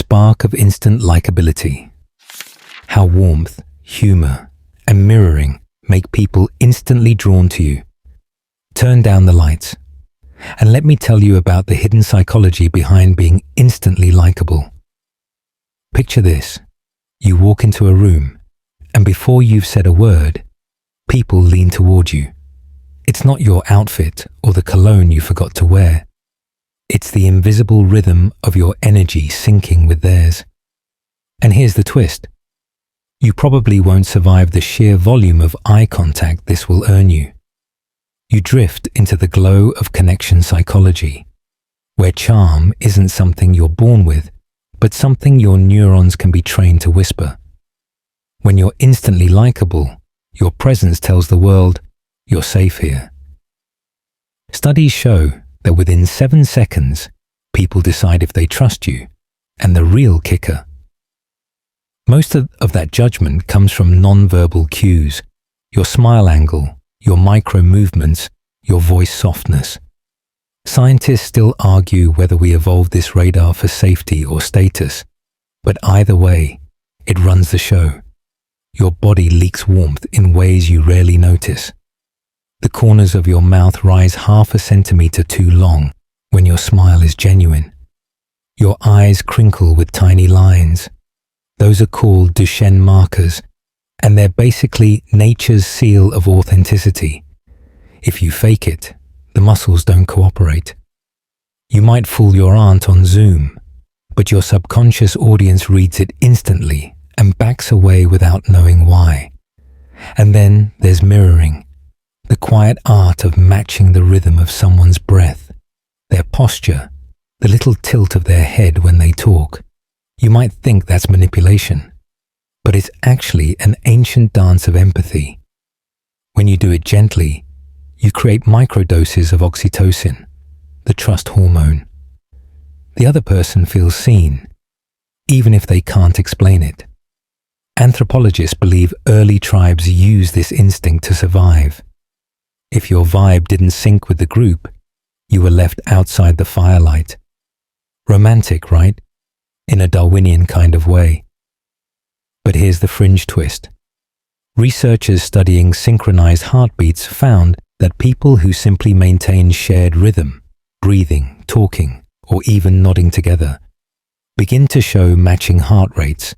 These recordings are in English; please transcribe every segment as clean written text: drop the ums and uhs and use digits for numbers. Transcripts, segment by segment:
spark of instant likability. How warmth, humor, and mirroring make people instantly drawn to you. Turn down the lights, and let me tell you about the hidden psychology behind being instantly likable. Picture this. You walk into a room, and before you've said a word, people lean toward you. It's not your outfit or the cologne you forgot to wear. It's the invisible rhythm of your energy syncing with theirs. And here's the twist. You probably won't survive the sheer volume of eye contact this will earn you. You drift into the glow of connection psychology, where charm isn't something you're born with, but something your neurons can be trained to whisper. When you're instantly likable, your presence tells the world, you're safe here. Studies show that within 7 seconds, people decide if they trust you, and the real kicker. Most of that judgment comes from non-verbal cues, your smile angle, your micro movements, your voice softness. Scientists still argue whether we evolved this radar for safety or status, but either way, it runs the show. Your body leaks warmth in ways you rarely notice. The corners of your mouth rise 0.5 centimeter too long when your smile is genuine. Your eyes crinkle with tiny lines. Those are called Duchenne markers, and they're basically nature's seal of authenticity. If you fake it, the muscles don't cooperate. You might fool your aunt on Zoom, but your subconscious audience reads it instantly and backs away without knowing why. And then there's mirroring, the quiet art of matching the rhythm of someone's breath, their posture, the little tilt of their head when they talk. You might think that's manipulation, but it's actually an ancient dance of empathy. When you do it gently, you create microdoses of oxytocin, the trust hormone. The other person feels seen, even if they can't explain it. Anthropologists believe early tribes used this instinct to survive. If your vibe didn't sync with the group, you were left outside the firelight. Romantic, right? In a Darwinian kind of way. But here's the fringe twist. Researchers studying synchronized heartbeats found that people who simply maintain shared rhythm, breathing, talking, or even nodding together, begin to show matching heart rates.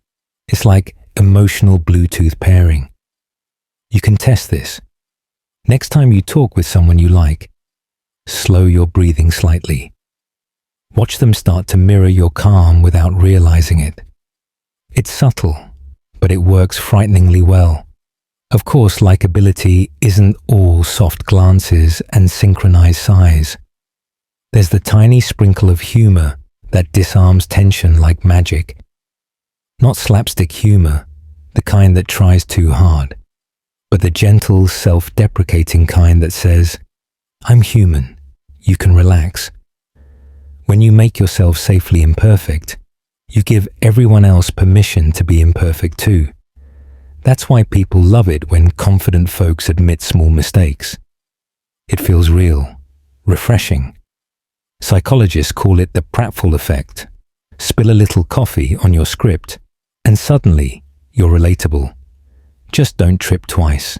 It's like emotional Bluetooth pairing. You can test this. Next time you talk with someone you like, slow your breathing slightly. Watch them start to mirror your calm without realizing it. It's subtle, but it works frighteningly well. Of course, likability isn't all soft glances and synchronized sighs. There's the tiny sprinkle of humor that disarms tension like magic. Not slapstick humor, the kind that tries too hard, but the gentle, self-deprecating kind that says, I'm human, you can relax. When you make yourself safely imperfect, you give everyone else permission to be imperfect too. That's why people love it when confident folks admit small mistakes. It feels real, refreshing. Psychologists call it the pratfall effect. Spill a little coffee on your script, and suddenly you're relatable. Just don't trip twice.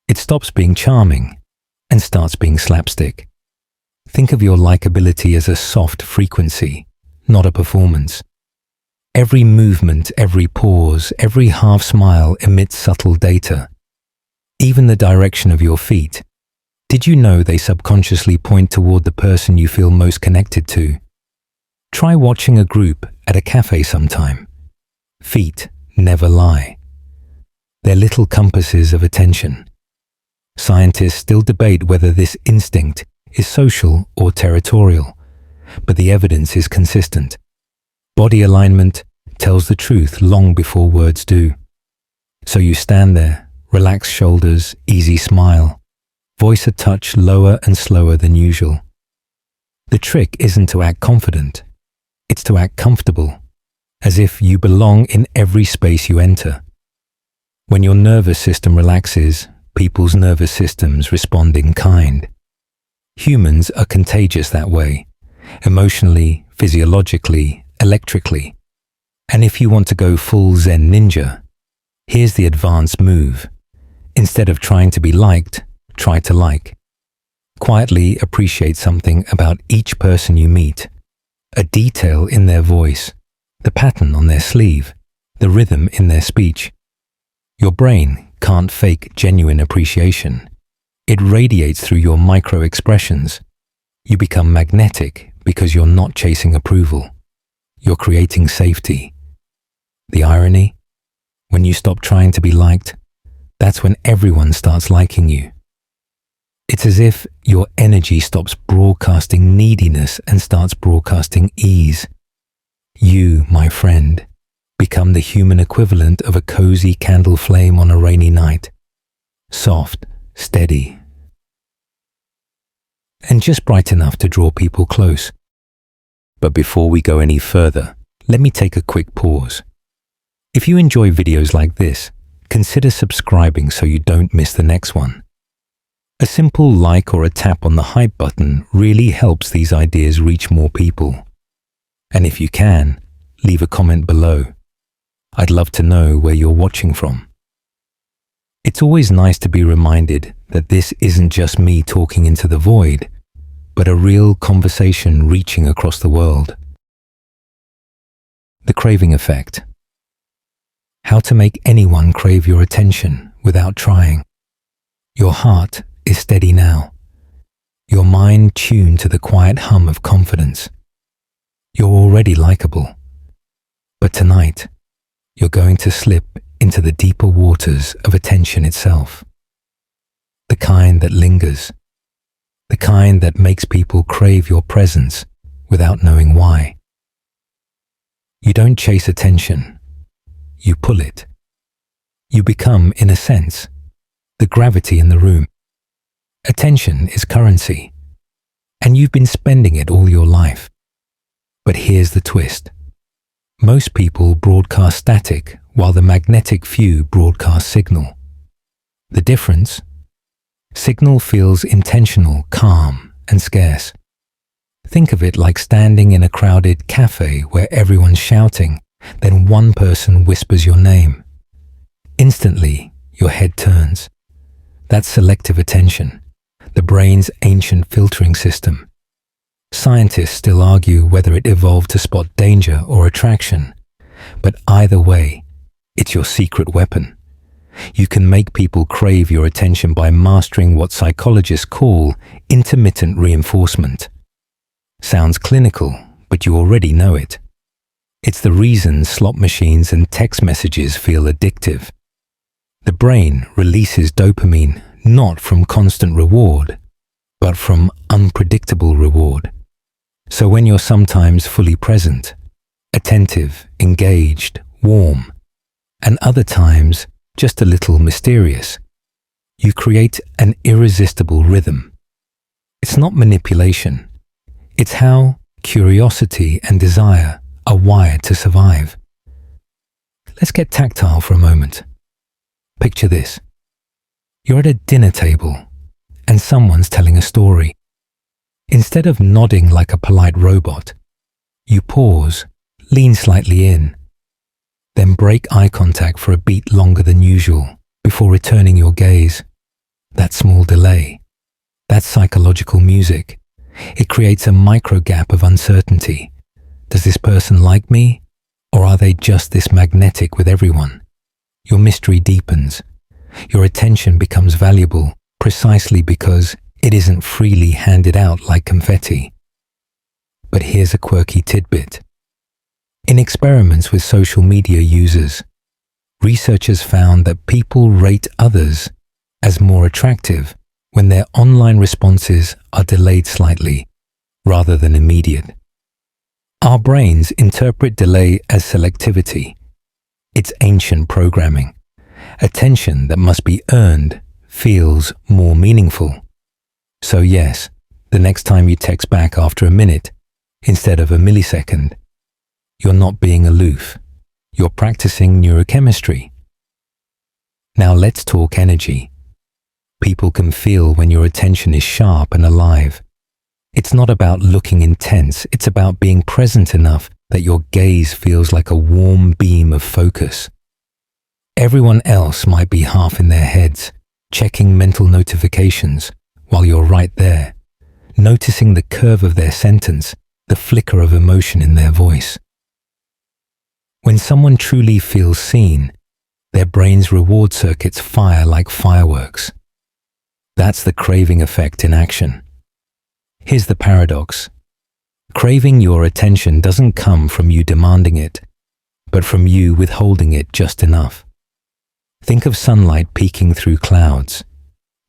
It stops being charming and starts being slapstick. Think of your likability as a soft frequency, not a performance. Every movement, every pause, every half smile emits subtle data. Even the direction of your feet. Did you know they subconsciously point toward the person you feel most connected to? Try watching a group at a cafe sometime. Feet never lie. They're little compasses of attention. Scientists still debate whether this instinct is social or territorial, but the evidence is consistent. Body alignment tells the truth long before words do. So you stand there, relaxed shoulders, easy smile, voice a touch lower and slower than usual. The trick isn't to act confident, it's to act comfortable, as if you belong in every space you enter. When your nervous system relaxes, people's nervous systems respond in kind. Humans are contagious that way, emotionally, physiologically, electrically. And if you want to go full Zen ninja, here's the advanced move. Instead of trying to be liked, try to like. Quietly appreciate something about each person you meet. A detail in their voice, the pattern on their sleeve, the rhythm in their speech. Your brain can't fake genuine appreciation. It radiates through your micro-expressions. You become magnetic because you're not chasing approval. You're creating safety. The irony? When you stop trying to be liked, that's when everyone starts liking you. It's as if your energy stops broadcasting neediness and starts broadcasting ease. You, my friend, become the human equivalent of a cozy candle flame on a rainy night. Soft, steady, and just bright enough to draw people close. But before we go any further, let me take a quick pause. If you enjoy videos like this, consider subscribing so you don't miss the next one. A simple like or a tap on the hype button really helps these ideas reach more people. And if you can, leave a comment below. I'd love to know where you're watching from. It's always nice to be reminded that this isn't just me talking into the void, but a real conversation reaching across the world. The craving effect. How to make anyone crave your attention without trying. Your heart is steady now. Your mind tuned to the quiet hum of confidence. You're already likable. But tonight, you're going to slip into the deeper waters of attention itself. The kind that lingers. The kind that makes people crave your presence without knowing why. You don't chase attention. You pull it. You become, in a sense, the gravity in the room. Attention is currency, and you've been spending it all your life. But here's the twist. Most people broadcast static while the magnetic few broadcast signal. The difference? Signal feels intentional, calm, and scarce. Think of it like standing in a crowded cafe where everyone's shouting, then one person whispers your name. Instantly, your head turns. That's selective attention, the brain's ancient filtering system. Scientists still argue whether it evolved to spot danger or attraction, but either way, it's your secret weapon. You can make people crave your attention by mastering what psychologists call intermittent reinforcement. Sounds clinical, but you already know it. It's the reason slot machines and text messages feel addictive. The brain releases dopamine not from constant reward, but from unpredictable reward. So when you're sometimes fully present, attentive, engaged, warm, and other times just a little mysterious, you create an irresistible rhythm. It's not manipulation. It's how curiosity and desire are wired to survive. Let's get tactile for a moment. Picture this. You're at a dinner table and someone's telling a story. Instead of nodding like a polite robot, you pause, lean slightly in, then break eye contact for a beat longer than usual before returning your gaze. That small delay, that's psychological music. It creates a micro gap of uncertainty. Does this person like me, or are they just this magnetic with everyone? Your mystery deepens. Your attention becomes valuable precisely because it isn't freely handed out like confetti. But here's a quirky tidbit. In experiments with social media users, researchers found that people rate others as more attractive when their online responses are delayed slightly, rather than immediate. Our brains interpret delay as selectivity. It's ancient programming. Attention that must be earned feels more meaningful. So yes, the next time you text back after a minute, instead of a millisecond, you're not being aloof. You're practicing neurochemistry. Now let's talk energy. People can feel when your attention is sharp and alive. It's not about looking intense, it's about being present enough that your gaze feels like a warm beam of focus. Everyone else might be half in their heads, checking mental notifications, while you're right there, noticing the curve of their sentence, the flicker of emotion in their voice. When someone truly feels seen, their brain's reward circuits fire like fireworks. That's the craving effect in action. Here's the paradox. Craving your attention doesn't come from you demanding it, but from you withholding it just enough. Think of sunlight peeking through clouds.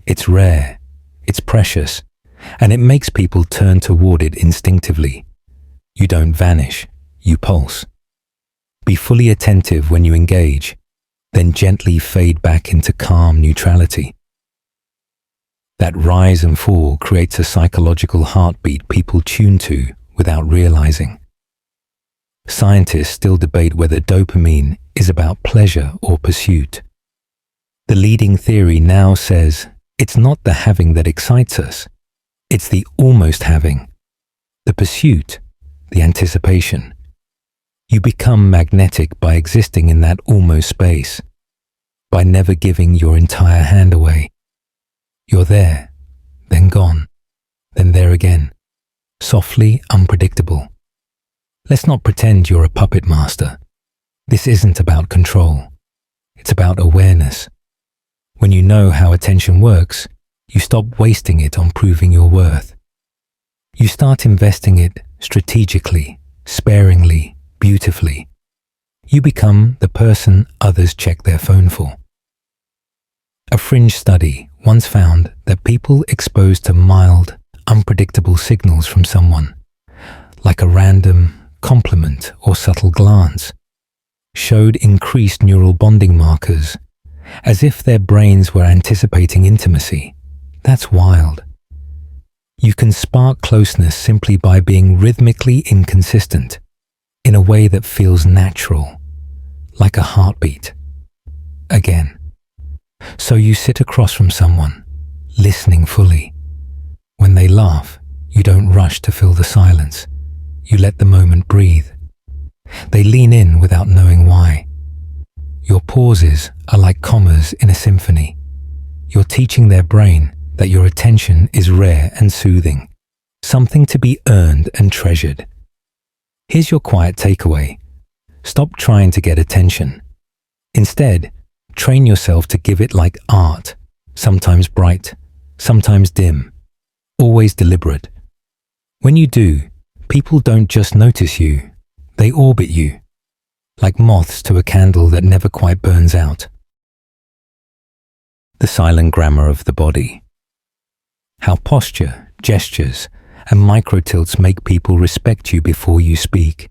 It's rare, it's precious, and it makes people turn toward it instinctively. You don't vanish, you pulse. Be fully attentive when you engage, then gently fade back into calm neutrality. That rise and fall creates a psychological heartbeat people tune to without realizing. Scientists still debate whether dopamine is about pleasure or pursuit. The leading theory now says it's not the having that excites us, it's the almost having, the pursuit, the anticipation. You become magnetic by existing in that almost space, by never giving your entire hand away. You're there, then gone, then there again, softly unpredictable. Let's not pretend you're a puppet master. This isn't about control. It's about awareness. When you know how attention works, you stop wasting it on proving your worth. You start investing it strategically, sparingly, beautifully. You become the person others check their phone for. A fringe study once found that people exposed to mild, unpredictable signals from someone, like a random compliment or subtle glance, showed increased neural bonding markers, as if their brains were anticipating intimacy. That's wild. You can spark closeness simply by being rhythmically inconsistent, in a way that feels natural, like a heartbeat. Again. So you sit across from someone, listening fully. When they laugh, you don't rush to fill the silence. You let the moment breathe. They lean in without knowing why. Your pauses are like commas in a symphony. You're teaching their brain that your attention is rare and soothing, something to be earned and treasured. Here's your quiet takeaway. Stop trying to get attention. Instead, train yourself to give it like art, sometimes bright, sometimes dim, always deliberate. When you do, people don't just notice you, they orbit you, like moths to a candle that never quite burns out. The silent grammar of the body. How posture, gestures, and micro-tilts make people respect you before you speak.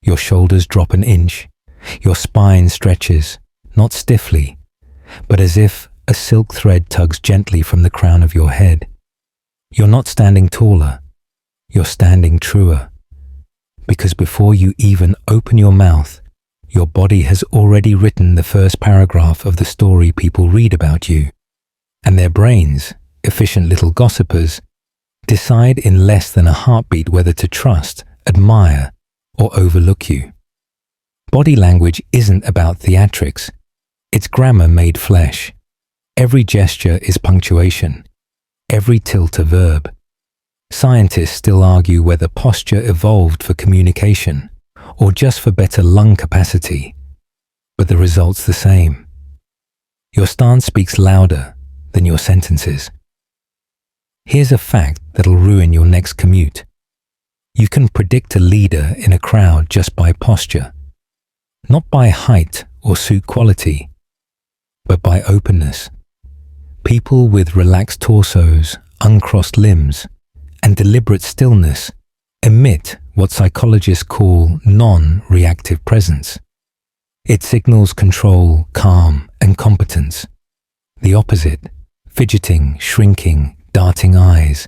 Your shoulders drop an inch, your spine stretches, not stiffly, but as if a silk thread tugs gently from the crown of your head. You're not standing taller, you're standing truer, because before you even open your mouth, your body has already written the first paragraph of the story people read about you, and their brains, efficient little gossipers, decide in less than a heartbeat whether to trust, admire, or overlook you. Body language isn't about theatrics. It's grammar made flesh. Every gesture is punctuation. Every tilt a verb. Scientists still argue whether posture evolved for communication or just for better lung capacity, but the result's the same. Your stance speaks louder than your sentences. Here's a fact that'll ruin your next commute. You can predict a leader in a crowd just by posture, not by height or suit quality, but by openness. People with relaxed torsos, uncrossed limbs, and deliberate stillness emit what psychologists call non-reactive presence. It signals control, calm, and competence. The opposite, fidgeting, shrinking, darting eyes,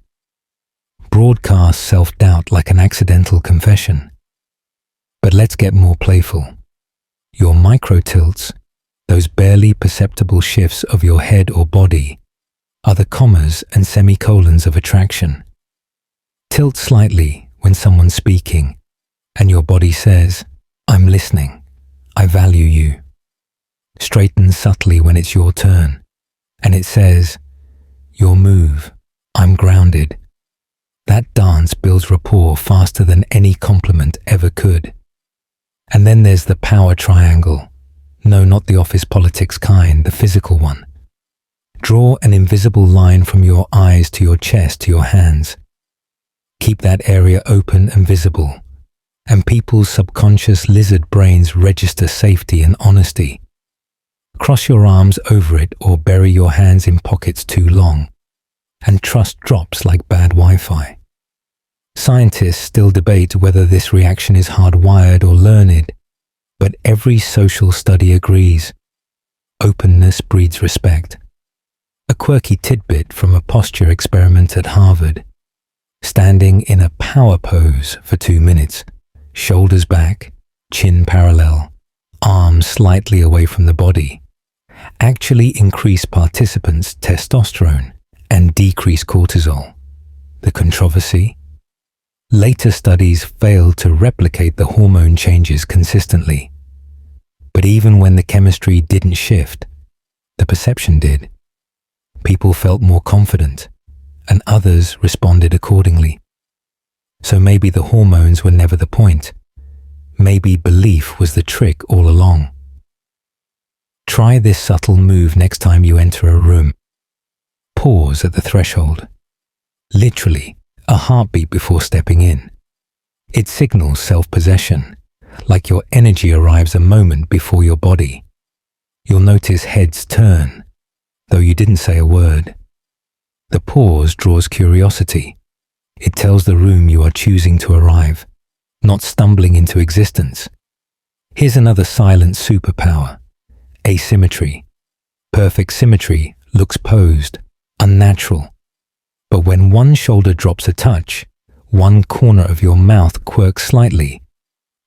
broadcasts self-doubt like an accidental confession. But let's get more playful. Your micro-tilts, those barely perceptible shifts of your head or body, are the commas and semicolons of attraction. Tilt slightly when someone's speaking, and your body says, I'm listening, I value you. Straighten subtly when it's your turn, and it says, your move, I'm grounded. That dance builds rapport faster than any compliment ever could. And then there's the power triangle. No, not the office politics kind, the physical one. Draw an invisible line from your eyes to your chest to your hands. Keep that area open and visible, and people's subconscious lizard brains register safety and honesty. Cross your arms over it or bury your hands in pockets too long, and trust drops like bad Wi-Fi. Scientists still debate whether this reaction is hardwired or learned, but every social study agrees. Openness breeds respect. A quirky tidbit from a posture experiment at Harvard. Standing in a power pose for 2 minutes, shoulders back, chin parallel, arms slightly away from the body, actually increased participants' testosterone and decreased cortisol. The controversy? Later studies failed to replicate the hormone changes consistently. But even when the chemistry didn't shift, the perception did. People felt more confident, and others responded accordingly. So maybe the hormones were never the point. Maybe belief was the trick all along. Try this subtle move next time you enter a room. Pause at the threshold. Literally, a heartbeat before stepping in. It signals self-possession, like your energy arrives a moment before your body. You'll notice heads turn, though you didn't say a word. The pause draws curiosity. It tells the room you are choosing to arrive, not stumbling into existence. Here's another silent superpower: asymmetry. Perfect symmetry looks posed, unnatural. But when one shoulder drops a touch, one corner of your mouth quirks slightly,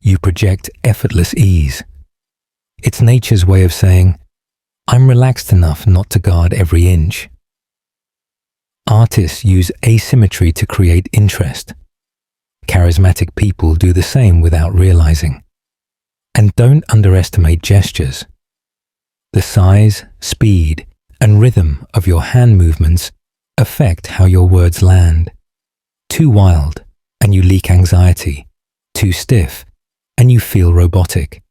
you project effortless ease. It's nature's way of saying, I'm relaxed enough not to guard every inch. Artists use asymmetry to create interest. Charismatic people do the same without realizing. And don't underestimate gestures. The size, speed, and rhythm of your hand movements affect how your words land. Too wild, and you leak anxiety. Too stiff, and you feel robotic.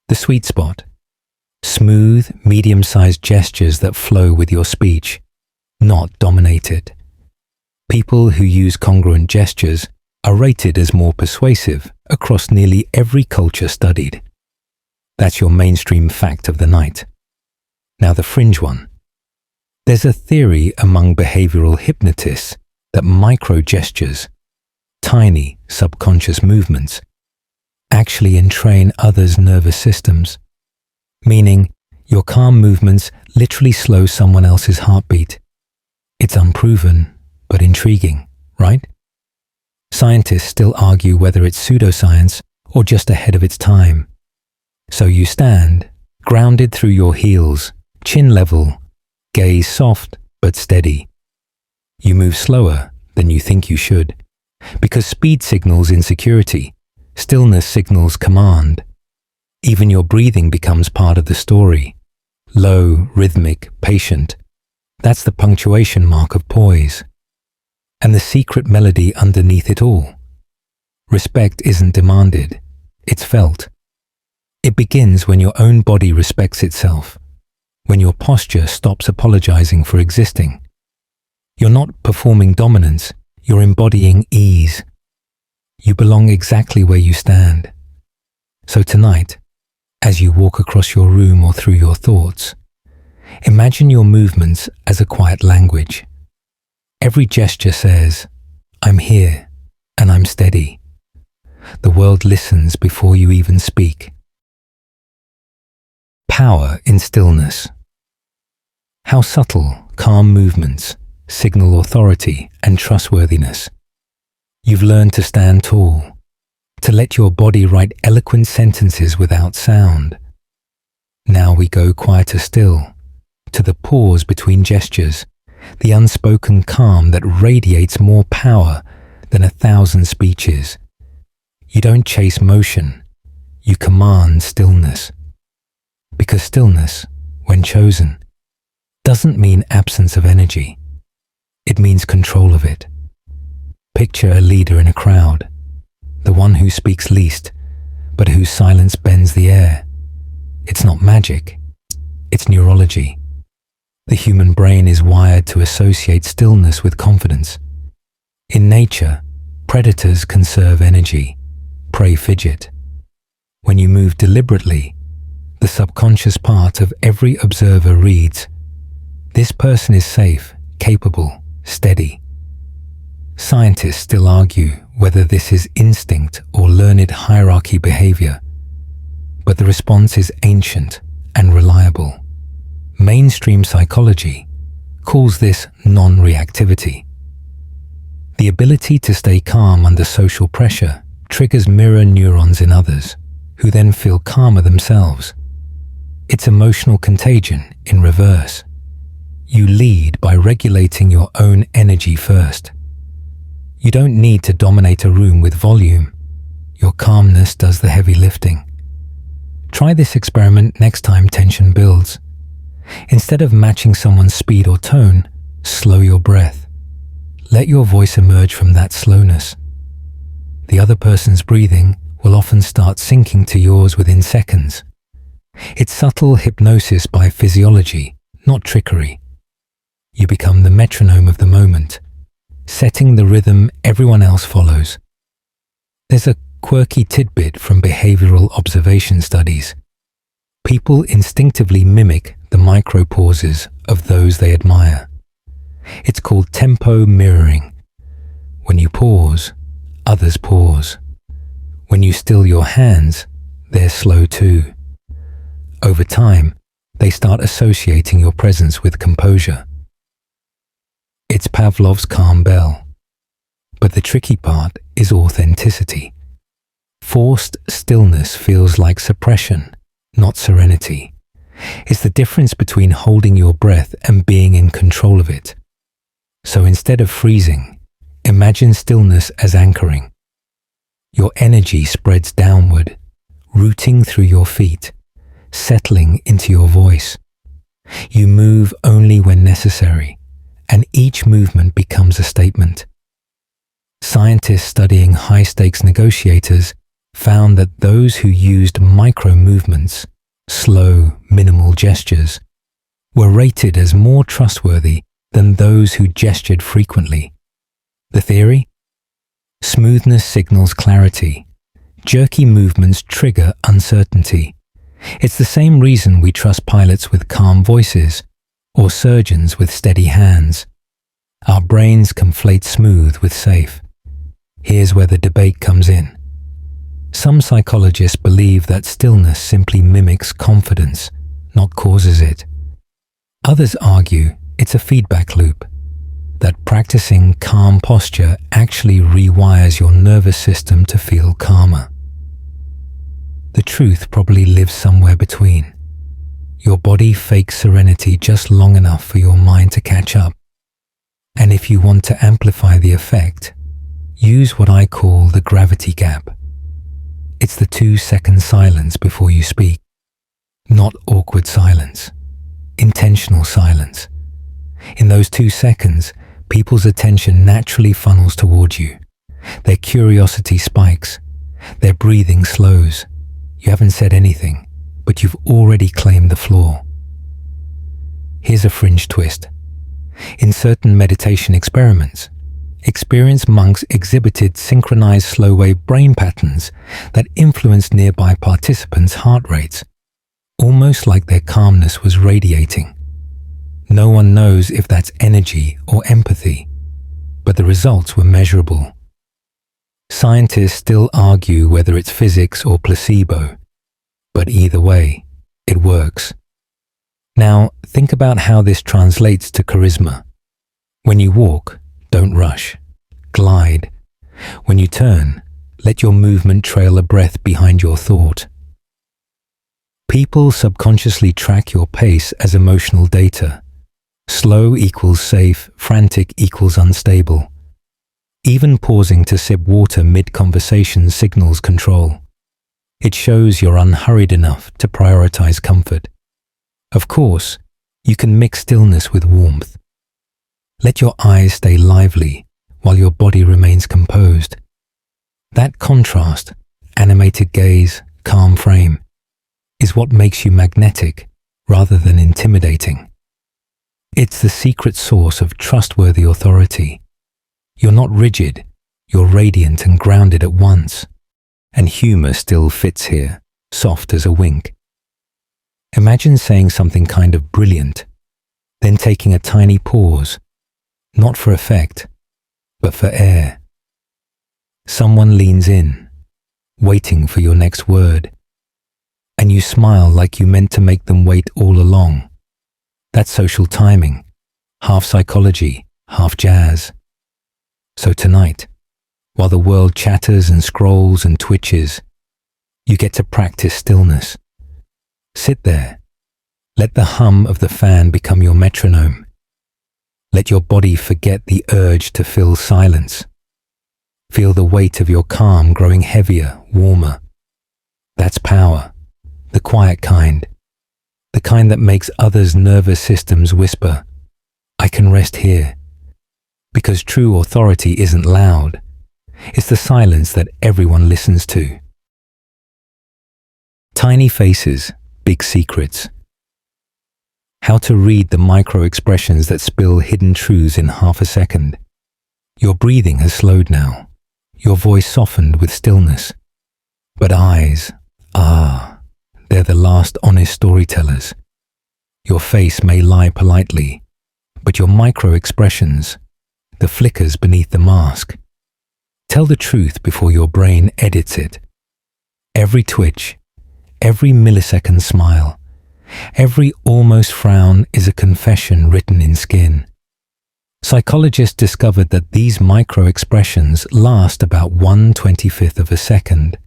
The sweet spot. Smooth, medium-sized gestures that flow with your speech, not dominated. People who use congruent gestures are rated as more persuasive across nearly every culture studied. That's your mainstream fact of the night. Now the fringe one. There's a theory among behavioral hypnotists that micro-gestures, tiny subconscious movements, actually entrain others' nervous systems, meaning your calm movements literally slow someone else's heartbeat. It's unproven, but intriguing, right? Scientists still argue whether it's pseudoscience or just ahead of its time. So you stand, grounded through your heels, chin level, gaze soft but steady. You move slower than you think you should, because speed signals insecurity, stillness signals command. Even your breathing becomes part of the story. Low, rhythmic, patient. That's the punctuation mark of poise. And the secret melody underneath it all. Respect isn't demanded, it's felt. It begins when your own body respects itself, when your posture stops apologizing for existing. You're not performing dominance, you're embodying ease. You belong exactly where you stand. So tonight, as you walk across your room or through your thoughts, imagine your movements as a quiet language. Every gesture says, I'm here and I'm steady. The world listens before you even speak. Power in stillness. How subtle, calm movements signal authority and trustworthiness. You've learned to stand tall, to let your body write eloquent sentences without sound. Now we go quieter still, to the pause between gestures, the unspoken calm that radiates more power than 1,000 speeches. You don't chase motion, you command stillness. Because stillness, when chosen, doesn't mean absence of energy. It means control of it. Picture a leader in a crowd, the one who speaks least, but whose silence bends the air. It's not magic, it's neurology. The human brain is wired to associate stillness with confidence. In nature, predators conserve energy, prey fidget. When you move deliberately, the subconscious part of every observer reads, "This person is safe, capable, steady." Scientists still argue whether this is instinct or learned hierarchy behavior, but the response is ancient and reliable. Mainstream psychology calls this non-reactivity. The ability to stay calm under social pressure triggers mirror neurons in others, who then feel calmer themselves. It's emotional contagion in reverse. You lead by regulating your own energy first. You don't need to dominate a room with volume. Your calmness does the heavy lifting. Try this experiment next time tension builds. Instead of matching someone's speed or tone, slow your breath. Let your voice emerge from that slowness. The other person's breathing will often start syncing to yours within seconds. It's subtle hypnosis by physiology, not trickery. You become the metronome of the moment, setting the rhythm everyone else follows. There's a quirky tidbit from behavioral observation studies. People instinctively mimic the micro pauses of those they admire. It's called tempo mirroring. When you pause, others pause. When you still your hands, they're slow too. Over time, they start associating your presence with composure. It's Pavlov's calm bell. But the tricky part is authenticity. Forced stillness feels like suppression, not serenity. It's the difference between holding your breath and being in control of it. So instead of freezing, imagine stillness as anchoring. Your energy spreads downward, rooting through your feet, settling into your voice. You move only when necessary, and each movement becomes a statement. Scientists studying high-stakes negotiators found that those who used micro-movements, slow, minimal gestures, were rated as more trustworthy than those who gestured frequently. The theory? Smoothness signals clarity. Jerky movements trigger uncertainty. It's the same reason we trust pilots with calm voices or surgeons with steady hands. Our brains conflate smooth with safe. Here's where the debate comes in. Some psychologists believe that stillness simply mimics confidence, not causes it. Others argue it's a feedback loop, that practicing calm posture actually rewires your nervous system to feel calmer. The truth probably lives somewhere between. Your body fakes serenity just long enough for your mind to catch up. And if you want to amplify the effect, use what I call the gravity gap. It's the 2-second silence before you speak. Not awkward silence, intentional silence. In those 2 seconds, people's attention naturally funnels towards you. Their curiosity spikes. Their breathing slows. You haven't said anything, but you've already claimed the floor. Here's a fringe twist. In certain meditation experiments, experienced monks exhibited synchronized slow-wave brain patterns that influenced nearby participants' heart rates, almost like their calmness was radiating. No one knows if that's energy or empathy, but the results were measurable. Scientists still argue whether it's physics or placebo, but either way, it works. Now, think about how this translates to charisma. When you walk, don't rush. Glide. When you turn, let your movement trail a breath behind your thought. People subconsciously track your pace as emotional data. Slow equals safe, frantic equals unstable. Even pausing to sip water mid-conversation signals control. It shows you're unhurried enough to prioritize comfort. Of course, you can mix stillness with warmth. Let your eyes stay lively while your body remains composed. That contrast, animated gaze, calm frame, is what makes you magnetic rather than intimidating. It's the secret source of trustworthy authority. You're not rigid, you're radiant and grounded at once. And humor still fits here, soft as a wink. Imagine saying something kind of brilliant, then taking a tiny pause, not for effect, but for air. Someone leans in, waiting for your next word, and you smile like you meant to make them wait all along. That's social timing, half psychology, half jazz. So tonight, while the world chatters and scrolls and twitches, you get to practice stillness. Sit there. Let the hum of the fan become your metronome. Let your body forget the urge to fill silence. Feel the weight of your calm growing heavier, warmer. That's power, the quiet kind, the kind that makes others' nervous systems whisper, "I can rest here." Because true authority isn't loud. It's the silence that everyone listens to. Tiny faces, big secrets. How to read the micro expressions that spill hidden truths in half a second. Your breathing has slowed now. Your voice softened with stillness. But eyes, they're the last honest storytellers. Your face may lie politely, but your micro expressions, the flickers beneath the mask, tell the truth before your brain edits it. Every twitch, every millisecond smile, every almost frown is a confession written in skin. Psychologists discovered that these micro-expressions last about 1/25th of a second.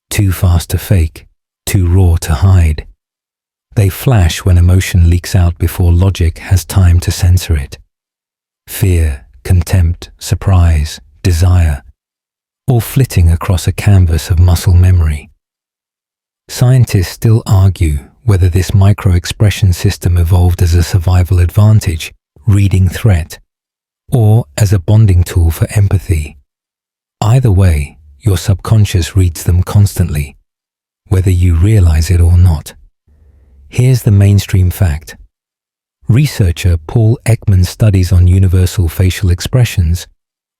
Too fast to fake, too raw to hide. They flash when emotion leaks out before logic has time to censor it. Fear, contempt, surprise, desire, all flitting across a canvas of muscle memory. Scientists still argue whether this micro-expression system evolved as a survival advantage, reading threat, or as a bonding tool for empathy. Either way, your subconscious reads them constantly, whether you realize it or not. Here's the mainstream fact. Researcher Paul Ekman's studies on universal facial expressions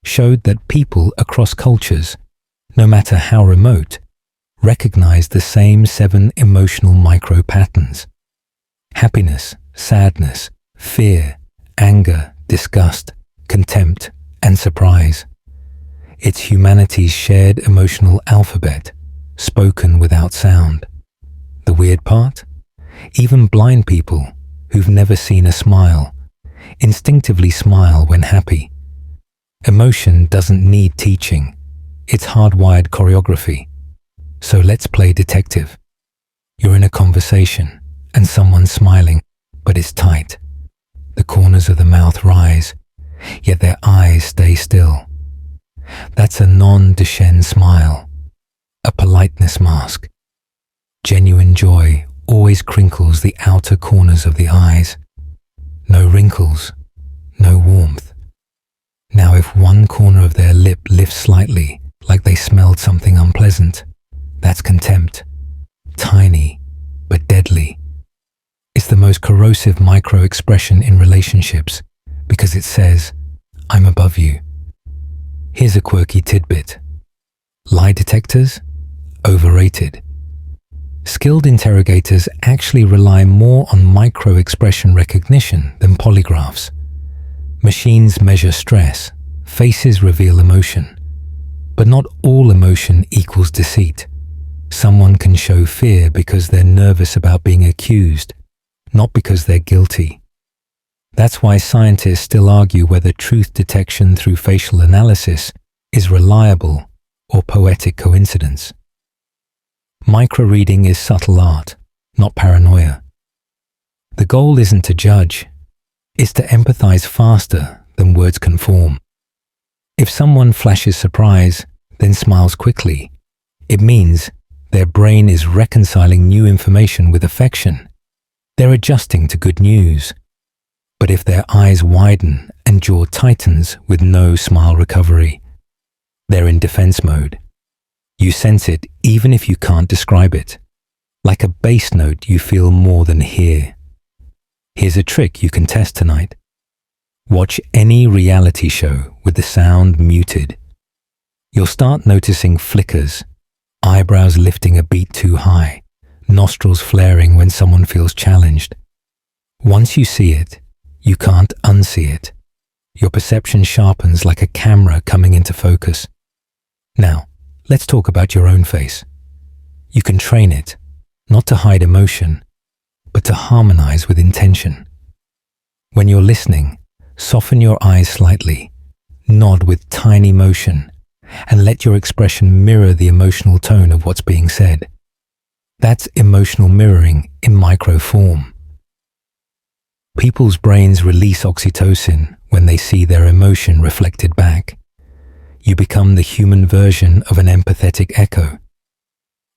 showed that people across cultures, no matter how remote, recognize the same 7 emotional micro-patterns: happiness, sadness, fear, anger, disgust, contempt, and surprise. It's humanity's shared emotional alphabet, spoken without sound. The weird part? Even blind people, who've never seen a smile, instinctively smile when happy. Emotion doesn't need teaching. It's hardwired choreography. So let's play detective. You're in a conversation and someone's smiling, but it's tight. The corners of the mouth rise, yet their eyes stay still. That's a non-Duchenne smile, a politeness mask. Genuine joy always crinkles the outer corners of the eyes. No wrinkles, no warmth. Now if one corner of their lip lifts slightly, like they smelled something unpleasant, that's contempt. Tiny, but deadly. It's the most corrosive micro-expression in relationships because it says, "I'm above you." Here's a quirky tidbit. Lie detectors? Overrated. Skilled interrogators actually rely more on micro-expression recognition than polygraphs. Machines measure stress, faces reveal emotion. But not all emotion equals deceit. Someone can show fear because they're nervous about being accused, not because they're guilty. That's why scientists still argue whether truth detection through facial analysis is reliable or poetic coincidence. Micro-reading is subtle art, not paranoia. The goal isn't to judge, it's to empathize faster than words can form. If someone flashes surprise, then smiles quickly, it means their brain is reconciling new information with affection. They're adjusting to good news. But if their eyes widen and jaw tightens with no smile recovery, they're in defense mode. You sense it even if you can't describe it. Like a bass note you feel more than hear. Here's a trick you can test tonight. Watch any reality show with the sound muted. You'll start noticing flickers, eyebrows lifting a beat too high, nostrils flaring when someone feels challenged. Once you see it, you can't unsee it. Your perception sharpens like a camera coming into focus. Now, let's talk about your own face. You can train it, not to hide emotion, but to harmonize with intention. When you're listening, soften your eyes slightly, nod with tiny motion, and let your expression mirror the emotional tone of what's being said. That's emotional mirroring in micro form. People's brains release oxytocin when they see their emotion reflected back. You become the human version of an empathetic echo.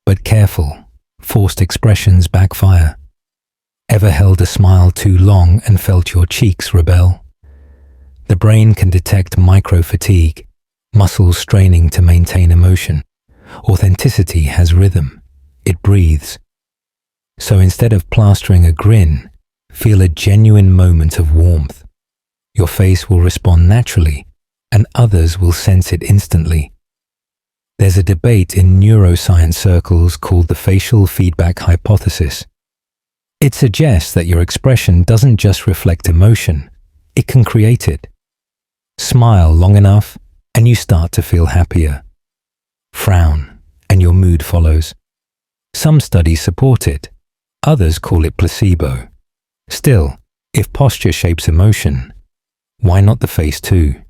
But careful, forced expressions backfire. Ever held a smile too long and felt your cheeks rebel? The brain can detect micro-fatigue, muscles straining to maintain emotion. Authenticity has rhythm. It breathes. So instead of plastering a grin, feel a genuine moment of warmth. Your face will respond naturally, and others will sense it instantly. There's a debate in neuroscience circles called the facial feedback hypothesis. It suggests that your expression doesn't just reflect emotion, it can create it. Smile long enough, and you start to feel happier. Frown, and your mood follows. Some studies support it, others call it placebo. Still, if posture shapes emotion, why not the face too?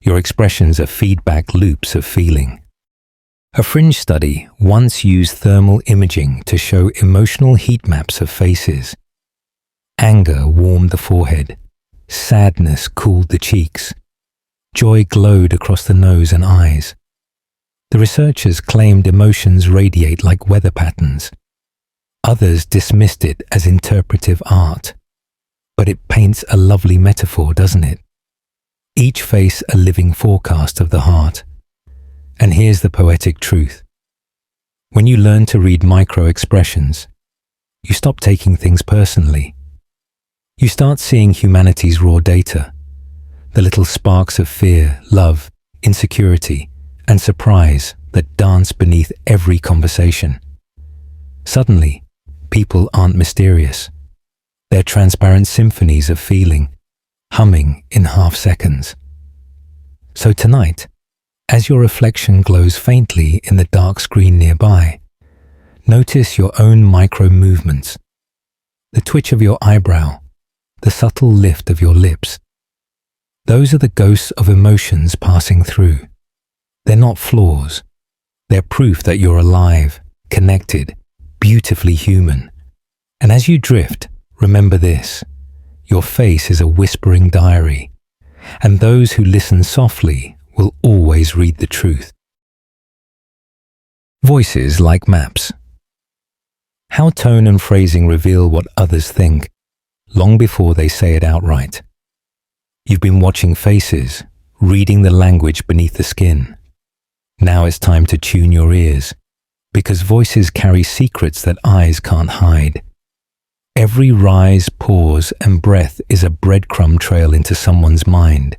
Your expressions are feedback loops of feeling. A fringe study once used thermal imaging to show emotional heat maps of faces. Anger warmed the forehead, sadness cooled the cheeks, joy glowed across the nose and eyes. The researchers claimed emotions radiate like weather patterns. Others dismissed it as interpretive art. But it paints a lovely metaphor, doesn't it? Each face a living forecast of the heart. And here's the poetic truth. When you learn to read micro-expressions, you stop taking things personally. You start seeing humanity's raw data, the little sparks of fear, love, insecurity, and surprise that dance beneath every conversation. Suddenly, people aren't mysterious. They're transparent symphonies of feeling, humming in half seconds. So tonight, as your reflection glows faintly in the dark screen nearby, notice your own micro movements, the twitch of your eyebrow, the subtle lift of your lips. Those are the ghosts of emotions passing through. They're not flaws. They're proof that you're alive, connected, beautifully human. And as you drift, remember this: your face is a whispering diary, and those who listen softly will always read the truth. Voices like maps. How tone and phrasing reveal what others think, long before they say it outright. You've been watching faces, reading the language beneath the skin. Now it's time to tune your ears, because voices carry secrets that eyes can't hide. Every rise, pause, and breath is a breadcrumb trail into someone's mind.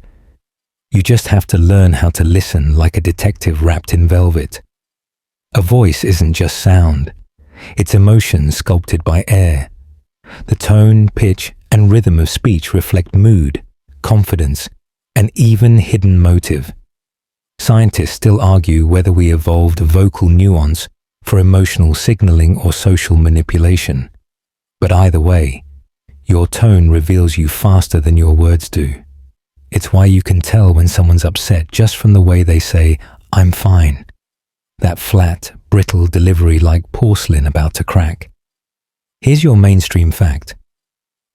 You just have to learn how to listen like a detective wrapped in velvet. A voice isn't just sound. It's emotion sculpted by air. The tone, pitch, and rhythm of speech reflect mood, confidence, and even hidden motive. Scientists still argue whether we evolved vocal nuance for emotional signaling or social manipulation. But either way, your tone reveals you faster than your words do. It's why you can tell when someone's upset just from the way they say, "I'm fine." That flat, brittle delivery like porcelain about to crack. Here's your mainstream fact.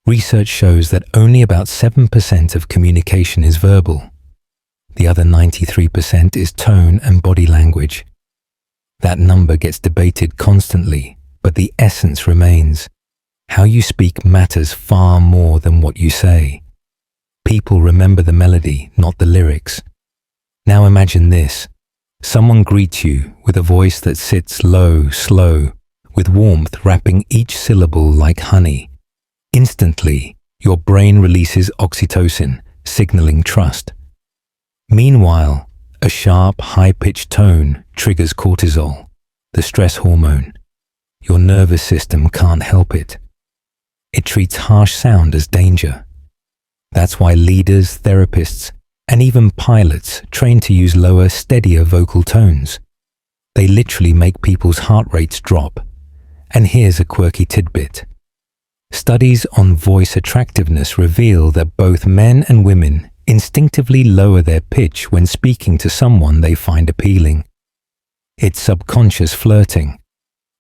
Research shows that only about 7% of communication is verbal. The other 93% is tone and body language. That number gets debated constantly, but the essence remains. How you speak matters far more than what you say. People remember the melody, not the lyrics. Now imagine this. Someone greets you with a voice that sits low, slow, with warmth wrapping each syllable like honey. Instantly, your brain releases oxytocin, signaling trust. Meanwhile, a sharp, high-pitched tone triggers cortisol, the stress hormone. Your nervous system can't help it. It treats harsh sound as danger. That's why leaders, therapists, and even pilots train to use lower, steadier vocal tones. They literally make people's heart rates drop. And here's a quirky tidbit. Studies on voice attractiveness reveal that both men and women instinctively lower their pitch when speaking to someone they find appealing. It's subconscious flirting,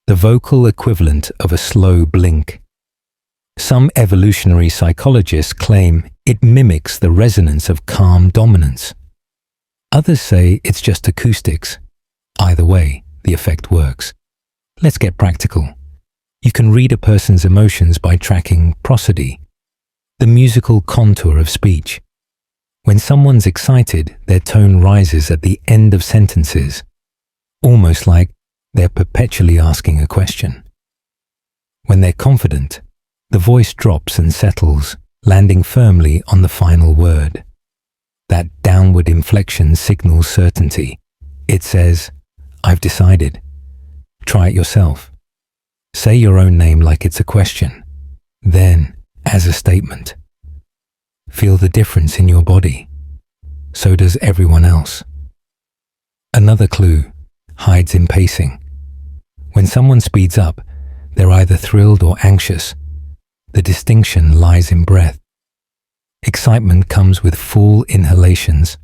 the vocal equivalent of a slow blink. Some evolutionary psychologists claim it mimics the resonance of calm dominance. Others say it's just acoustics. Either way, the effect works. Let's get practical. You can read a person's emotions by tracking prosody, the musical contour of speech. When someone's excited, their tone rises at the end of sentences, almost like they're perpetually asking a question. When they're confident, the voice drops and settles, landing firmly on the final word. That downward inflection signals certainty. It says, "I've decided." Try it yourself. Say your own name like it's a question, then as a statement. Feel the difference in your body. So does everyone else. Another clue hides in pacing. When someone speeds up, they're either thrilled or anxious. The distinction lies in breath. Excitement comes with full inhalations.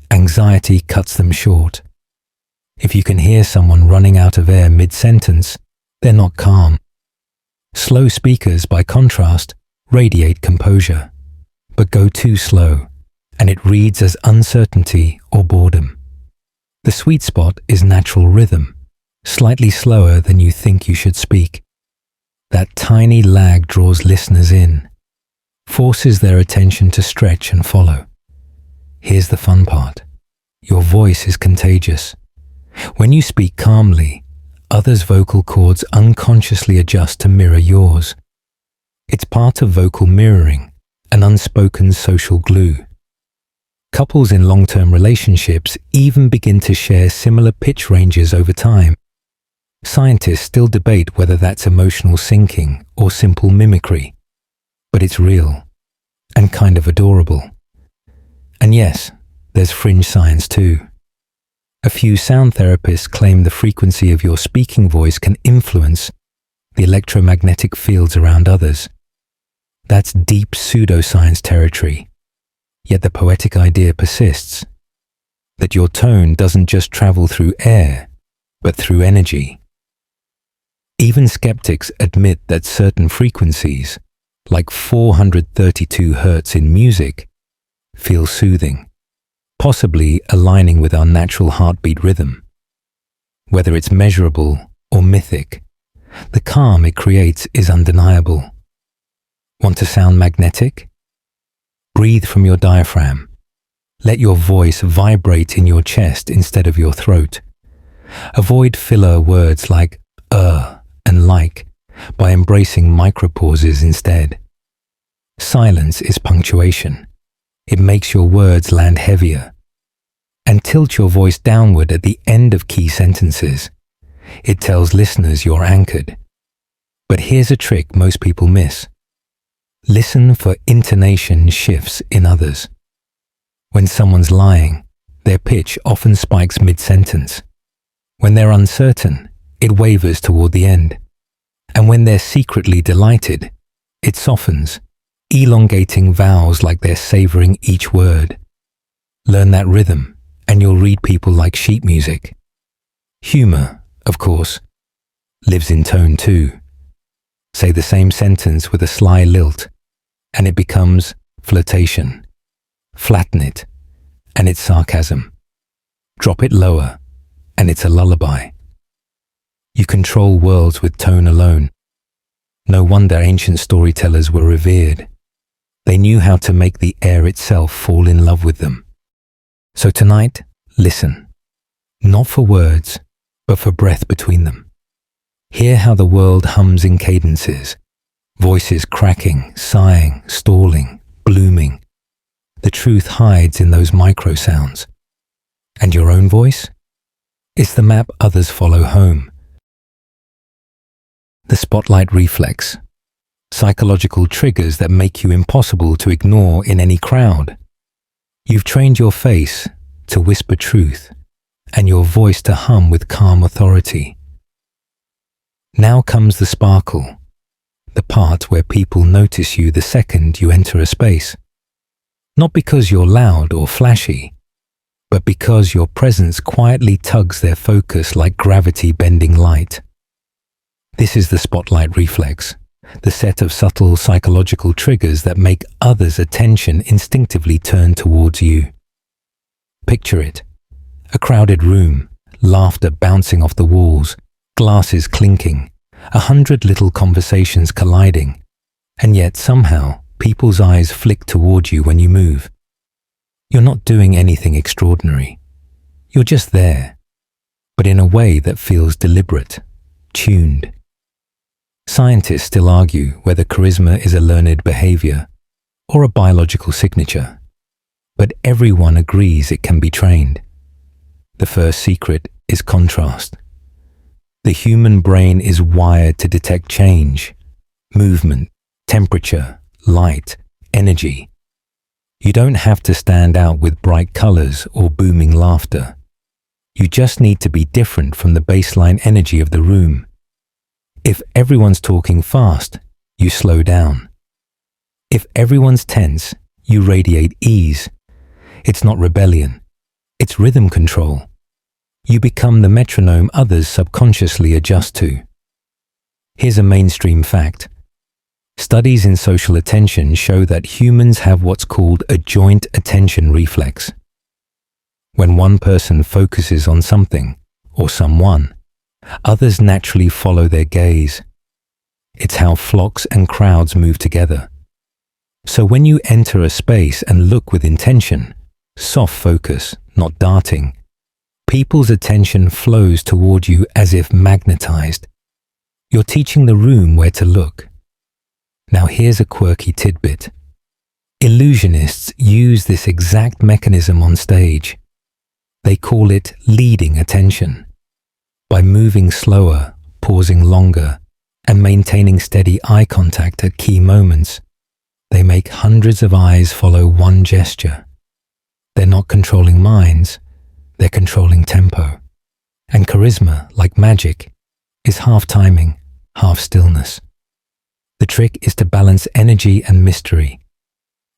Anxiety cuts them short. If you can hear someone running out of air mid-sentence, they're not calm. Slow speakers, by contrast, radiate composure, but go too slow, and it reads as uncertainty or boredom. The sweet spot is natural rhythm, slightly slower than you think you should speak. That tiny lag draws listeners in, forces their attention to stretch and follow. Here's the fun part. Your voice is contagious. When you speak calmly, others' vocal cords unconsciously adjust to mirror yours. It's part of vocal mirroring, an unspoken social glue. Couples in long-term relationships even begin to share similar pitch ranges over time. Scientists still debate whether that's emotional syncing or simple mimicry, but it's real and kind of adorable. And yes, there's fringe science too. A few sound therapists claim the frequency of your speaking voice can influence the electromagnetic fields around others. That's deep pseudoscience territory. Yet the poetic idea persists, that your tone doesn't just travel through air, but through energy. Even skeptics admit that certain frequencies, like 432 Hz in music, feel soothing, possibly aligning with our natural heartbeat rhythm. Whether it's measurable or mythic, the calm it creates is undeniable. Want to sound magnetic? Breathe from your diaphragm. Let your voice vibrate in your chest instead of your throat. Avoid filler words like and like by embracing micropauses instead. Silence is punctuation. It makes your words land heavier. And tilt your voice downward at the end of key sentences. It tells listeners you're anchored. But here's a trick most people miss. Listen for intonation shifts in others. When someone's lying, their pitch often spikes mid-sentence. When they're uncertain, it wavers toward the end. And when they're secretly delighted, it softens, elongating vowels like they're savoring each word. Learn that rhythm, and you'll read people like sheet music. Humor, of course, lives in tone too. Say the same sentence with a sly lilt, and it becomes flirtation. Flatten it, and it's sarcasm. Drop it lower, and it's a lullaby. You control worlds with tone alone. No wonder ancient storytellers were revered. They knew how to make the air itself fall in love with them. So tonight, listen. Not for words, but for breath between them. Hear how the world hums in cadences. Voices cracking, sighing, stalling, blooming. The truth hides in those micro sounds. And your own voice? It's the map others follow home. The spotlight reflex. Psychological triggers that make you impossible to ignore in any crowd. You've trained your face to whisper truth and your voice to hum with calm authority. Now comes the sparkle, the part where people notice you the second you enter a space. Not because you're loud or flashy, but because your presence quietly tugs their focus like gravity bending light. This is the spotlight reflex, the set of subtle psychological triggers that make others' attention instinctively turn towards you. Picture it. A crowded room, laughter bouncing off the walls, glasses clinking, 100 little conversations colliding, and yet somehow people's eyes flick toward you when you move. You're not doing anything extraordinary. You're just there, but in a way that feels deliberate, tuned. Scientists still argue whether charisma is a learned behavior or a biological signature, but everyone agrees it can be trained. The first secret is contrast. The human brain is wired to detect change, movement, temperature, light, energy. You don't have to stand out with bright colors or booming laughter. You just need to be different from the baseline energy of the room. If everyone's talking fast, you slow down. If everyone's tense, you radiate ease. It's not rebellion. It's rhythm control. You become the metronome others subconsciously adjust to. Here's a mainstream fact. Studies in social attention show that humans have what's called a joint attention reflex. When one person focuses on something or someone, others naturally follow their gaze. It's how flocks and crowds move together. So when you enter a space and look with intention, soft focus, not darting, people's attention flows toward you as if magnetized. You're teaching the room where to look. Now here's a quirky tidbit. Illusionists use this exact mechanism on stage. They call it leading attention. By moving slower, pausing longer, and maintaining steady eye contact at key moments, they make hundreds of eyes follow one gesture. They're not controlling minds, they're controlling tempo. And charisma, like magic, is half timing, half stillness. The trick is to balance energy and mystery.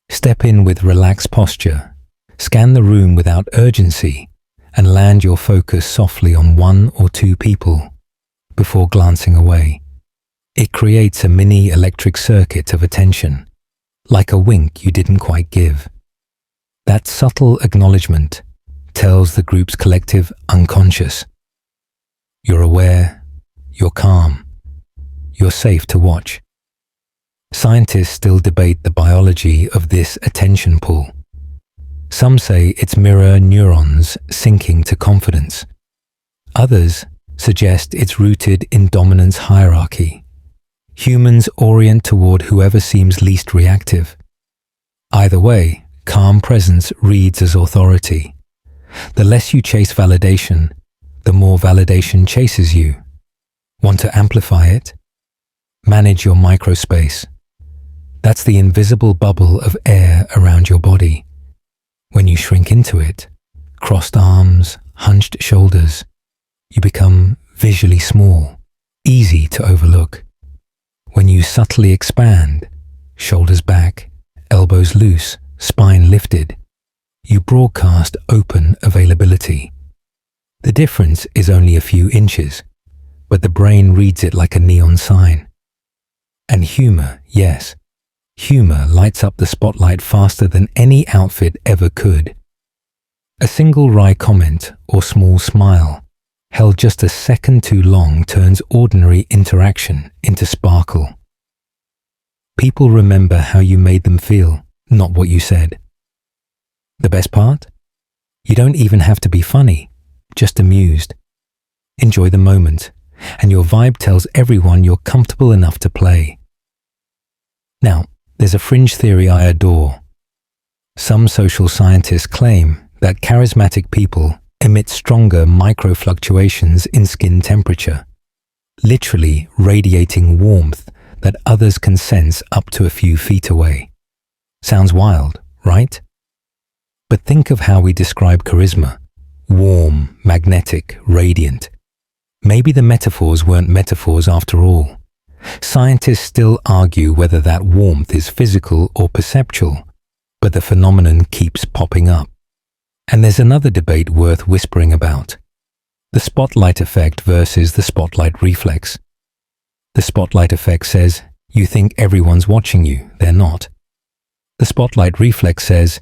Step in with relaxed posture, scan the room without urgency, and land your focus softly on one or two people before glancing away. It creates a mini electric circuit of attention, like a wink you didn't quite give. That subtle acknowledgement tells the group's collective unconscious. You're aware, you're calm, you're safe to watch. Scientists still debate the biology of this attention pull. Some say it's mirror neurons syncing to confidence. Others suggest it's rooted in dominance hierarchy. Humans orient toward whoever seems least reactive. Either way, calm presence reads as authority. The less you chase validation, the more validation chases you. Want to amplify it? Manage your microspace. That's the invisible bubble of air around your body. When you shrink into it, crossed arms, hunched shoulders, you become visually small, easy to overlook. When you subtly expand, shoulders back, elbows loose, spine lifted, you broadcast open availability. The difference is only a few inches, but the brain reads it like a neon sign. And humor, yes, humor lights up the spotlight faster than any outfit ever could. A single wry comment or small smile, held just a second too long, turns ordinary interaction into sparkle. People remember how you made them feel, not what you said. The best part? You don't even have to be funny, just amused. Enjoy the moment, and your vibe tells everyone you're comfortable enough to play. Now, there's a fringe theory I adore. Some social scientists claim that charismatic people emit stronger microfluctuations in skin temperature, literally radiating warmth that others can sense up to a few feet away. Sounds wild, right? But think of how we describe charisma: warm, magnetic, radiant. Maybe the metaphors weren't metaphors after all. Scientists still argue whether that warmth is physical or perceptual, but the phenomenon keeps popping up. And there's another debate worth whispering about: the spotlight effect versus the spotlight reflex. The spotlight effect says you think everyone's watching you, they're not. The spotlight reflex says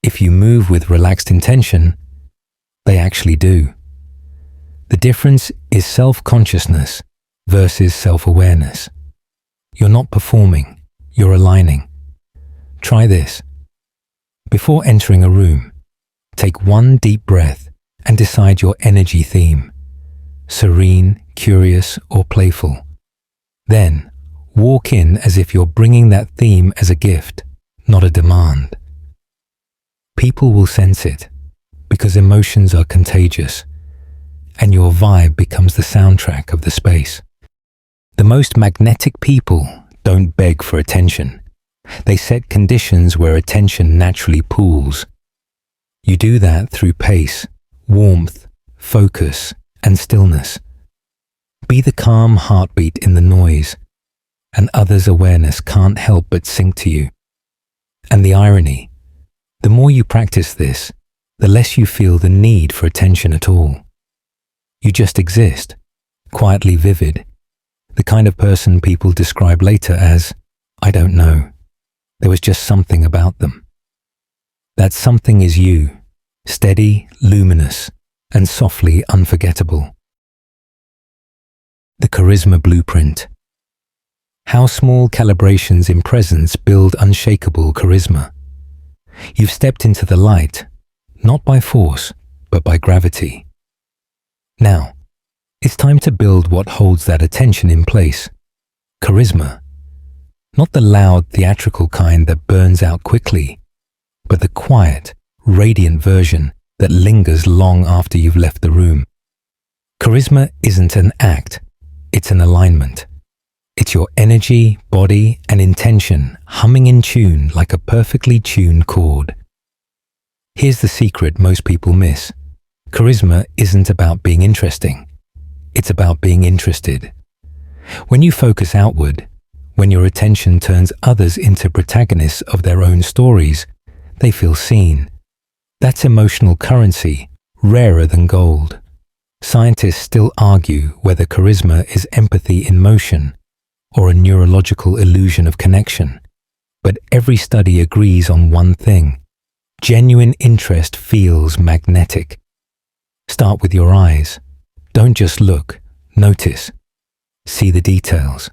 if you move with relaxed intention, they actually do. The difference is self-consciousness versus self-awareness. You're not performing, you're aligning. Try this. Before entering a room, take one deep breath and decide your energy theme: serene, curious, or playful. Then, walk in as if you're bringing that theme as a gift, not a demand. People will sense it, because emotions are contagious, and your vibe becomes the soundtrack of the space. The most magnetic people don't beg for attention. They set conditions where attention naturally pools. You do that through pace, warmth, focus, and stillness. Be the calm heartbeat in the noise, and others' awareness can't help but sink to you. And the irony: the more you practice this, the less you feel the need for attention at all. You just exist, quietly vivid, the kind of person people describe later as, I don't know, there was just something about them. That something is you, steady, luminous, and softly unforgettable. The Charisma Blueprint. How small calibrations in presence build unshakable charisma. You've stepped into the light, not by force, but by gravity. Now, it's time to build what holds that attention in place. Charisma. Not the loud, theatrical kind that burns out quickly, but the quiet, radiant version that lingers long after you've left the room. Charisma isn't an act, it's an alignment. It's your energy, body, and intention humming in tune like a perfectly tuned chord. Here's the secret most people miss. Charisma isn't about being interesting. It's about being interested. When you focus outward, when your attention turns others into protagonists of their own stories, they feel seen. That's emotional currency, rarer than gold. Scientists still argue whether charisma is empathy in motion or a neurological illusion of connection. But every study agrees on one thing: genuine interest feels magnetic. Start with your eyes. Don't just look, notice. See the details.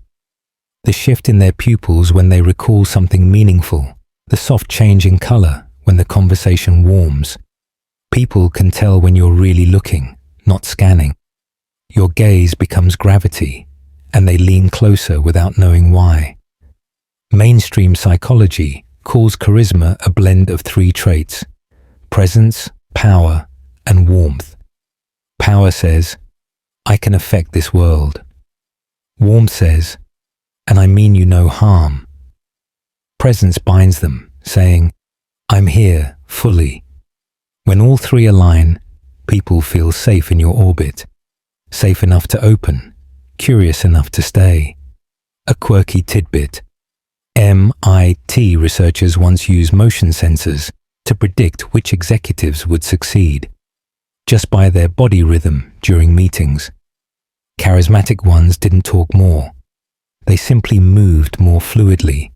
The shift in their pupils when they recall something meaningful, the soft change in color when the conversation warms. People can tell when you're really looking, not scanning. Your gaze becomes gravity, and they lean closer without knowing why. Mainstream psychology calls charisma a blend of three traits: presence, power, and warmth. Power says, I can affect this world. Warmth says, and I mean you no harm. Presence binds them, saying, I'm here, fully. When all three align, people feel safe in your orbit, safe enough to open, curious enough to stay. A quirky tidbit. MIT researchers once used motion sensors to predict which executives would succeed, just by their body rhythm during meetings. Charismatic ones didn't talk more. They simply moved more fluidly,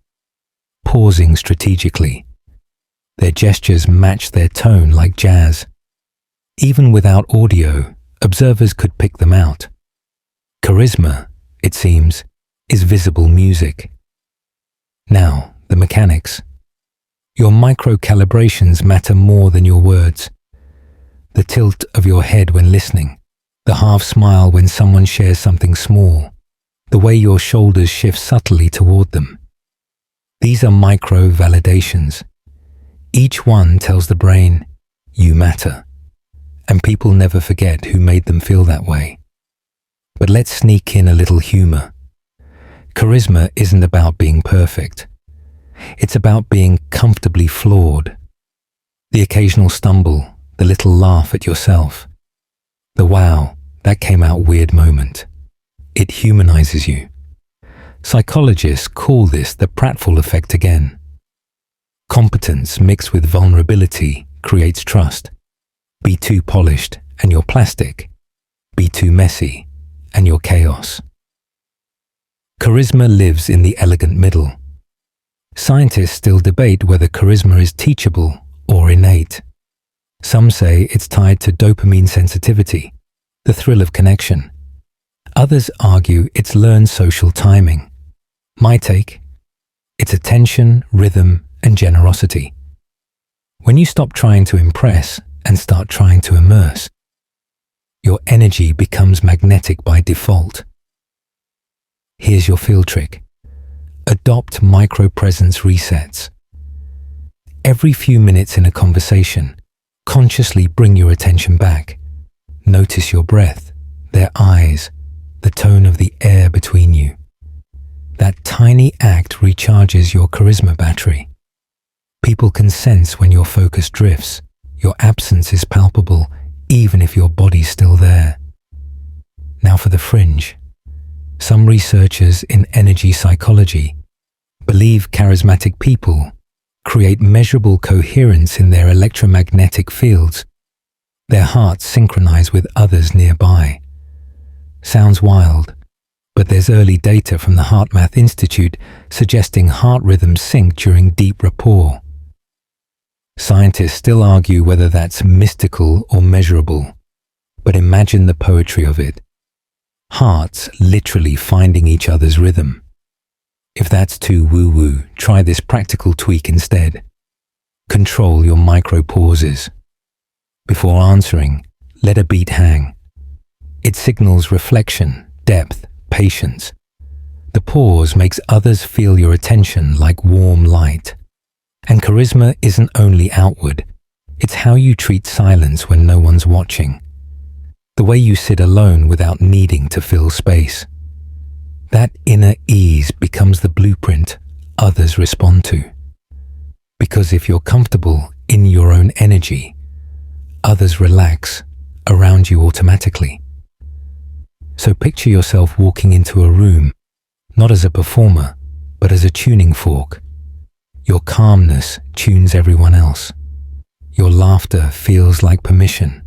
pausing strategically. Their gestures matched their tone like jazz, Even without audio, observers could pick them out. Charisma, it seems, is visible music. Now, the mechanics. Your micro-calibrations matter more than your words. The tilt of your head when listening, the half smile when someone shares something small, the way your shoulders shift subtly toward them. These are micro-validations. Each one tells the brain, you matter. And people never forget who made them feel that way. But let's sneak in a little humor. Charisma isn't about being perfect. It's about being comfortably flawed. The occasional stumble, the little laugh at yourself. The wow, that came out weird moment. It humanizes you. Psychologists call this the pratfall effect again. Competence mixed with vulnerability creates trust. Be too polished and you're plastic. Be too messy and you're chaos. Charisma lives in the elegant middle. Scientists still debate whether charisma is teachable or innate. Some say it's tied to dopamine sensitivity, the thrill of connection. Others argue it's learned social timing. My take? It's attention, rhythm, and generosity. When you stop trying to impress and start trying to immerse, your energy becomes magnetic by default. Here's your field trick. Adopt micro-presence resets. Every few minutes in a conversation, consciously bring your attention back. Notice your breath, their eyes, the tone of the air between you. That tiny act recharges your charisma battery. People can sense when your focus drifts. Your absence is palpable, even if your body's still there. Now for the fringe. Some researchers in energy psychology believe charismatic people create measurable coherence in their electromagnetic fields. Their hearts synchronize with others nearby. Sounds wild, but there's early data from the HeartMath Institute suggesting heart rhythms sync during deep rapport. Scientists still argue whether that's mystical or measurable, but imagine the poetry of it. Hearts literally finding each other's rhythm. If that's too woo-woo, try this practical tweak instead. Control your micro pauses. Before answering, let a beat hang. It signals reflection, depth, patience. The pause makes others feel your attention like warm light. And charisma isn't only outward, it's how you treat silence when no one's watching. The way you sit alone without needing to fill space. That inner ease becomes the blueprint others respond to. Because if you're comfortable in your own energy, others relax around you automatically. So picture yourself walking into a room, not as a performer, but as a tuning fork. Your calmness tunes everyone else. Your laughter feels like permission.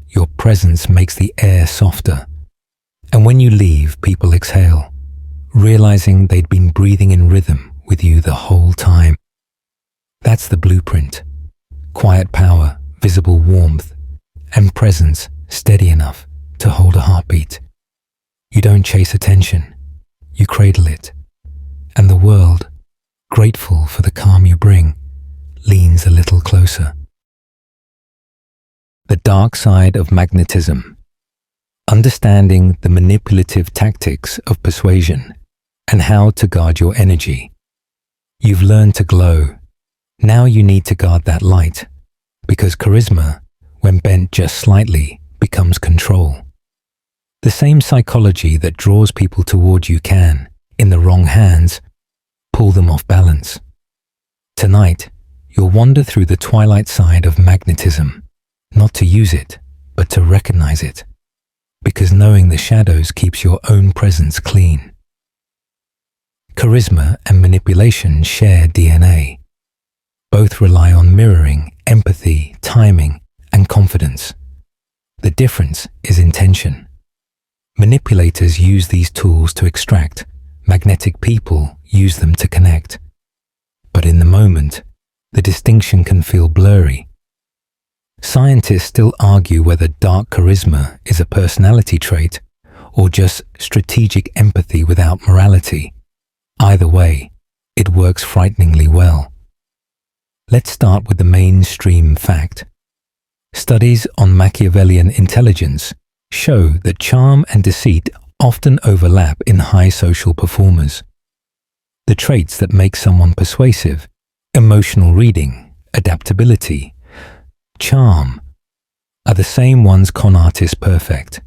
Your presence makes the air softer. And when you leave, people exhale, realizing they'd been breathing in rhythm with you the whole time. That's the blueprint. Quiet power, visible warmth, and presence steady enough to hold a heartbeat. You don't chase attention, you cradle it. And the world, grateful for the calm you bring, leans a little closer. The dark side of magnetism. Understanding the manipulative tactics of persuasion and how to guard your energy. You've learned to glow. Now you need to guard that light, because charisma, when bent just slightly, becomes control. The same psychology that draws people toward you can, in the wrong hands, pull them off balance. Tonight, you'll wander through the twilight side of magnetism, not to use it, but to recognize it, because knowing the shadows keeps your own presence clean. Charisma and manipulation share DNA. Both rely on mirroring, empathy, timing, and confidence. The difference is intention. Manipulators use these tools to extract. Magnetic people use them to connect. But in the moment, the distinction can feel blurry. Scientists still argue whether dark charisma is a personality trait or just strategic empathy without morality. Either way, it works frighteningly well. Let's start with the mainstream fact. Studies on Machiavellian intelligence show that charm and deceit often overlap in high social performers. The traits that make someone persuasive, emotional reading, adaptability, charm, are the same ones con artists perfect.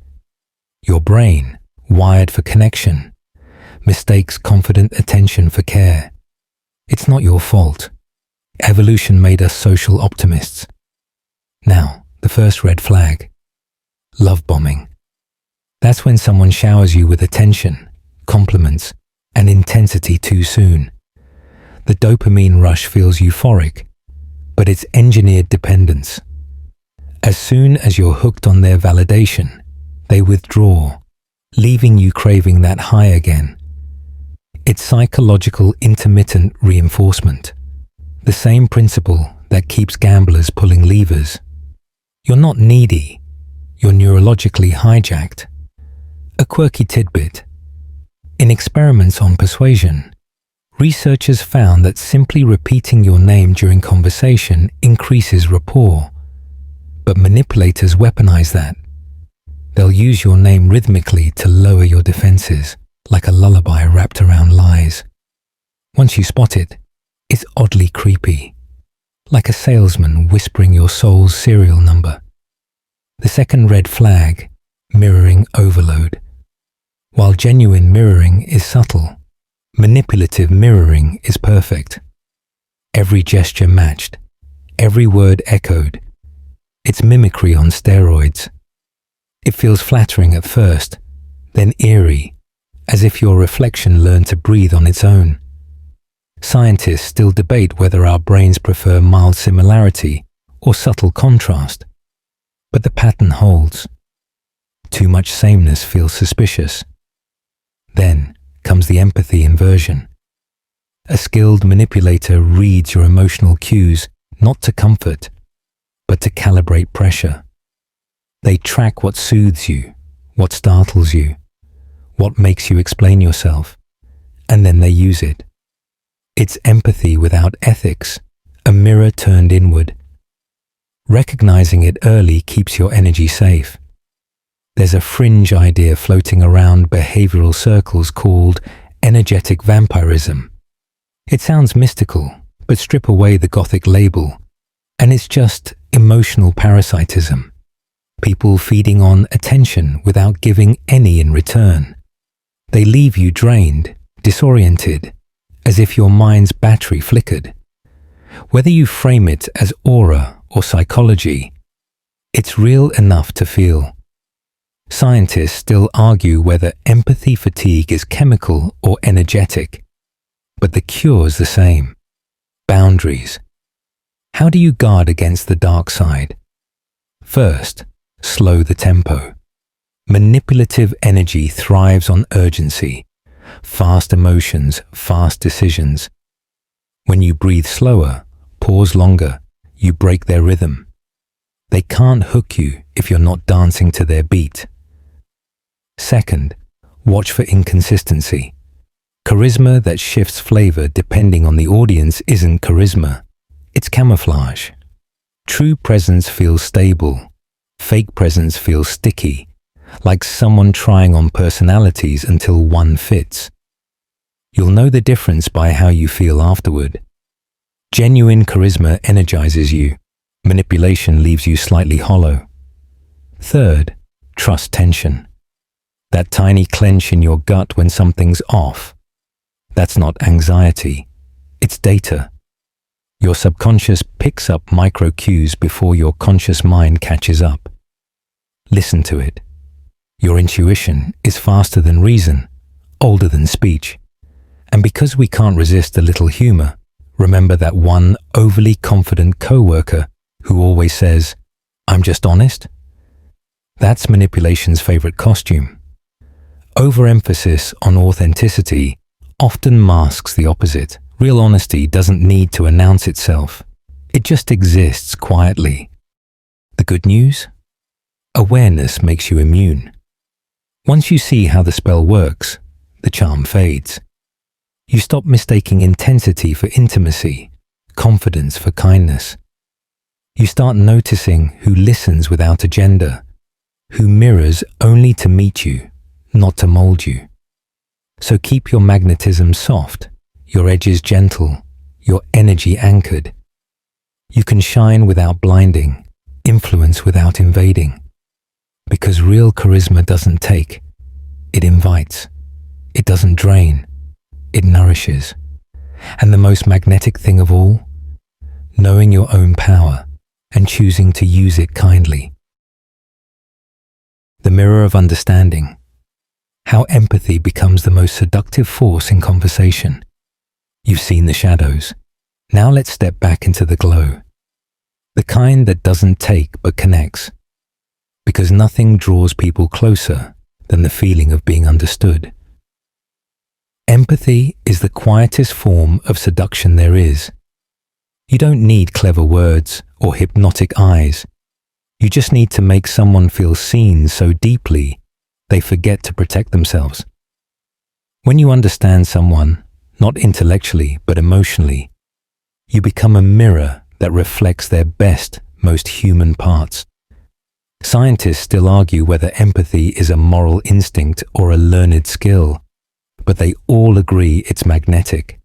Your brain, wired for connection, mistakes confident attention for care. It's not your fault. Evolution made us social optimists. Now, the first red flag. Love bombing. That's when someone showers you with attention, compliments, and intensity too soon. The dopamine rush feels euphoric, but it's engineered dependence. As soon as you're hooked on their validation, they withdraw, leaving you craving that high again. It's psychological intermittent reinforcement, the same principle that keeps gamblers pulling levers. You're not needy, you're neurologically hijacked. A quirky tidbit. In experiments on persuasion, researchers found that simply repeating your name during conversation increases rapport. But manipulators weaponize that. They'll use your name rhythmically to lower your defenses, like a lullaby wrapped around lies. Once you spot it, it's oddly creepy, like a salesman whispering your soul's serial number. The second red flag, mirroring overload. While genuine mirroring is subtle, manipulative mirroring is perfect. Every gesture matched, every word echoed. It's mimicry on steroids. It feels flattering at first, then eerie, as if your reflection learned to breathe on its own. Scientists still debate whether our brains prefer mild similarity or subtle contrast, but the pattern holds. Too much sameness feels suspicious. Then comes the empathy inversion. A skilled manipulator reads your emotional cues not to comfort, but to calibrate pressure. They track what soothes you, what startles you, what makes you explain yourself, and then they use it. It's empathy without ethics, a mirror turned inward. Recognizing it early keeps your energy safe. There's a fringe idea floating around behavioral circles called energetic vampirism. It sounds mystical, but strip away the Gothic label, and it's just emotional parasitism. People feeding on attention without giving any in return. They leave you drained, disoriented, as if your mind's battery flickered. Whether you frame it as aura or psychology, it's real enough to feel. Scientists still argue whether empathy fatigue is chemical or energetic, but the cure's the same. Boundaries. How do you guard against the dark side? First, slow the tempo. Manipulative energy thrives on urgency, fast emotions, fast decisions. When you breathe slower, pause longer, you break their rhythm. They can't hook you if you're not dancing to their beat. Second, watch for inconsistency. Charisma that shifts flavor depending on the audience isn't charisma. It's camouflage. True presence feels stable. Fake presence feels sticky, like someone trying on personalities until one fits. You'll know the difference by how you feel afterward. Genuine charisma energizes you. Manipulation leaves you slightly hollow. Third, trust tension. That tiny clench in your gut when something's off. That's not anxiety. It's data. Your subconscious picks up micro cues before your conscious mind catches up. Listen to it. Your intuition is faster than reason, older than speech. And because we can't resist a little humor, remember that one overly confident coworker who always says, "I'm just honest"? That's manipulation's favorite costume. Overemphasis on authenticity often masks the opposite. Real honesty doesn't need to announce itself. It just exists quietly. The good news? Awareness makes you immune. Once you see how the spell works, the charm fades. You stop mistaking intensity for intimacy, confidence for kindness. You start noticing who listens without agenda, who mirrors only to meet you, not to mold you. So keep your magnetism soft, your edges gentle, your energy anchored. You can shine without blinding, influence without invading. Because real charisma doesn't take, it invites. It doesn't drain, it nourishes. And the most magnetic thing of all, knowing your own power and choosing to use it kindly. The mirror of understanding. How empathy becomes the most seductive force in conversation. You've seen the shadows. Now let's step back into the glow. The kind that doesn't take but connects. Because nothing draws people closer than the feeling of being understood. Empathy is the quietest form of seduction there is. You don't need clever words or hypnotic eyes. You just need to make someone feel seen so deeply they forget to protect themselves. When you understand someone, not intellectually but emotionally, you become a mirror that reflects their best, most human parts. Scientists still argue whether empathy is a moral instinct or a learned skill, but they all agree it's magnetic.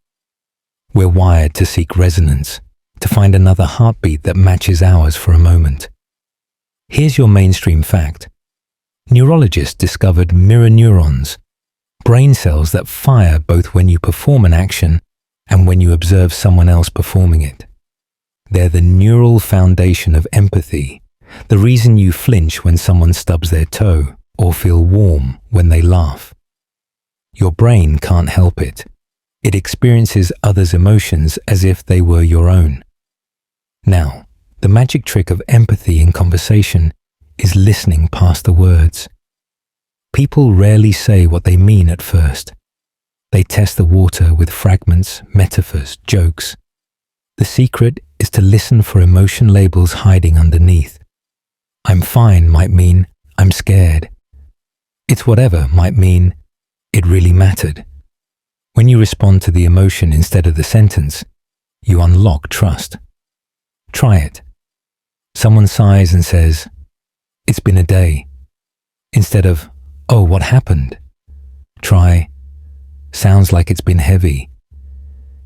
We're wired to seek resonance, to find another heartbeat that matches ours for a moment. Here's your mainstream fact. Neurologists discovered mirror neurons, brain cells that fire both when you perform an action and when you observe someone else performing it. They're the neural foundation of empathy, the reason you flinch when someone stubs their toe or feel warm when they laugh. Your brain can't help it. It experiences others' emotions as if they were your own. Now, the magic trick of empathy in conversation is listening past the words. People rarely say what they mean at first. They test the water with fragments, metaphors, jokes. The secret is to listen for emotion labels hiding underneath. I'm fine might mean I'm scared. It's whatever might mean it really mattered. When you respond to the emotion instead of the sentence, you unlock trust. Try it. Someone sighs and says, "It's been a day," instead of, "Oh, what happened?" Try, "Sounds like it's been heavy."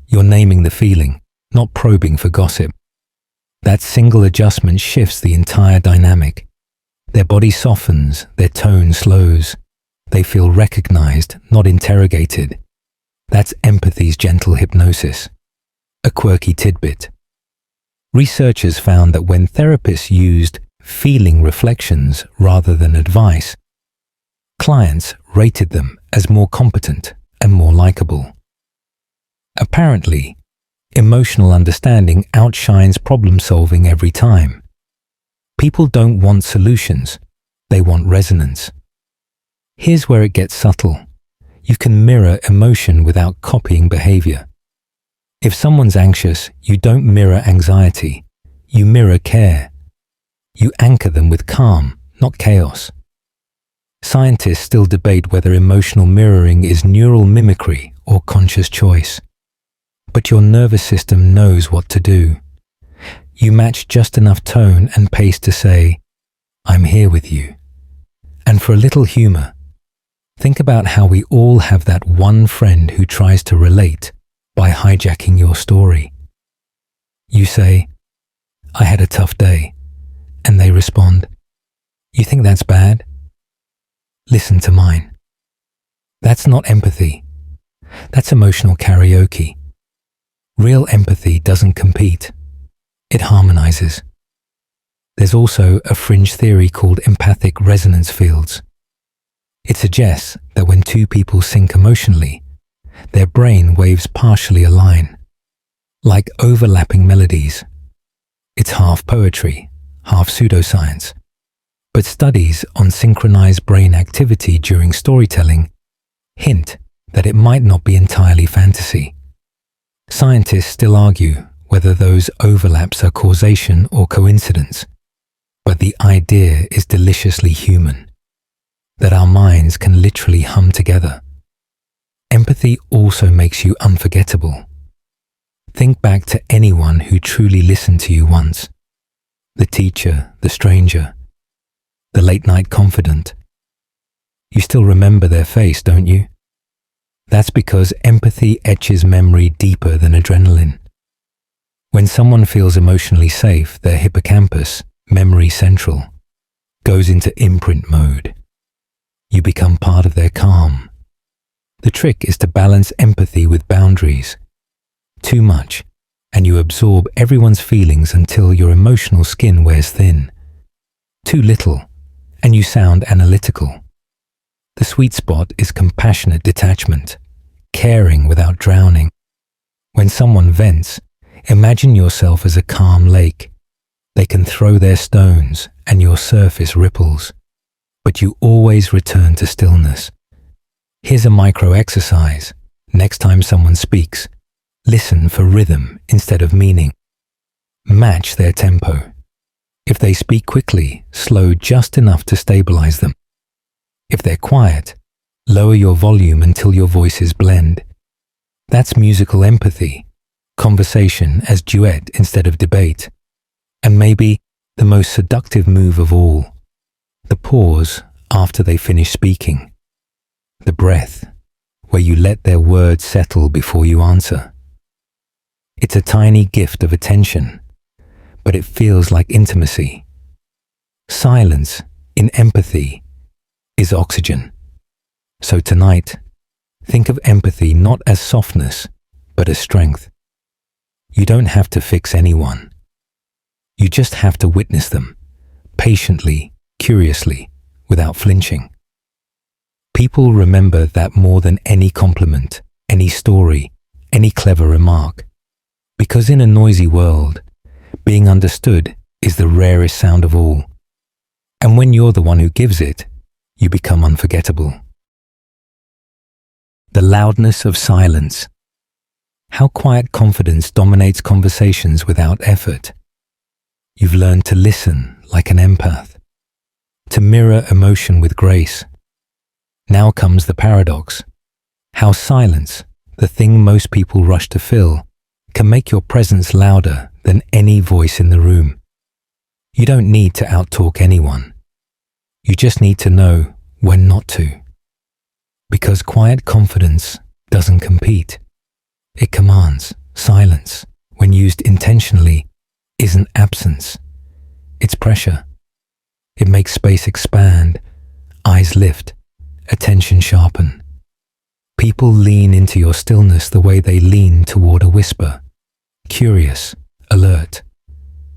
You're naming the feeling, not probing for gossip. That single adjustment shifts the entire dynamic. Their body softens, their tone slows. They feel recognized, not interrogated. That's empathy's gentle hypnosis. A quirky tidbit. Researchers found that when therapists used feeling reflections rather than advice, clients rated them as more competent and more likable. Apparently, emotional understanding outshines problem solving every time. People don't want solutions, they want resonance. Here's where it gets subtle. You can mirror emotion without copying behavior. If someone's anxious, you don't mirror anxiety, you mirror care. You anchor them with calm, not chaos. Scientists still debate whether emotional mirroring is neural mimicry or conscious choice. But your nervous system knows what to do. You match just enough tone and pace to say, "I'm here with you." And for a little humor, think about how we all have that one friend who tries to relate by hijacking your story. You say, "I had a tough day," and they respond, "You think that's bad? Listen to mine." That's not empathy. That's emotional karaoke. Real empathy doesn't compete. It harmonizes. There's also a fringe theory called empathic resonance fields. It suggests that when two people sync emotionally, their brain waves partially align, like overlapping melodies. It's half poetry, half pseudoscience. But studies on synchronized brain activity during storytelling hint that it might not be entirely fantasy. Scientists still argue whether those overlaps are causation or coincidence. But the idea is deliciously human, that our minds can literally hum together. Empathy also makes you unforgettable. Think back to anyone who truly listened to you once. The teacher, the stranger, the late-night confidant. You still remember their face, don't you? That's because empathy etches memory deeper than adrenaline. When someone feels emotionally safe, their hippocampus, memory central, goes into imprint mode. You become part of their calm. The trick is to balance empathy with boundaries. Too much, and you absorb everyone's feelings until your emotional skin wears thin. Too little, and you sound analytical. The sweet spot is compassionate detachment, caring without drowning. When someone vents, imagine yourself as a calm lake. They can throw their stones and your surface ripples, but you always return to stillness. Here's a micro exercise. Next time someone speaks, listen for rhythm instead of meaning. Match their tempo. If they speak quickly, slow just enough to stabilize them. If they're quiet, lower your volume until your voices blend. That's musical empathy, conversation as duet instead of debate. And maybe the most seductive move of all, the pause after they finish speaking. The breath, where you let their words settle before you answer. It's a tiny gift of attention, but it feels like intimacy. Silence in empathy is oxygen. So tonight, think of empathy not as softness, but as strength. You don't have to fix anyone. You just have to witness them, patiently, curiously, without flinching. People remember that more than any compliment, any story, any clever remark. Because in a noisy world, being understood is the rarest sound of all. And when you're the one who gives it, you become unforgettable. The loudness of silence. How quiet confidence dominates conversations without effort. You've learned to listen like an empath, to mirror emotion with grace. Now comes the paradox. How silence, the thing most people rush to fill, can make your presence louder than any voice in the room. You don't need to outtalk anyone. You just need to know when not to. Because quiet confidence doesn't compete. It commands. Silence, when used intentionally, isn't absence. It's pressure. It makes space expand, eyes lift, attention sharpen. People lean into your stillness the way they lean toward a whisper. Curious, alert.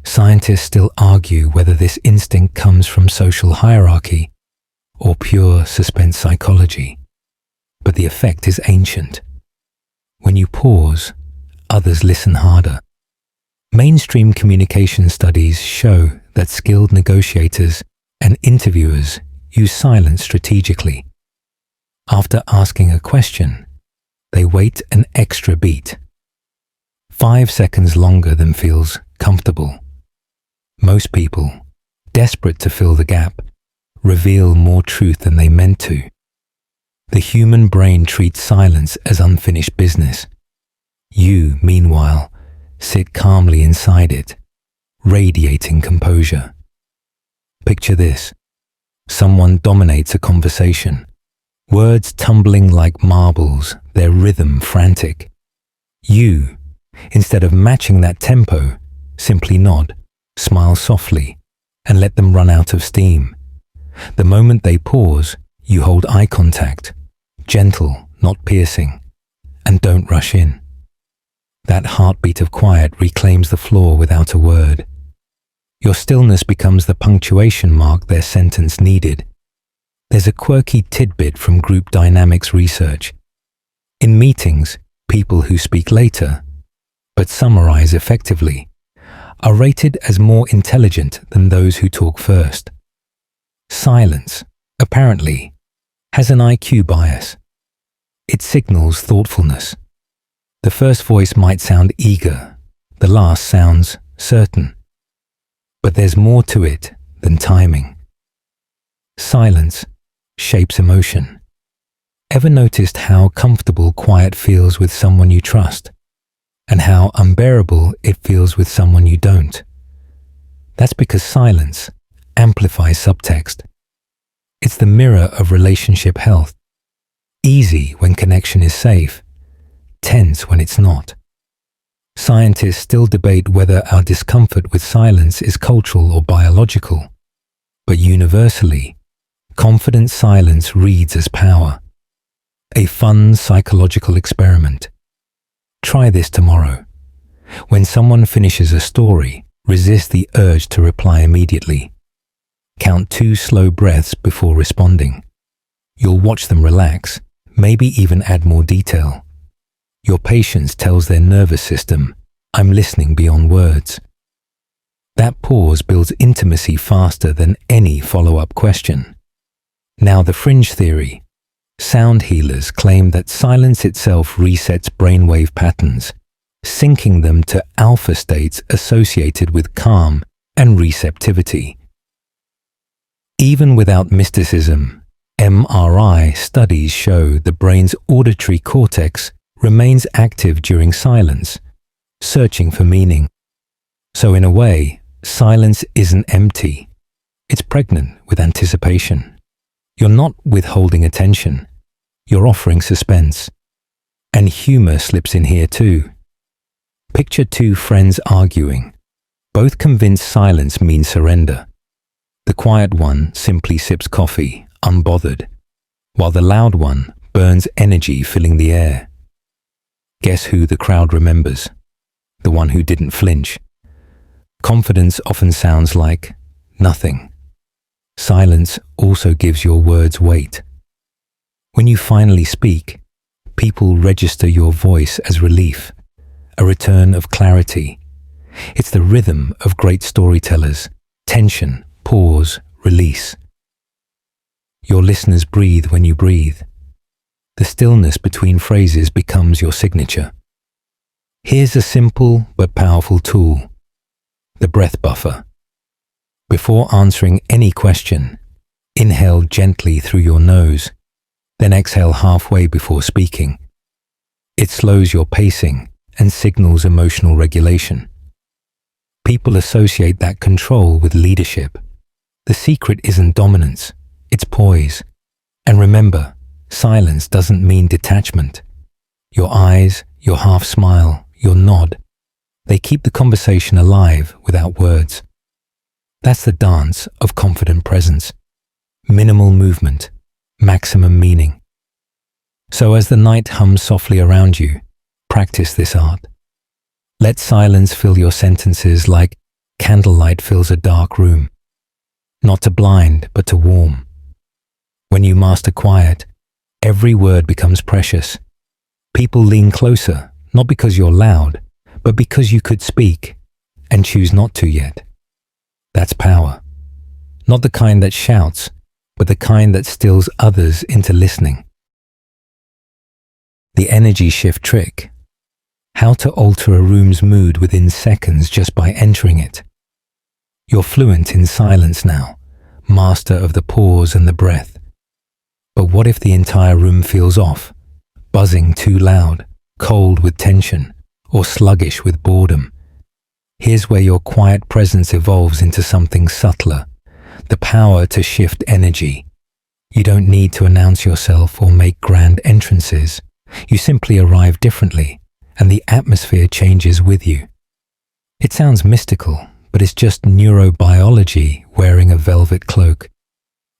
Scientists still argue whether this instinct comes from social hierarchy or pure suspense psychology. But the effect is ancient. When you pause, others listen harder. Mainstream communication studies show that skilled negotiators and interviewers use silence strategically. After asking a question, they wait an extra beat. 5 seconds longer than feels comfortable. Most people, desperate to fill the gap, reveal more truth than they meant to. The human brain treats silence as unfinished business. You, meanwhile, sit calmly inside it, radiating composure. Picture this. Someone dominates a conversation. Words tumbling like marbles, their rhythm frantic. You, instead of matching that tempo, simply nod, smile softly, and let them run out of steam. The moment they pause, you hold eye contact, gentle, not piercing, and don't rush in. That heartbeat of quiet reclaims the floor without a word. Your stillness becomes the punctuation mark their sentence needed. There's a quirky tidbit from group dynamics research. In meetings, people who speak later, but summarize effectively, are rated as more intelligent than those who talk first. Silence, apparently, has an IQ bias. It signals thoughtfulness. The first voice might sound eager, the last sounds certain. But there's more to it than timing. Silence shapes emotion. Ever noticed how comfortable quiet feels with someone you trust, and how unbearable it feels with someone you don't? That's because silence amplifies subtext. It's the mirror of relationship health. Easy when connection is safe, tense when it's not. Scientists still debate whether our discomfort with silence is cultural or biological, but universally, confident silence reads as power. A fun psychological experiment. Try this tomorrow. When someone finishes a story, resist the urge to reply immediately. Count 2 slow breaths before responding. You'll watch them relax, maybe even add more detail. Your patience tells their nervous system, I'm listening beyond words. That pause builds intimacy faster than any follow-up question. Now the fringe theory. Sound healers claim that silence itself resets brainwave patterns, syncing them to alpha states associated with calm and receptivity. Even without mysticism, MRI studies show the brain's auditory cortex remains active during silence, searching for meaning. So in a way, silence isn't empty. It's pregnant with anticipation. You're not withholding attention. You're offering suspense. And humor slips in here too. Picture 2 friends arguing, both convinced silence means surrender. The quiet one simply sips coffee, unbothered, while the loud one burns energy filling the air. Guess who the crowd remembers? The one who didn't flinch. Confidence often sounds like nothing. Silence also gives your words weight. When you finally speak, people register your voice as relief, a return of clarity. It's the rhythm of great storytellers. Tension, pause, release. Your listeners breathe when you breathe. The stillness between phrases becomes your signature. Here's a simple but powerful tool. The breath buffer. Before answering any question, inhale gently through your nose, then exhale halfway before speaking. It slows your pacing and signals emotional regulation. People associate that control with leadership. The secret isn't dominance, it's poise. And remember, silence doesn't mean detachment. Your eyes, your half smile, your nod, they keep the conversation alive without words. That's the dance of confident presence. Minimal movement, maximum meaning. So as the night hums softly around you, practice this art. Let silence fill your sentences like candlelight fills a dark room. Not to blind, but to warm. When you master quiet, every word becomes precious. People lean closer, not because you're loud, but because you could speak and choose not to yet. That's power. Not the kind that shouts, but the kind that stills others into listening. The energy shift trick. How to alter a room's mood within seconds just by entering it. You're fluent in silence now, master of the pause and the breath. But what if the entire room feels off, buzzing too loud, cold with tension, or sluggish with boredom? Here's where your quiet presence evolves into something subtler, the power to shift energy. You don't need to announce yourself or make grand entrances. You simply arrive differently, and the atmosphere changes with you. It sounds mystical, but it's just neurobiology wearing a velvet cloak.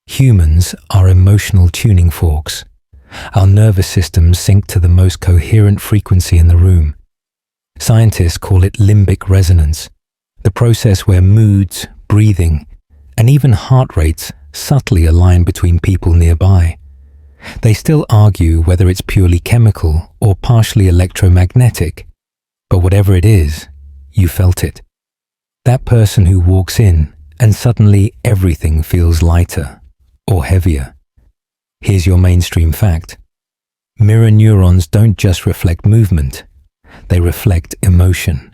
Humans are emotional tuning forks. Our nervous systems sync to the most coherent frequency in the room. Scientists call it limbic resonance, the process where moods, breathing, and even heart rates subtly align between people nearby. They still argue whether it's purely chemical or partially electromagnetic, but whatever it is, you felt it. That person who walks in and suddenly everything feels lighter or heavier. Here's your mainstream fact. Mirror neurons don't just reflect movement, they reflect emotion.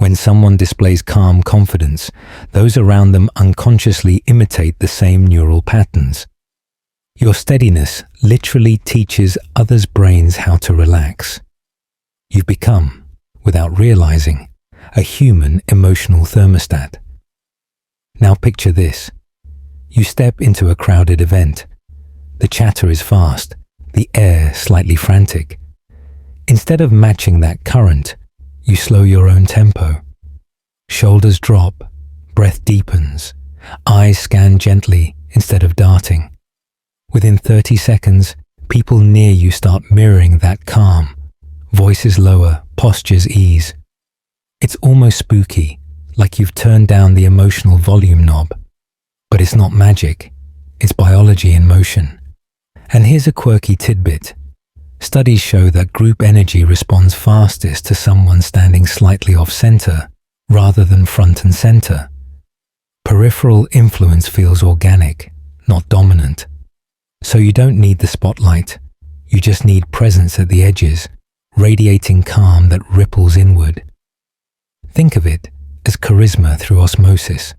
When someone displays calm confidence, those around them unconsciously imitate the same neural patterns. Your steadiness literally teaches others' brains how to relax. You've become, without realizing, a human emotional thermostat. Now picture this. You step into a crowded event. The chatter is fast, the air slightly frantic. Instead of matching that current, you slow your own tempo. Shoulders drop, breath deepens, eyes scan gently instead of darting. Within 30 seconds, people near you start mirroring that calm. Voices lower, postures ease. It's almost spooky, like you've turned down the emotional volume knob. But it's not magic, it's biology in motion. And here's a quirky tidbit. Studies show that group energy responds fastest to someone standing slightly off-center rather than front and center. Peripheral influence feels organic, not dominant. So you don't need the spotlight. You just need presence at the edges, radiating calm that ripples inward. Think of it as charisma through osmosis.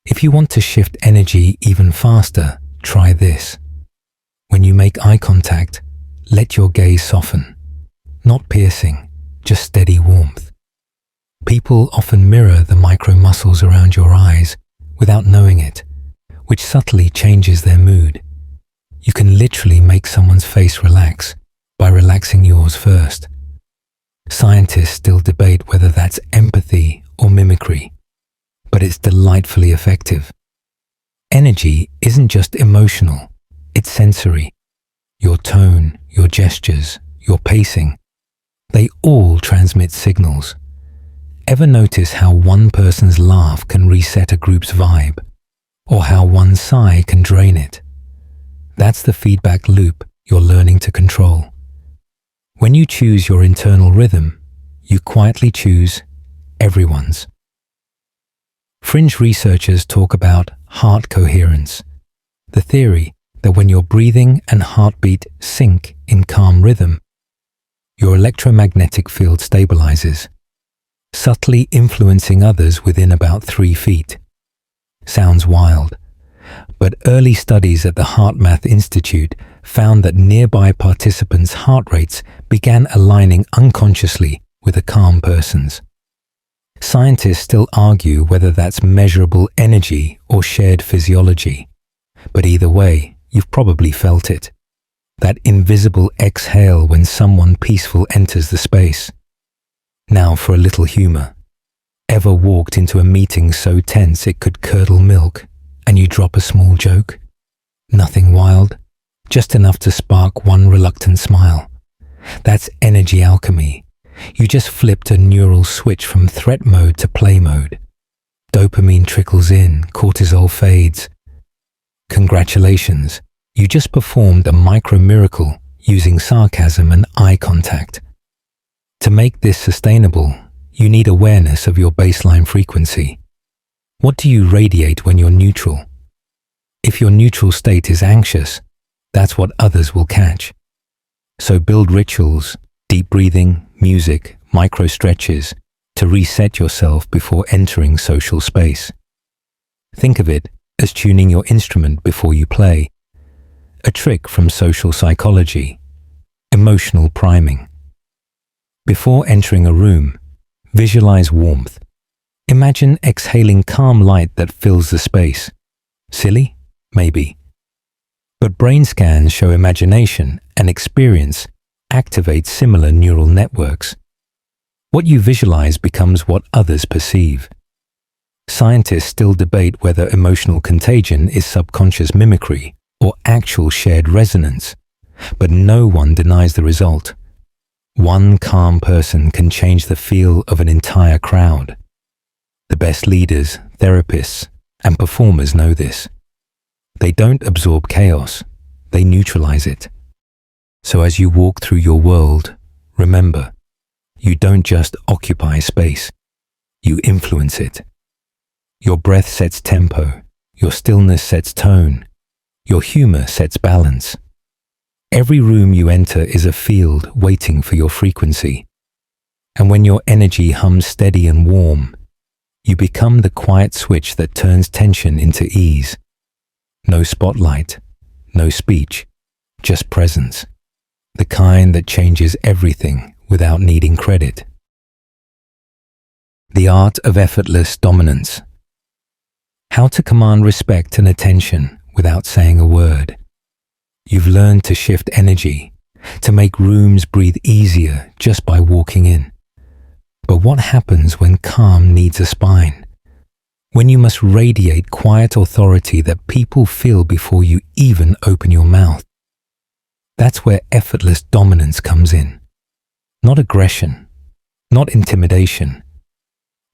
If you want to shift energy even faster, try this. When you make eye contact, let your gaze soften. Not piercing, just steady warmth. People often mirror the micro muscles around your eyes without knowing it, which subtly changes their mood. You can literally make someone's face relax by relaxing yours first. Scientists still debate whether that's empathy or mimicry, but it's delightfully effective. Energy isn't just emotional, it's sensory. Your tone, your gestures, your pacing, they all transmit signals. Ever notice how one person's laugh can reset a group's vibe, or how one sigh can drain it? That's the feedback loop you're learning to control. When you choose your internal rhythm, you quietly choose everyone's. Fringe researchers talk about heart coherence, the theory that when your breathing and heartbeat sync in calm rhythm, your electromagnetic field stabilizes, subtly influencing others within about 3 feet. Sounds wild, but early studies at the HeartMath Institute found that nearby participants' heart rates began aligning unconsciously with a calm person's. Scientists still argue whether that's measurable energy or shared physiology, but either way, you've probably felt it. That invisible exhale when someone peaceful enters the space. Now for a little humor. Ever walked into a meeting so tense it could curdle milk, and you drop a small joke? Nothing wild, just enough to spark one reluctant smile. That's energy alchemy. You just flipped a neural switch from threat mode to play mode. Dopamine trickles in, cortisol fades. Congratulations, you just performed a micro miracle using sarcasm and eye contact. To make this sustainable, you need awareness of your baseline frequency. What do you radiate when you're neutral? If your neutral state is anxious, that's what others will catch. So build rituals, deep breathing, music, micro stretches to reset yourself before entering social space. Think of it as tuning your instrument before you play. A trick from social psychology, emotional priming. Before entering a room, visualize warmth. Imagine exhaling calm light that fills the space. Silly? Maybe. But brain scans show imagination and experience activate similar neural networks. What you visualize becomes what others perceive. Scientists still debate whether emotional contagion is subconscious mimicry or actual shared resonance, but no one denies the result. One calm person can change the feel of an entire crowd. The best leaders, therapists, and performers know this. They don't absorb chaos, they neutralize it. So as you walk through your world, remember, you don't just occupy space, you influence it. Your breath sets tempo, your stillness sets tone, your humor sets balance. Every room you enter is a field waiting for your frequency. And when your energy hums steady and warm, you become the quiet switch that turns tension into ease. No spotlight, no speech, just presence. The kind that changes everything without needing credit. The art of effortless dominance. How to command respect and attention without saying a word. You've learned to shift energy, to make rooms breathe easier just by walking in. But what happens when calm needs a spine? When you must radiate quiet authority that people feel before you even open your mouth? That's where effortless dominance comes in. Not aggression, not intimidation,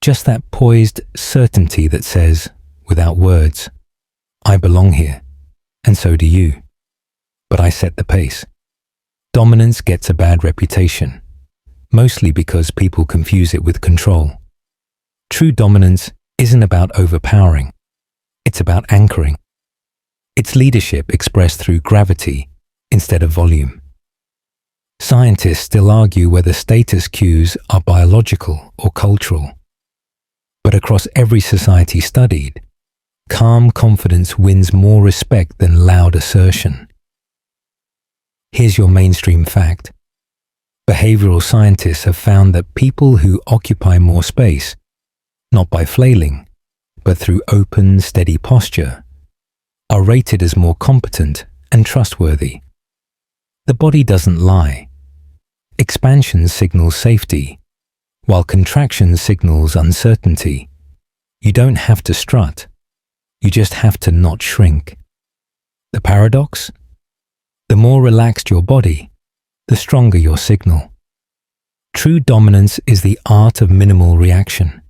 just that poised certainty that says, without words, I belong here, and so do you. But I set the pace. Dominance gets a bad reputation, mostly because people confuse it with control. True dominance isn't about overpowering. It's about anchoring. It's leadership expressed through gravity instead of volume. Scientists still argue whether status cues are biological or cultural. But across every society studied, calm confidence wins more respect than loud assertion. Here's your mainstream fact. Behavioral scientists have found that people who occupy more space, not by flailing, but through open, steady posture, are rated as more competent and trustworthy. The body doesn't lie. Expansion signals safety, while contraction signals uncertainty. You don't have to strut. You just have to not shrink. The paradox? The more relaxed your body, the stronger your signal. True dominance is the art of minimal reaction.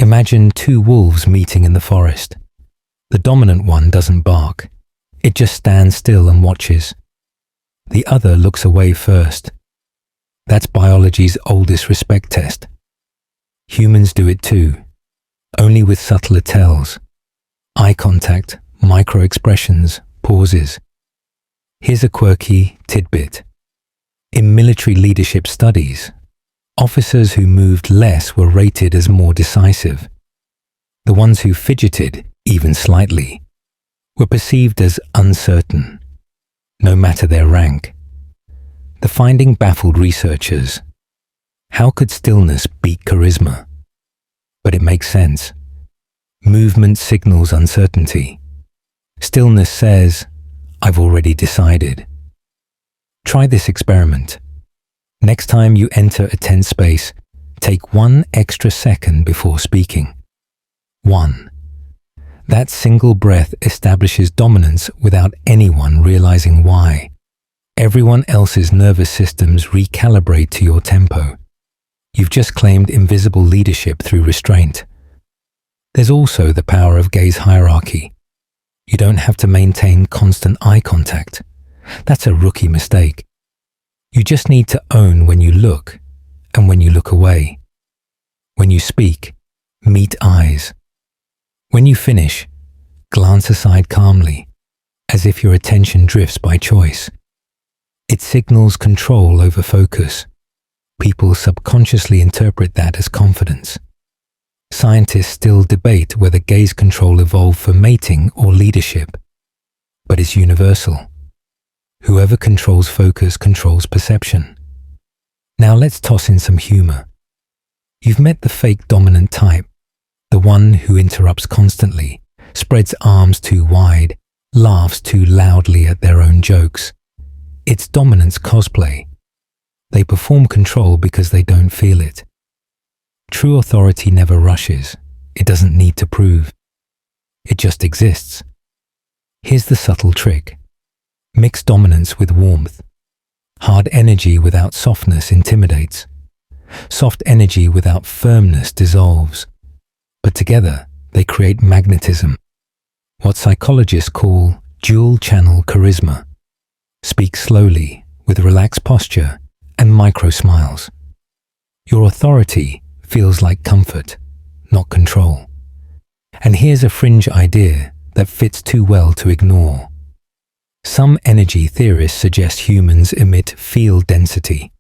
Imagine two wolves meeting in the forest. The dominant one doesn't bark. It just stands still and watches. The other looks away first. That's biology's oldest respect test. Humans do it too, only with subtler tells. Eye contact, micro-expressions, pauses. Here's a quirky tidbit. In military leadership studies, officers who moved less were rated as more decisive. The ones who fidgeted, even slightly, were perceived as uncertain, no matter their rank. The finding baffled researchers. How could stillness beat charisma? But it makes sense. Movement signals uncertainty. Stillness says, I've already decided. Try this experiment. Next time you enter a tense space, take 1 extra second before speaking. 1. That single breath establishes dominance without anyone realizing why. Everyone else's nervous systems recalibrate to your tempo. You've just claimed invisible leadership through restraint. There's also the power of gaze hierarchy. You don't have to maintain constant eye contact. That's a rookie mistake. You just need to own when you look and when you look away. When you speak, meet eyes. When you finish, glance aside calmly, as if your attention drifts by choice. It signals control over focus. People subconsciously interpret that as confidence. Scientists still debate whether gaze control evolved for mating or leadership, but it's universal. Whoever controls focus controls perception. Now let's toss in some humor. You've met the fake dominant type, the one who interrupts constantly, spreads arms too wide, laughs too loudly at their own jokes. It's dominance cosplay. They perform control because they don't feel it. True authority never rushes. It doesn't need to prove. It just exists. Here's the subtle trick. Mix dominance with warmth. Hard energy without softness intimidates. Soft energy without firmness dissolves. But together, they create magnetism. What psychologists call dual-channel charisma. Speak slowly, with relaxed posture and micro-smiles. Your authority feels like comfort, not control. And here's a fringe idea that fits too well to ignore. Some energy theorists suggest humans emit field density,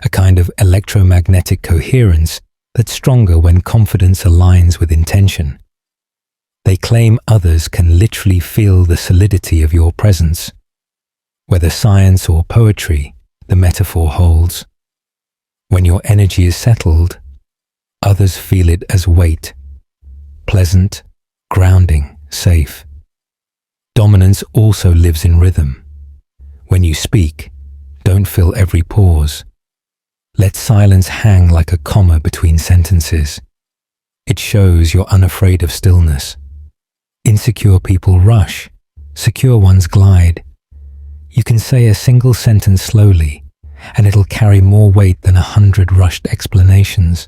a kind of electromagnetic coherence that's stronger when confidence aligns with intention. They claim others can literally feel the solidity of your presence. Whether science or poetry, the metaphor holds. When your energy is settled, others feel it as weight, pleasant, grounding, safe. Dominance also lives in rhythm. When you speak, don't fill every pause. Let silence hang like a comma between sentences. It shows you're unafraid of stillness. Insecure people rush, secure ones glide. You can say a single sentence slowly, and it'll carry more weight than 100 rushed explanations.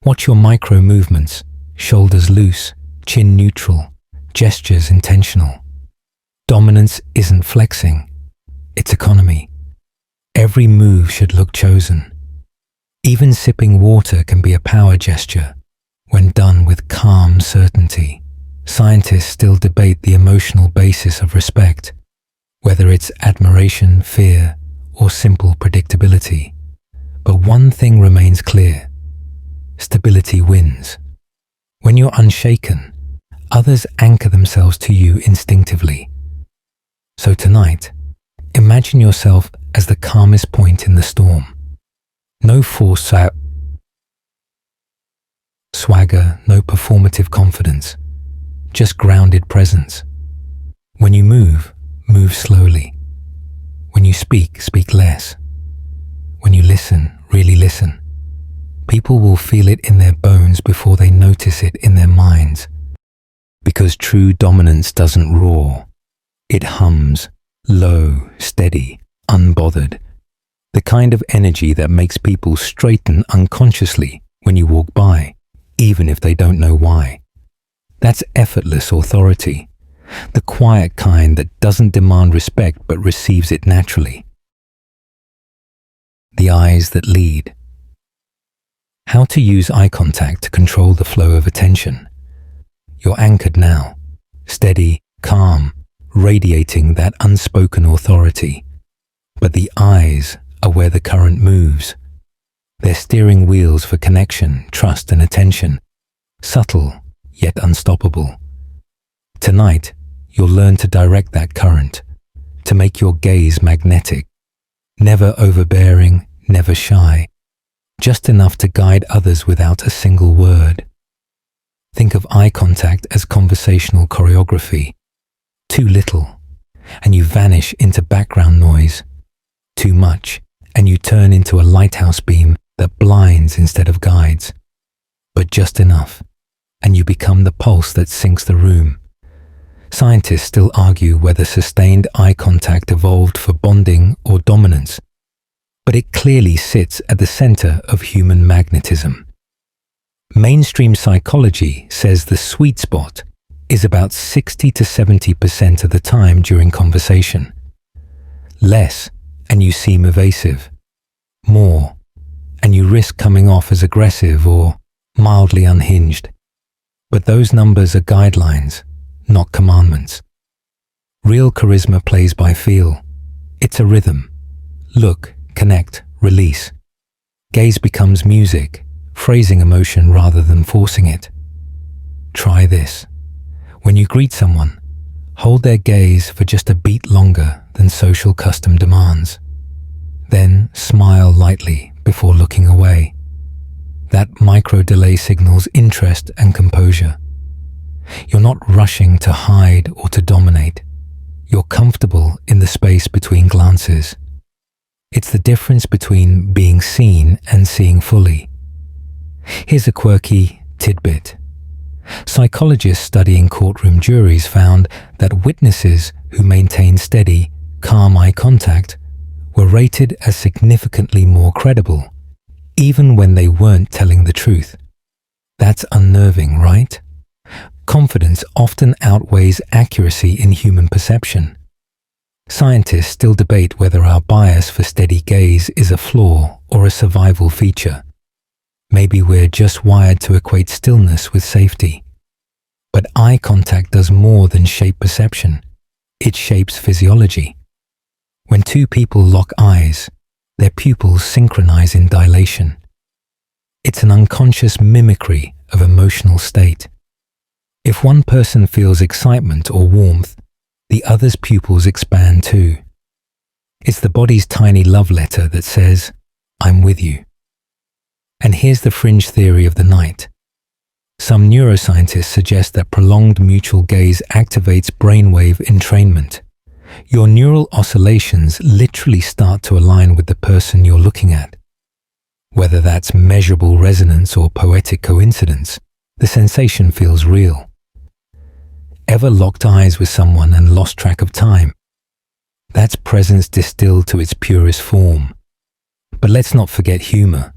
Watch your micro movements, shoulders loose, chin neutral, gestures intentional. Dominance isn't flexing, it's economy. Every move should look chosen. Even sipping water can be a power gesture when done with calm certainty. Scientists still debate the emotional basis of respect, whether it's admiration, fear, or simple predictability. But one thing remains clear: stability wins. When you're unshaken, others anchor themselves to you instinctively. So tonight, imagine yourself as the calmest point in the storm. No forced swagger, no performative confidence, just grounded presence. When you move, move slowly. When you speak, speak less. When you listen, really listen. People will feel it in their bones before they notice it in their minds. Because true dominance doesn't roar. It hums, low, steady, unbothered. The kind of energy that makes people straighten unconsciously when you walk by, even if they don't know why. That's effortless authority. The quiet kind that doesn't demand respect but receives it naturally. The eyes that lead. How to use eye contact to control the flow of attention. You're anchored now, steady, calm, radiating that unspoken authority. But the eyes are where the current moves. They're steering wheels for connection, trust, and attention. Subtle, yet unstoppable. Tonight, you'll learn to direct that current, to make your gaze magnetic. Never overbearing, never shy. Just enough to guide others without a single word. Think of eye contact as conversational choreography. Too little, and you vanish into background noise. Too much, and you turn into a lighthouse beam that blinds instead of guides. But just enough, and you become the pulse that sinks the room. Scientists still argue whether sustained eye contact evolved for bonding or dominance, but it clearly sits at the center of human magnetism. Mainstream psychology says the sweet spot is about 60 to 70% of the time during conversation. Less, and you seem evasive. More, and you risk coming off as aggressive or mildly unhinged. But those numbers are guidelines, not commandments. Real charisma plays by feel. It's a rhythm. Look, connect, release. Gaze becomes music, phrasing emotion rather than forcing it. Try this. When you greet someone, hold their gaze for just a beat longer than social custom demands. Then smile lightly before looking away. That micro delay signals interest and composure. You're not rushing to hide or to dominate. You're comfortable in the space between glances. It's the difference between being seen and seeing fully. Here's a quirky tidbit. Psychologists studying courtroom juries found that witnesses who maintained steady, calm eye contact were rated as significantly more credible, even when they weren't telling the truth. That's unnerving, right? Confidence often outweighs accuracy in human perception. Scientists still debate whether our bias for steady gaze is a flaw or a survival feature. Maybe we're just wired to equate stillness with safety. But eye contact does more than shape perception. It shapes physiology. When two people lock eyes, their pupils synchronize in dilation. It's an unconscious mimicry of emotional state. If one person feels excitement or warmth, the other's pupils expand too. It's the body's tiny love letter that says, "I'm with you." And here's the fringe theory of the night. Some neuroscientists suggest that prolonged mutual gaze activates brainwave entrainment. Your neural oscillations literally start to align with the person you're looking at. Whether that's measurable resonance or poetic coincidence, the sensation feels real. Ever locked eyes with someone and lost track of time? That's presence distilled to its purest form. But let's not forget humor,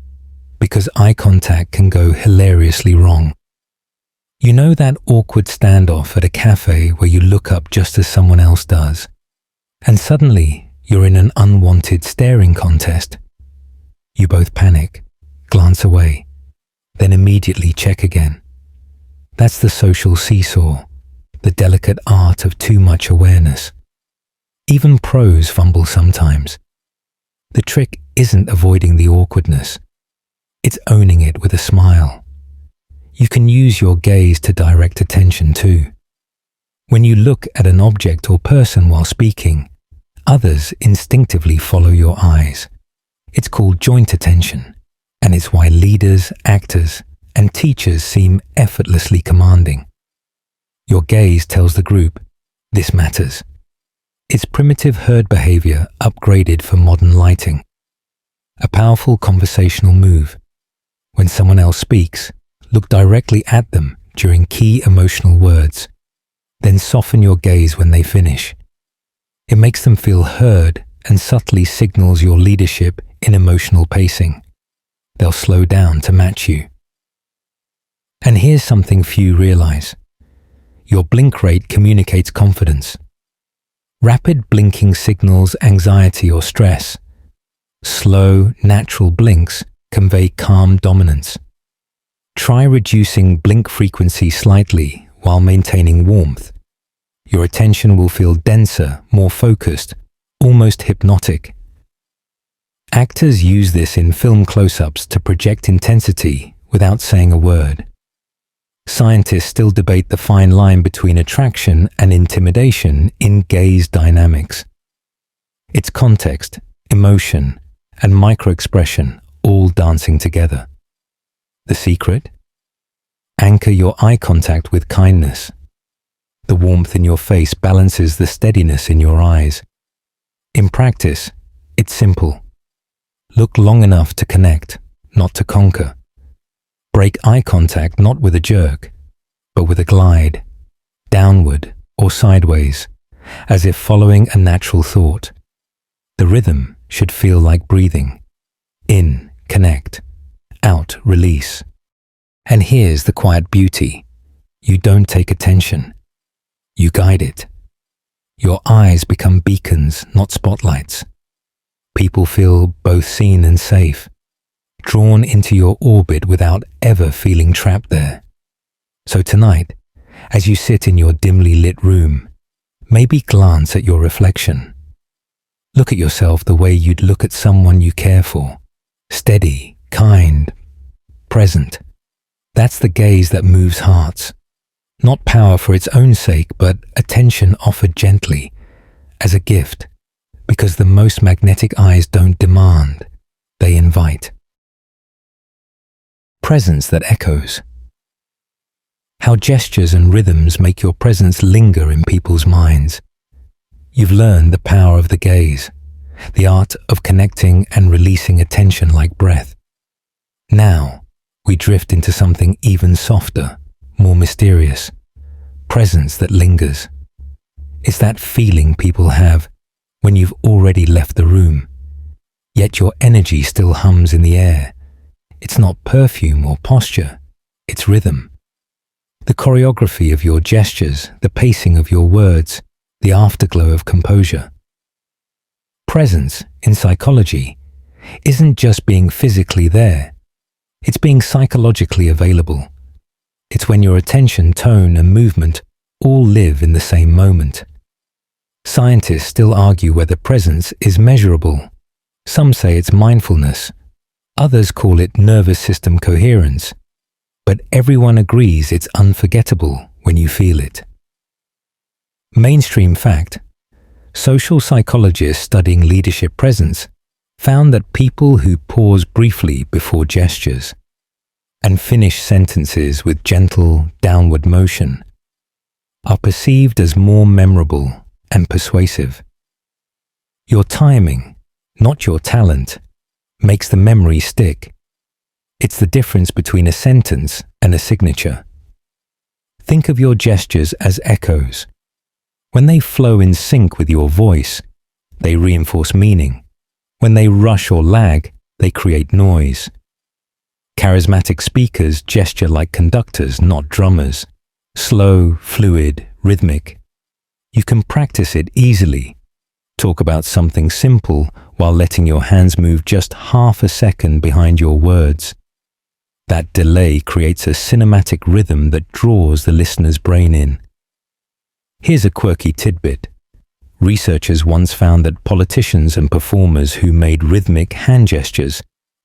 because eye contact can go hilariously wrong. You know that awkward standoff at a cafe where you look up just as someone else does, and suddenly you're in an unwanted staring contest? You both panic, glance away, then immediately check again. That's the social seesaw, the delicate art of too much awareness. Even pros fumble sometimes. The trick isn't avoiding the awkwardness. It's owning it with a smile. You can use your gaze to direct attention too. When you look at an object or person while speaking, others instinctively follow your eyes. It's called joint attention, and it's why leaders, actors, and teachers seem effortlessly commanding. Your gaze tells the group, "This matters." It's primitive herd behavior upgraded for modern lighting. A powerful conversational move. When someone else speaks, look directly at them during key emotional words. Then soften your gaze when they finish. It makes them feel heard and subtly signals your leadership in emotional pacing. They'll slow down to match you. And here's something few realize. Your blink rate communicates confidence. Rapid blinking signals anxiety or stress. Slow, natural blinks convey calm dominance. Try reducing blink frequency slightly while maintaining warmth. Your attention will feel denser, more focused, almost hypnotic. Actors use this in film close-ups to project intensity without saying a word. Scientists still debate the fine line between attraction and intimidation in gaze dynamics. It's context, emotion, and micro-expression all dancing together. The secret? Anchor your eye contact with kindness. The warmth in your face balances the steadiness in your eyes. In practice, it's simple. Look long enough to connect, not to conquer. Break eye contact not with a jerk, but with a glide, downward or sideways, as if following a natural thought. The rhythm should feel like breathing. In, connect. Out, release. And here's the quiet beauty. You don't take attention. You guide it. Your eyes become beacons, not spotlights. People feel both seen and safe, drawn into your orbit without ever feeling trapped there. So tonight, as you sit in your dimly lit room, maybe glance at your reflection. Look at yourself the way you'd look at someone you care for. Steady, kind, present. That's the gaze that moves hearts. Not power for its own sake, but attention offered gently, as a gift, because the most magnetic eyes don't demand, they invite. Presence that echoes. How gestures and rhythms make your presence linger in people's minds. You've learned the power of the gaze, the art of connecting and releasing attention like breath. Now, we drift into something even softer, more mysterious. Presence that lingers. It's that feeling people have when you've already left the room, yet your energy still hums in the air. It's not perfume or posture, it's rhythm. The choreography of your gestures, the pacing of your words, the afterglow of composure. Presence, in psychology, isn't just being physically there. It's being psychologically available. It's when your attention, tone, and movement all live in the same moment. Scientists still argue whether presence is measurable, Some say it's mindfulness. Others call it nervous system coherence. But everyone agrees it's unforgettable when you feel it. Mainstream fact: social psychologists studying leadership presence found that people who pause briefly before gestures and finish sentences with gentle downward motion are perceived as more memorable and persuasive. Your timing, not your talent, makes the memory stick. It's the difference between a sentence and a signature. Think of your gestures as echoes. When they flow in sync with your voice, they reinforce meaning. When they rush or lag, they create noise. Charismatic speakers gesture like conductors, not drummers. Slow, fluid, rhythmic. You can practice it easily. Talk about something simple while letting your hands move just half a second behind your words. That delay creates a cinematic rhythm that draws the listener's brain in. Here's a quirky tidbit. Researchers once found that politicians and performers who made rhythmic hand gestures,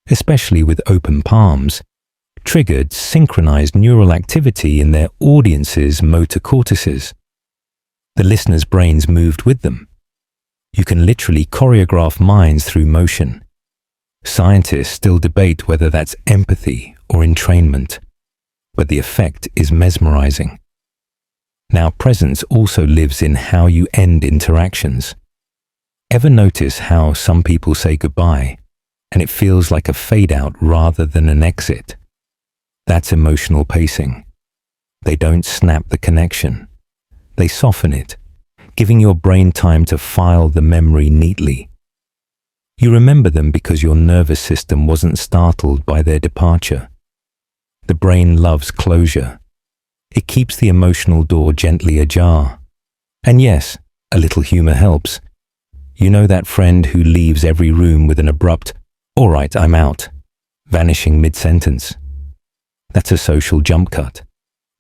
especially with open palms, triggered synchronized neural activity in their audience's motor cortices. The listeners' brains moved with them. You can literally choreograph minds through motion. Scientists still debate whether that's empathy or entrainment, but the effect is mesmerizing. Now, presence also lives in how you end interactions. Ever notice how some people say goodbye and it feels like a fade out rather than an exit? That's emotional pacing. They don't snap the connection. They soften it, giving your brain time to file the memory neatly. You remember them because your nervous system wasn't startled by their departure. The brain loves closure. It keeps the emotional door gently ajar. And yes, a little humor helps. You know that friend who leaves every room with an abrupt, "All right, I'm out," vanishing mid-sentence? That's a social jump cut.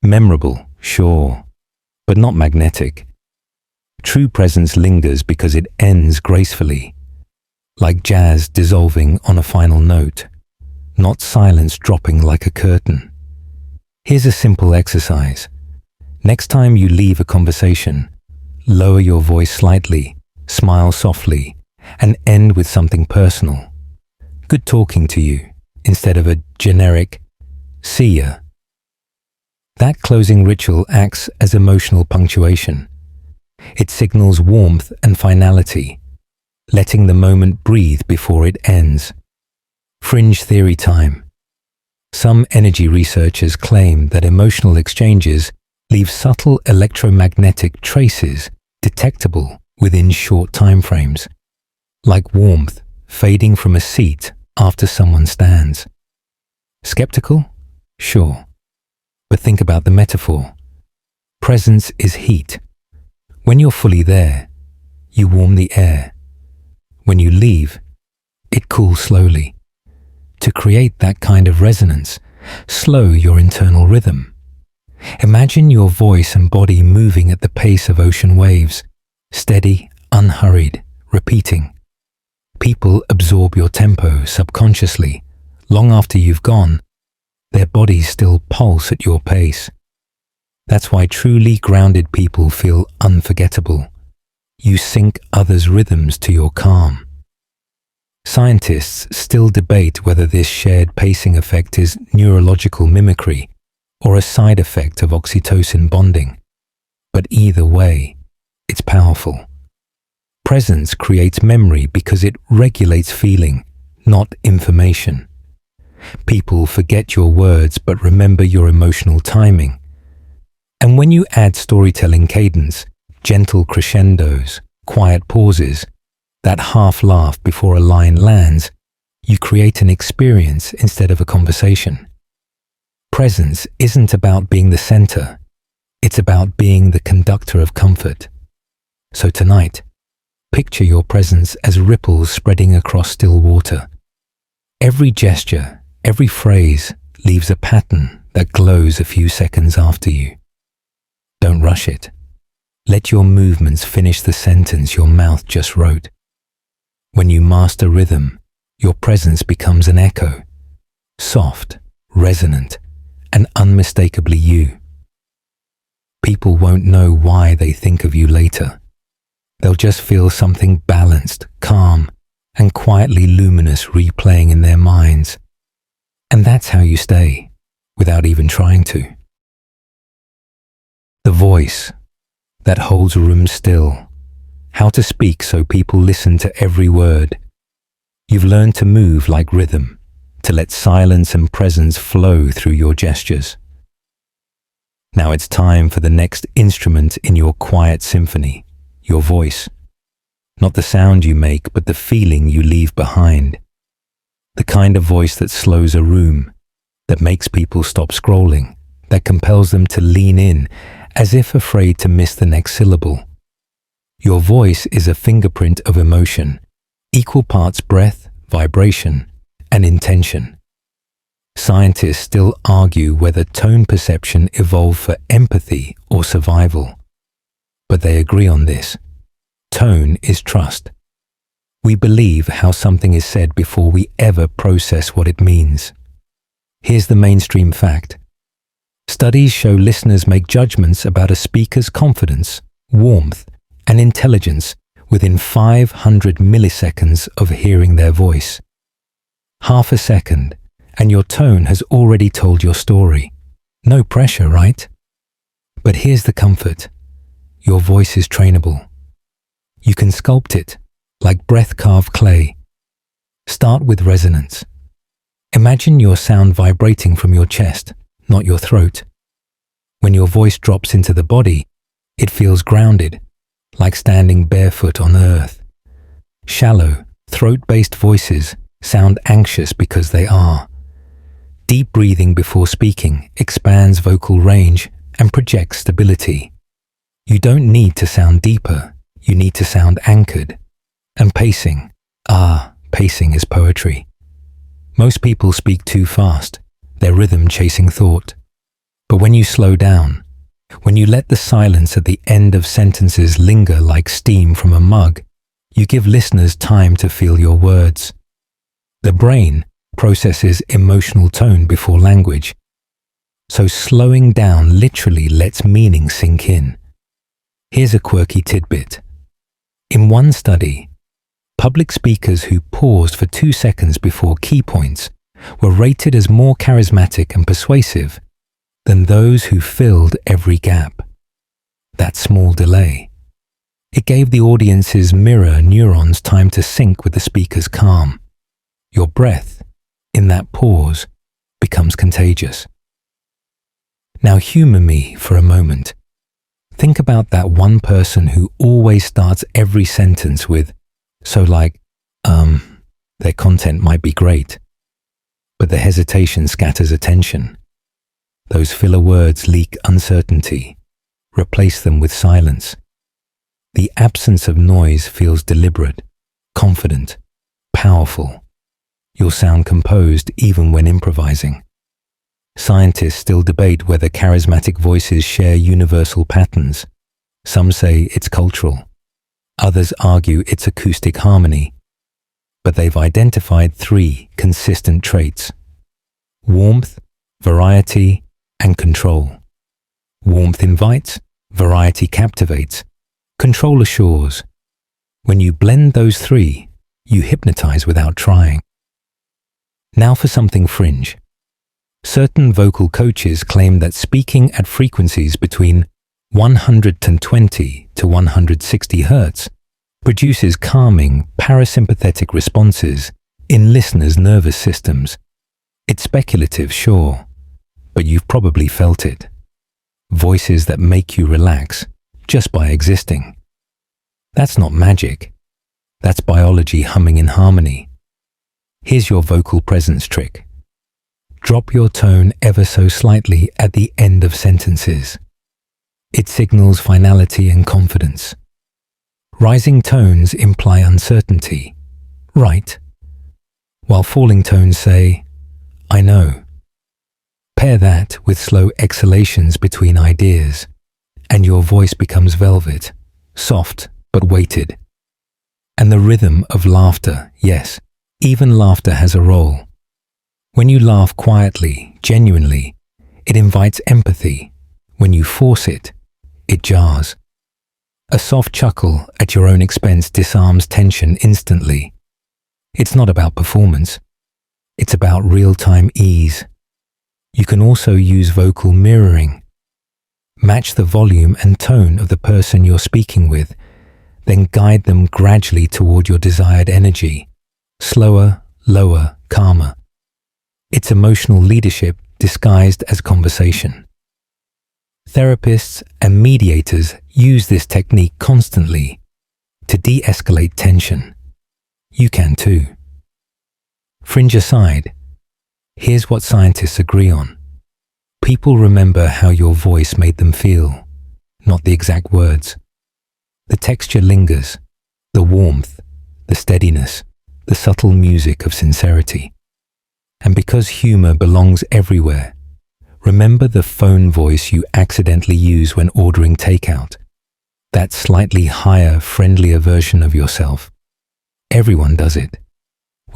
Memorable, sure, but not magnetic. True presence lingers because it ends gracefully, like jazz dissolving on a final note, not silence dropping like a curtain. Here's a simple exercise. Next time you leave a conversation, lower your voice slightly, smile softly, and end with something personal. Good talking to you, instead of a generic, "See ya." That closing ritual acts as emotional punctuation. It signals warmth and finality, letting the moment breathe before it ends. Fringe theory time. Some energy researchers claim that emotional exchanges leave subtle electromagnetic traces detectable within short time frames, like warmth fading from a seat after someone stands. Skeptical? Sure. But think about the metaphor. Presence is heat. When you're fully there, you warm the air. When you leave, it cools slowly. To create that kind of resonance, slow your internal rhythm. Imagine your voice and body moving at the pace of ocean waves, steady, unhurried, repeating. People absorb your tempo subconsciously. Long after you've gone, their bodies still pulse at your pace. That's why truly grounded people feel unforgettable. You sync others' rhythms to your calm. Scientists still debate whether this shared pacing effect is neurological mimicry or a side effect of oxytocin bonding. But either way, it's powerful. Presence creates memory because it regulates feeling, not information. People forget your words but remember your emotional timing. And when you add storytelling cadence, gentle crescendos, quiet pauses, that half laugh before a line lands, you create an experience instead of a conversation. Presence isn't about being the center. It's about being the conductor of comfort. So tonight, picture your presence as ripples spreading across still water. Every gesture, every phrase leaves a pattern that glows a few seconds after you. Don't rush it. Let your movements finish the sentence your mouth just wrote. When you master rhythm, your presence becomes an echo, soft, resonant, and unmistakably you. People won't know why they think of you later. They'll just feel something balanced, calm, and quietly luminous replaying in their minds. And that's how you stay, without even trying to. The voice that holds a room still. How to speak so people listen to every word. You've learned to move like rhythm, to let silence and presence flow through your gestures. Now it's time for the next instrument in your quiet symphony, your voice. Not the sound you make, but the feeling you leave behind. The kind of voice that slows a room, that makes people stop scrolling, that compels them to lean in, as if afraid to miss the next syllable. Your voice is a fingerprint of emotion, equal parts breath, vibration, and intention. Scientists still argue whether tone perception evolved for empathy or survival. But they agree on this. Tone is trust. We believe how something is said before we ever process what it means. Here's the mainstream fact. Studies show listeners make judgments about a speaker's confidence, warmth, and intelligence within 500 milliseconds of hearing their voice. Half a second, and your tone has already told your story. No pressure, right? But here's the comfort. Your voice is trainable. You can sculpt it, like breath-carved clay. Start with resonance. Imagine your sound vibrating from your chest, not your throat. When your voice drops into the body, it feels grounded, like standing barefoot on earth. Shallow, throat-based voices sound anxious because they are. Deep breathing before speaking expands vocal range and projects stability. You don't need to sound deeper, you need to sound anchored. And pacing. Pacing is poetry. Most people speak too fast, their rhythm chasing thought. But when you slow down, when you let the silence at the end of sentences linger like steam from a mug, you give listeners time to feel your words. The brain processes emotional tone before language. So slowing down literally lets meaning sink in. Here's a quirky tidbit. In one study, public speakers who paused for 2 seconds before key points were rated as more charismatic and persuasive than those who filled every gap. That small delay. It gave the audience's mirror neurons time to sync with the speaker's calm. Your breath, in that pause, becomes contagious. Now humor me for a moment. Think about that one person who always starts every sentence with, so like, their content might be great, but the hesitation scatters attention. Those filler words leak uncertainty. Replace them with silence. The absence of noise feels deliberate, confident, powerful. You'll sound composed even when improvising. Scientists still debate whether charismatic voices share universal patterns. Some say it's cultural. Others argue it's acoustic harmony. But they've identified 3 consistent traits: warmth, variety, and control. Warmth invites, variety captivates, control assures. When you blend those 3, you hypnotize without trying. Now for something fringe. Certain vocal coaches claim that speaking at frequencies between 120 to 160 Hz produces calming parasympathetic responses in listeners' nervous systems. It's speculative, sure, but you've probably felt it. Voices that make you relax just by existing. That's not magic. That's biology humming in harmony. Here's your vocal presence trick. Drop your tone ever so slightly at the end of sentences. It signals finality and confidence. Rising tones imply uncertainty, right? While falling tones say, I know. Pair that with slow exhalations between ideas, and your voice becomes velvet, soft but weighted. And the rhythm of laughter, yes, even laughter has a role. When you laugh quietly, genuinely, it invites empathy. When you force it, it jars. A soft chuckle at your own expense disarms tension instantly. It's not about performance. It's about real-time ease. You can also use vocal mirroring. Match the volume and tone of the person you're speaking with, then guide them gradually toward your desired energy. Slower, lower, calmer. It's emotional leadership disguised as conversation. Therapists and mediators use this technique constantly to de-escalate tension. You can too. Fringe aside, here's what scientists agree on. People remember how your voice made them feel, not the exact words. The texture lingers, the warmth, the steadiness, the subtle music of sincerity. And because humor belongs everywhere, remember the phone voice you accidentally use when ordering takeout. That slightly higher, friendlier version of yourself. Everyone does it.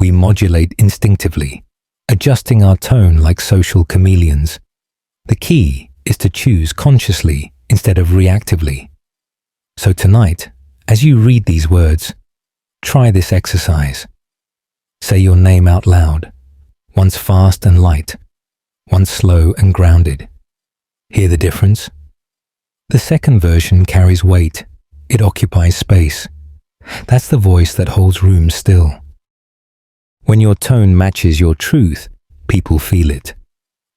We modulate instinctively, adjusting our tone like social chameleons. The key is to choose consciously instead of reactively. So tonight, as you read these words, try this exercise. Say your name out loud, once fast and light, once slow and grounded. Hear the difference? The second version carries weight. It occupies space. That's the voice that holds room still. When your tone matches your truth, people feel it.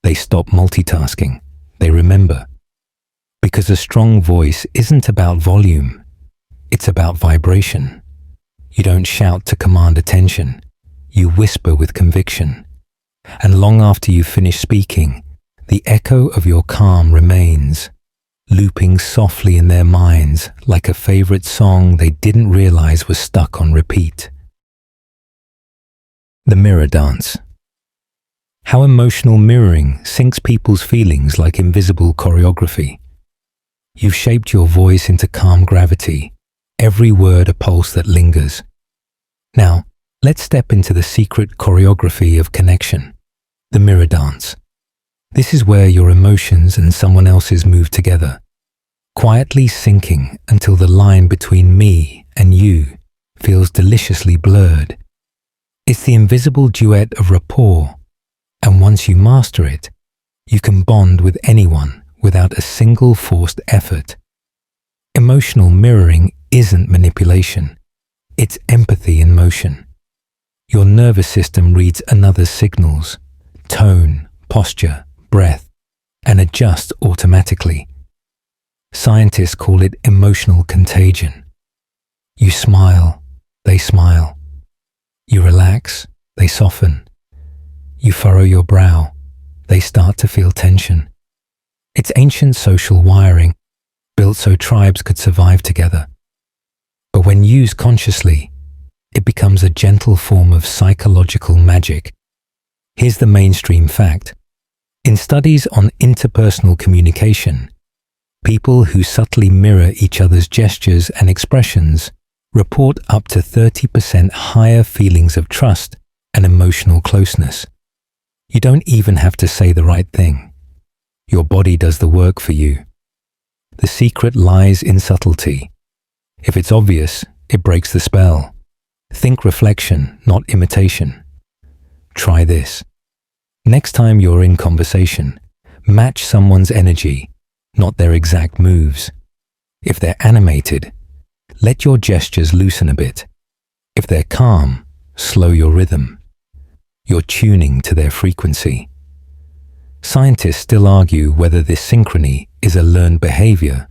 They stop multitasking. They remember. Because a strong voice isn't about volume. It's about vibration. You don't shout to command attention. You whisper with conviction. And long after you finish speaking, the echo of your calm remains, looping softly in their minds like a favorite song they didn't realize was stuck on repeat. The mirror dance. How emotional mirroring syncs people's feelings like invisible choreography. You've shaped your voice into calm gravity, every word a pulse that lingers. Now, let's step into the secret choreography of connection, the mirror dance. This is where your emotions and someone else's move together, quietly syncing until the line between me and you feels deliciously blurred. It's the invisible duet of rapport, and once you master it, you can bond with anyone without a single forced effort. Emotional mirroring isn't manipulation. It's empathy in motion. Your nervous system reads another's signals, tone, posture, breath, and adjusts automatically. Scientists call it emotional contagion. You smile, they smile. You relax, they soften. You furrow your brow, they start to feel tension. It's ancient social wiring, built so tribes could survive together. But when used consciously, it becomes a gentle form of psychological magic. Here's the mainstream fact. In studies on interpersonal communication, people who subtly mirror each other's gestures and expressions report up to 30% higher feelings of trust and emotional closeness. You don't even have to say the right thing. Your body does the work for you. The secret lies in subtlety. If it's obvious, it breaks the spell. Think reflection, not imitation. Try this. Next time you're in conversation, match someone's energy, not their exact moves. If they're animated, let your gestures loosen a bit. If they're calm, slow your rhythm. You're tuning to their frequency. Scientists still argue whether this synchrony is a learned behavior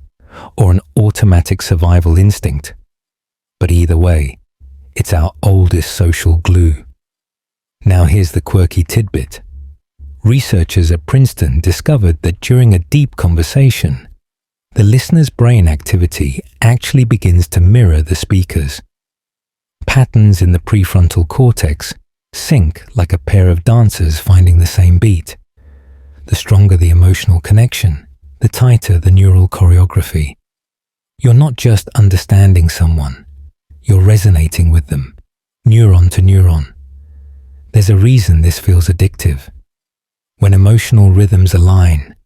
or an automatic survival instinct. But either way, it's our oldest social glue. Now here's the quirky tidbit. Researchers at Princeton discovered that during a deep conversation, the listener's brain activity actually begins to mirror the speaker's. Patterns in the prefrontal cortex sync like a pair of dancers finding the same beat. The stronger the emotional connection, the tighter the neural choreography. You're not just understanding someone, You're resonating with them, neuron to neuron. There's a reason this feels addictive. When emotional rhythms align,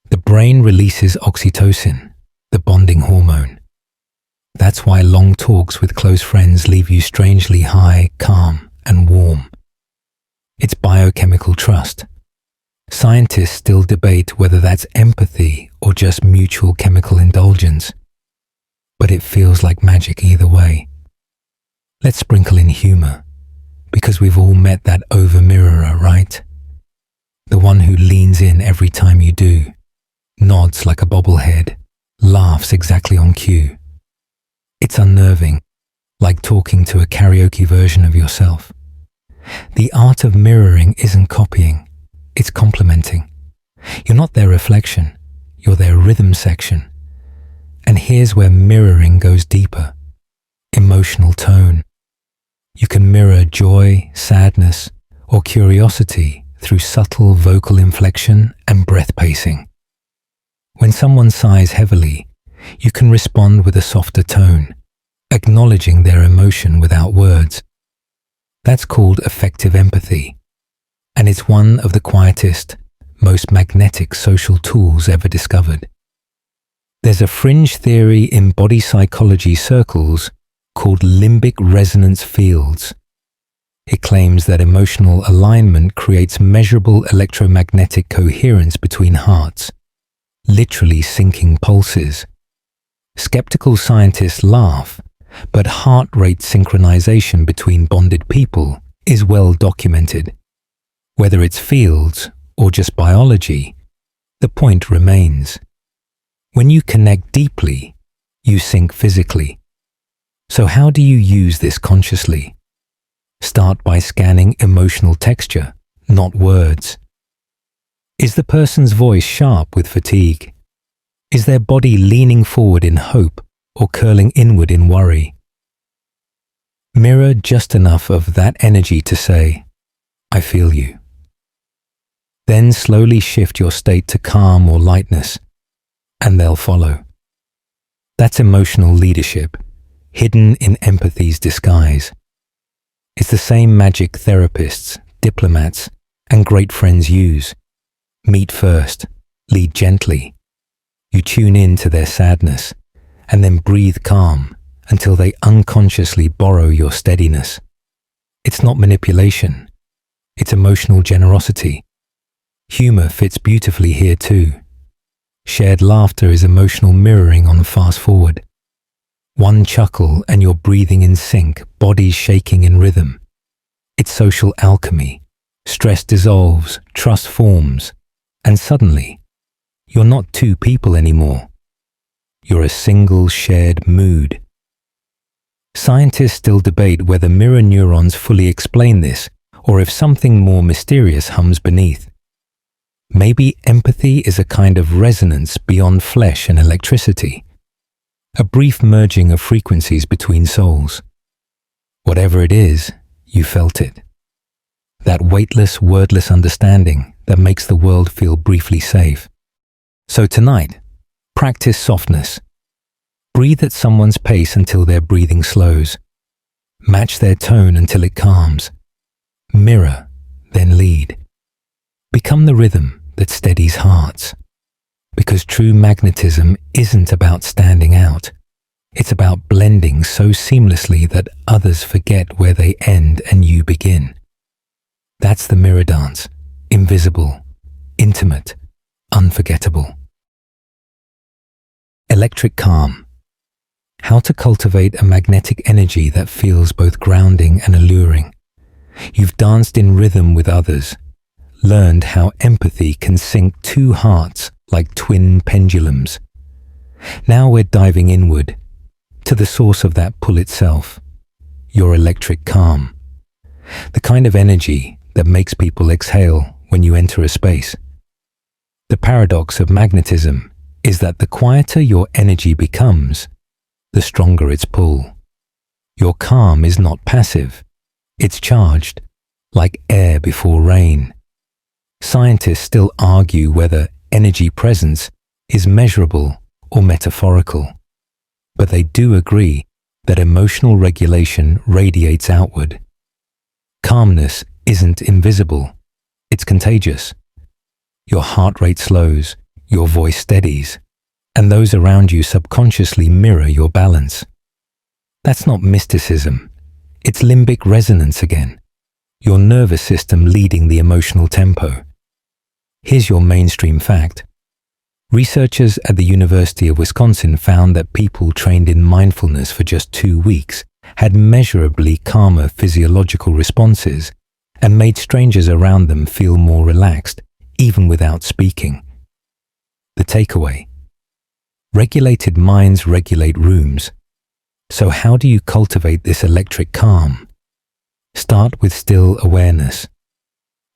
the brain releases oxytocin, the bonding hormone. That's why long talks with close friends leave you strangely high, calm, and warm. It's biochemical trust. Scientists still debate whether that's empathy or just mutual chemical indulgence. But it feels like magic either way. Let's sprinkle in humor, because we've all met that over-mirrorer, right? The one who leans in every time you do, nods like a bobblehead, laughs exactly on cue. It's unnerving, like talking to a karaoke version of yourself. The art of mirroring isn't copying, it's complementing. You're not their reflection, you're their rhythm section. And here's where mirroring goes deeper. Emotional tone. You can mirror joy, sadness, or curiosity through subtle vocal inflection and breath pacing. When someone sighs heavily, you can respond with a softer tone, acknowledging their emotion without words. That's called effective empathy, and it's one of the quietest, most magnetic social tools ever discovered. There's a fringe theory in body psychology circles called limbic resonance fields. It claims that emotional alignment creates measurable electromagnetic coherence between hearts, literally syncing pulses. Skeptical scientists laugh, but heart rate synchronization between bonded people is well documented. Whether it's fields or just biology, the point remains. When you connect deeply, you sync physically. So how do you use this consciously? Start by scanning emotional texture, not words. Is the person's voice sharp with fatigue? Is their body leaning forward in hope or curling inward in worry? Mirror just enough of that energy to say, I feel you. Then slowly shift your state to calm or lightness, and they'll follow. That's emotional leadership, hidden in empathy's disguise. It's the same magic therapists, diplomats, and great friends use. Meet first, lead gently. You tune in to their sadness, and then breathe calm until they unconsciously borrow your steadiness. It's not manipulation, it's emotional generosity. Humor fits beautifully here too. Shared laughter is emotional mirroring on fast forward. One chuckle and you're breathing in sync, bodies shaking in rhythm. It's social alchemy. Stress dissolves, trust forms, and suddenly, you're not two people anymore. You're a single shared mood. Scientists still debate whether mirror neurons fully explain this, or if something more mysterious hums beneath. Maybe empathy is a kind of resonance beyond flesh and electricity. A brief merging of frequencies between souls. Whatever it is, you felt it. That weightless, wordless understanding that makes the world feel briefly safe. So tonight, practice softness. Breathe at someone's pace until their breathing slows. Match their tone until it calms. Mirror, then lead. Become the rhythm that steadies hearts. Because true magnetism isn't about standing out. It's about blending so seamlessly that others forget where they end and you begin. That's the mirror dance. Invisible, intimate, unforgettable. Electric calm. How to cultivate a magnetic energy that feels both grounding and alluring. You've danced in rhythm with others, learned how empathy can sync two hearts like twin pendulums. Now we're diving inward, to the source of that pull itself, your electric calm. The kind of energy that makes people exhale when you enter a space. The paradox of magnetism is that the quieter your energy becomes, the stronger its pull. Your calm is not passive, it's charged, like air before rain. Scientists still argue whether energy presence is measurable or metaphorical, but they do agree that emotional regulation radiates outward. Calmness isn't invisible, it's contagious. Your heart rate slows, your voice steadies, and those around you subconsciously mirror your balance. That's not mysticism, it's limbic resonance again, your nervous system leading the emotional tempo. Here's your mainstream fact. Researchers at the University of Wisconsin found that people trained in mindfulness for just 2 weeks had measurably calmer physiological responses and made strangers around them feel more relaxed, even without speaking. The takeaway: regulated minds regulate rooms. So how do you cultivate this electric calm? Start with still awareness.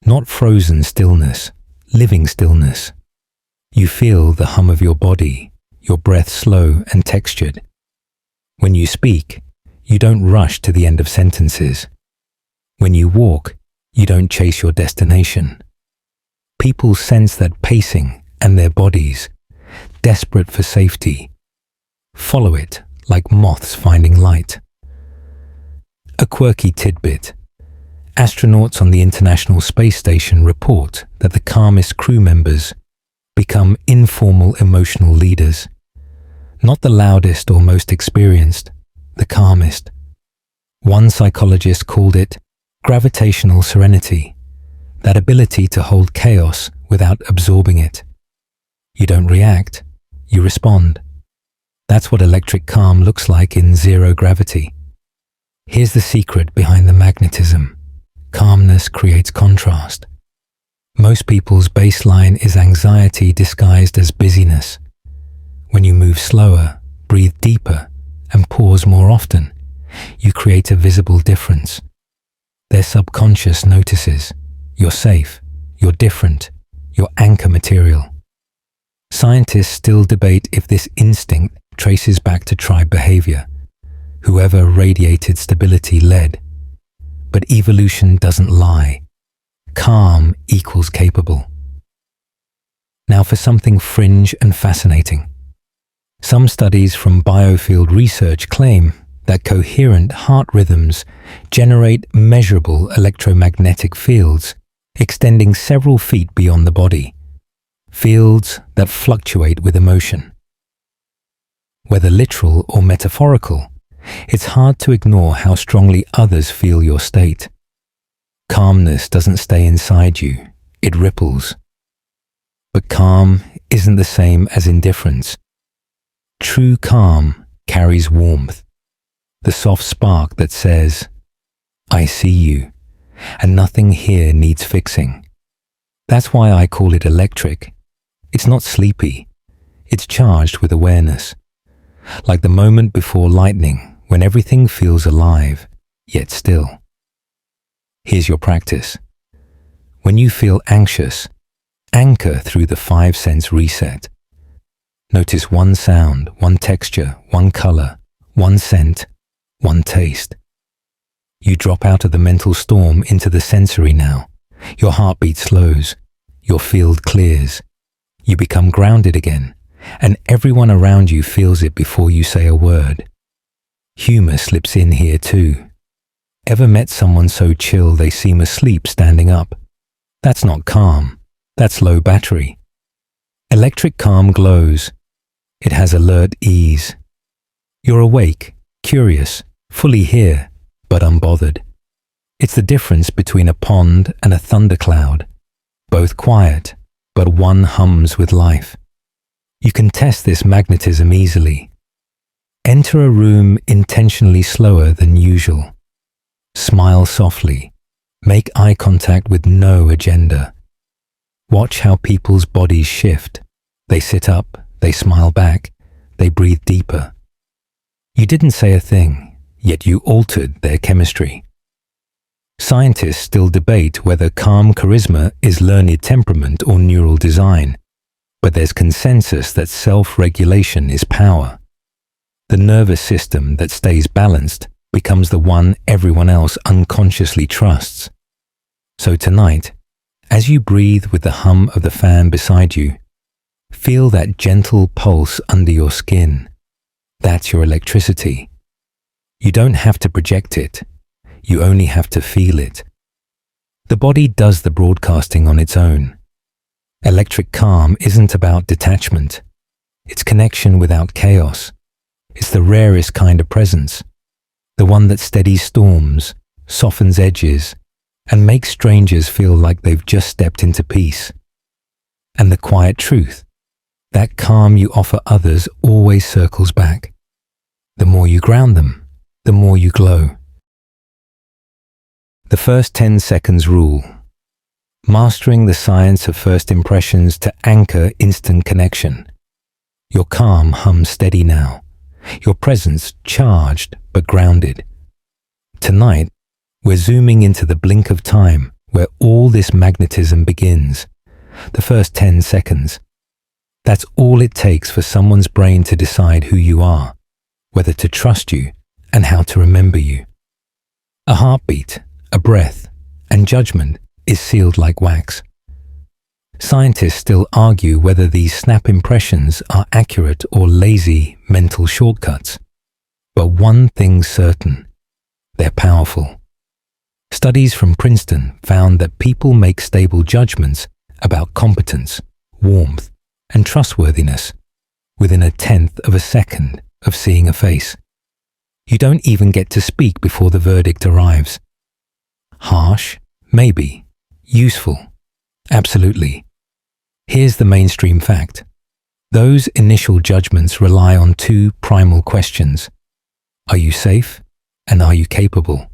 Not frozen stillness, living stillness. You feel the hum of your body, your breath slow and textured. When you speak, you don't rush to the end of sentences. When you walk, you don't chase your destination. People sense that pacing and their bodies, desperate for safety, follow it like moths finding light. A quirky tidbit. Astronauts on the International Space Station report that the calmest crew members become informal emotional leaders. Not the loudest or most experienced, the calmest. One psychologist called it gravitational serenity, that ability to hold chaos without absorbing it. You don't react, you respond. That's what electric calm looks like in zero gravity. Here's the secret behind the magnetism. Calmness creates contrast. Most people's baseline is anxiety disguised as busyness. When you move slower, breathe deeper, and pause more often, you create a visible difference. Their subconscious notices. You're safe, you're different, you're anchor material. Scientists still debate if this instinct traces back to tribe behavior. Whoever radiated stability led. But evolution doesn't lie. Calm equals capable. Now for something fringe and fascinating. Some studies from biofield research claim that coherent heart rhythms generate measurable electromagnetic fields extending several feet beyond the body. Fields that fluctuate with emotion. Whether literal or metaphorical, it's hard to ignore how strongly others feel your state. Calmness doesn't stay inside you, it ripples. But calm isn't the same as indifference. True calm carries warmth, the soft spark that says, I see you, and nothing here needs fixing. That's why I call it electric. It's not sleepy, it's charged with awareness. Like the moment before lightning, when everything feels alive, yet still. Here's your practice. When you feel anxious, anchor through the 5-sense reset. Notice one sound, one texture, one color, one scent, one taste. You drop out of the mental storm into the sensory now. Your heartbeat slows, your field clears. You become grounded again, and everyone around you feels it before you say a word. Humor slips in here too. Ever met someone so chill they seem asleep standing up? That's not calm, that's low battery. Electric calm glows. It has alert ease. You're awake, curious, fully here, but unbothered. It's the difference between a pond and a thundercloud. Both quiet, but one hums with life. You can test this magnetism easily. Enter a room intentionally slower than usual. Smile softly. Make eye contact with no agenda. Watch how people's bodies shift. They sit up, they smile back, they breathe deeper. You didn't say a thing, yet you altered their chemistry. Scientists still debate whether calm charisma is learned temperament or neural design, but there's consensus that self-regulation is power. The nervous system that stays balanced becomes the one everyone else unconsciously trusts. So tonight, as you breathe with the hum of the fan beside you, feel that gentle pulse under your skin. That's your electricity. You don't have to project it. You only have to feel it. The body does the broadcasting on its own. Electric calm isn't about detachment. It's connection without chaos. It's the rarest kind of presence, the one that steadies storms, softens edges, and makes strangers feel like they've just stepped into peace. And the quiet truth, that calm you offer others always circles back. The more you ground them, the more you glow. The first 10 seconds rule. Mastering the science of first impressions to anchor instant connection. Your calm hums steady now. Your presence charged but grounded. Tonight, we're zooming into the blink of time where all this magnetism begins. The first 10 seconds. That's all it takes for someone's brain to decide who you are, whether to trust you, and how to remember you. A heartbeat, a breath, and judgment is sealed like wax. Scientists still argue whether these snap impressions are accurate or lazy mental shortcuts. But one thing's certain, they're powerful. Studies from Princeton found that people make stable judgments about competence, warmth, and trustworthiness within 1/10 of a second of seeing a face. You don't even get to speak before the verdict arrives. Harsh? Maybe. Useful? Absolutely. Here's the mainstream fact. Those initial judgments rely on two primal questions. Are you safe? And are you capable?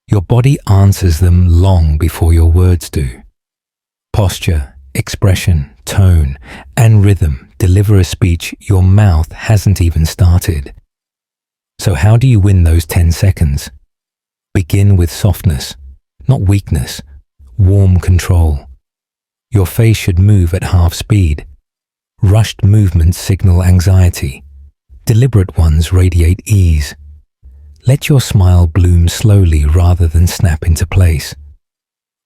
Your body answers them long before your words do. Posture, expression, tone, and rhythm deliver a speech your mouth hasn't even started. So how do you win those 10 seconds? Begin with softness, not weakness, warm control. Your face should move at half speed. Rushed movements signal anxiety. Deliberate ones radiate ease. Let your smile bloom slowly rather than snap into place.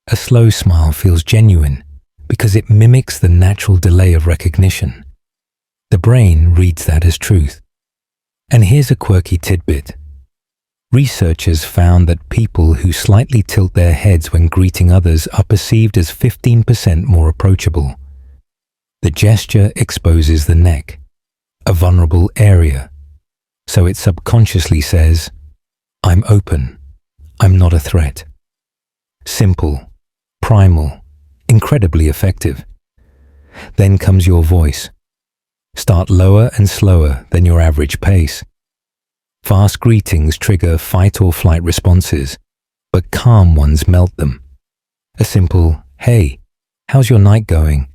A slow smile feels genuine because it mimics the natural delay of recognition. The brain reads that as truth. And here's a quirky tidbit. Researchers found that people who slightly tilt their heads when greeting others are perceived as 15% more approachable. The gesture exposes the neck, a vulnerable area, so it subconsciously says, I'm open, I'm not a threat. Simple, primal, incredibly effective. Then comes your voice. Start lower and slower than your average pace. Fast greetings trigger fight or flight responses, but calm ones melt them. A simple, hey, how's your night going?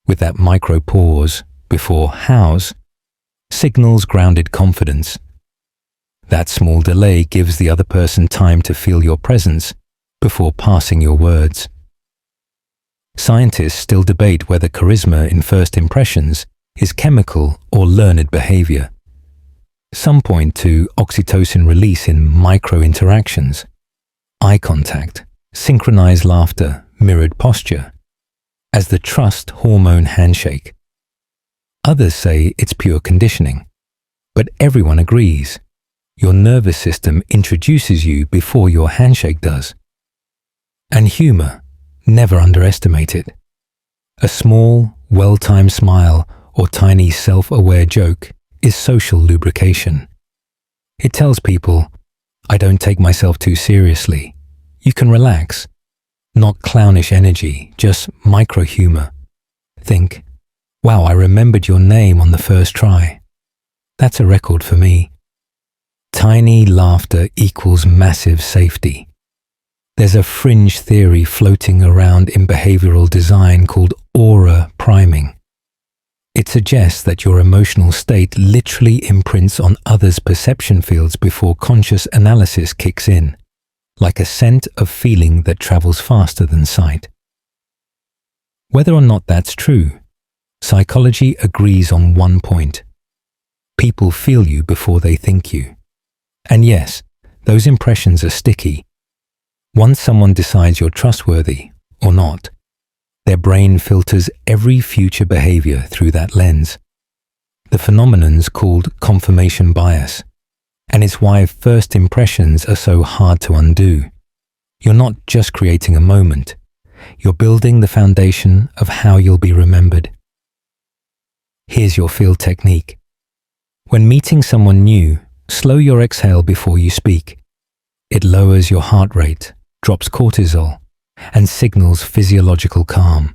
With that micro pause before how's, signals grounded confidence. That small delay gives the other person time to feel your presence before passing your words. Scientists still debate whether charisma in first impressions is chemical or learned behavior. Some point to oxytocin release in micro-interactions, eye contact, synchronized laughter, mirrored posture, as the trust hormone handshake. Others say it's pure conditioning, but everyone agrees. Your nervous system introduces you before your handshake does. And humor, never underestimate it. A small, well-timed smile or tiny self-aware joke is social lubrication. It tells people, I don't take myself too seriously. You can relax. Not clownish energy, just micro-humor. Think, wow, I remembered your name on the first try. That's a record for me. Tiny laughter equals massive safety. There's a fringe theory floating around in behavioral design called aura priming. It suggests that your emotional state literally imprints on others' perception fields before conscious analysis kicks in, like a scent of feeling that travels faster than sight. Whether or not that's true, psychology agrees on one point. People feel you before they think you. And yes, those impressions are sticky. Once someone decides you're trustworthy or not, their brain filters every future behavior through that lens. The phenomenon's called confirmation bias. And it's why first impressions are so hard to undo. You're not just creating a moment. You're building the foundation of how you'll be remembered. Here's your field technique. When meeting someone new, slow your exhale before you speak. It lowers your heart rate, drops cortisol, and signals physiological calm.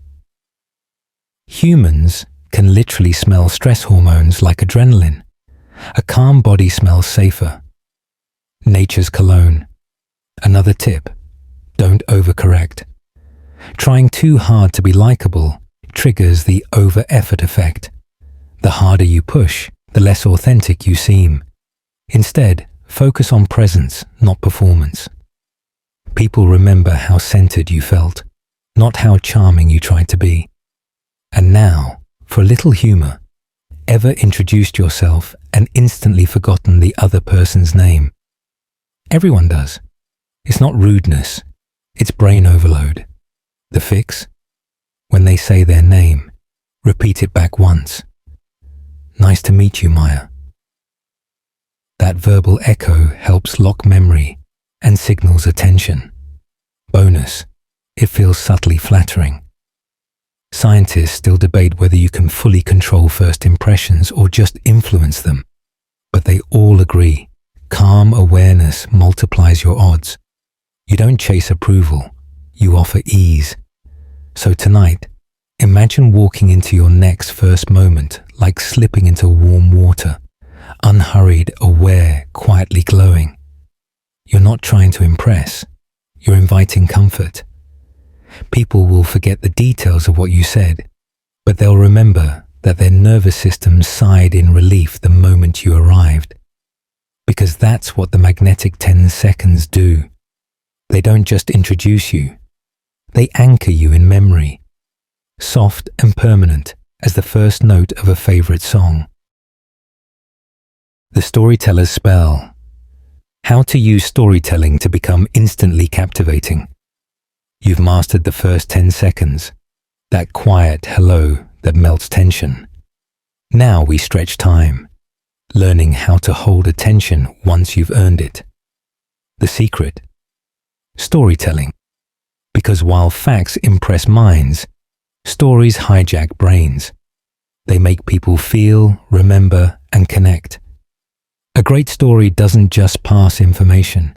Humans can literally smell stress hormones like adrenaline. A calm body smells safer. Nature's cologne. Another tip, don't overcorrect. Trying too hard to be likable triggers the over-effort effect. The harder you push, the less authentic you seem. Instead, focus on presence, not performance. People remember how centered you felt, not how charming you tried to be. And now, for a little humor, ever introduced yourself and instantly forgotten the other person's name? Everyone does. It's not rudeness, it's brain overload. The fix? When they say their name, repeat it back once. Nice to meet you, Maya. That verbal echo helps lock memory and signals attention. Bonus, it feels subtly flattering. Scientists still debate whether you can fully control first impressions or just influence them, but they all agree, calm awareness multiplies your odds. You don't chase approval, you offer ease. So tonight, imagine walking into your next first moment like slipping into warm water, unhurried, aware, quietly glowing. You're not trying to impress, you're inviting comfort. People will forget the details of what you said, but they'll remember that their nervous system sighed in relief the moment you arrived. Because that's what the magnetic 10 seconds do. They don't just introduce you, they anchor you in memory, soft and permanent as the first note of a favorite song. The storyteller's spell. How to use storytelling to become instantly captivating. You've mastered the first 10 seconds, that quiet hello that melts tension. Now we stretch time, learning how to hold attention once you've earned it. The secret? Storytelling. Because while facts impress minds, stories hijack brains. They make people feel, remember, and connect. A great story doesn't just pass information,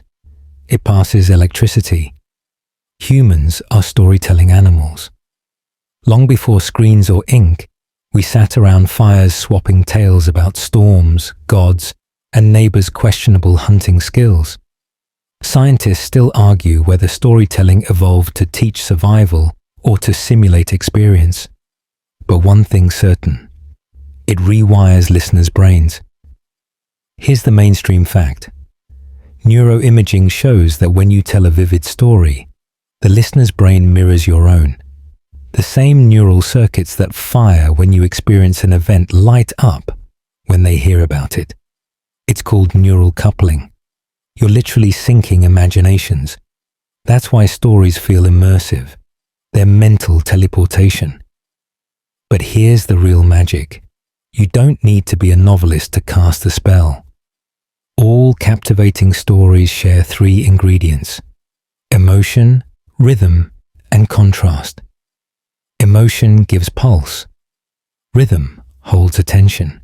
it passes electricity. Humans are storytelling animals. Long before screens or ink, we sat around fires swapping tales about storms, gods, and neighbors' questionable hunting skills. Scientists still argue whether storytelling evolved to teach survival or to simulate experience. But one thing's certain, it rewires listeners' brains. Here's the mainstream fact. Neuroimaging shows that when you tell a vivid story, the listener's brain mirrors your own. The same neural circuits that fire when you experience an event light up when they hear about it. It's called neural coupling. You're literally syncing imaginations. That's why stories feel immersive. They're mental teleportation. But here's the real magic. You don't need to be a novelist to cast the spell. All captivating stories share 3 ingredients: emotion, rhythm, and contrast. Emotion gives pulse. Rhythm holds attention.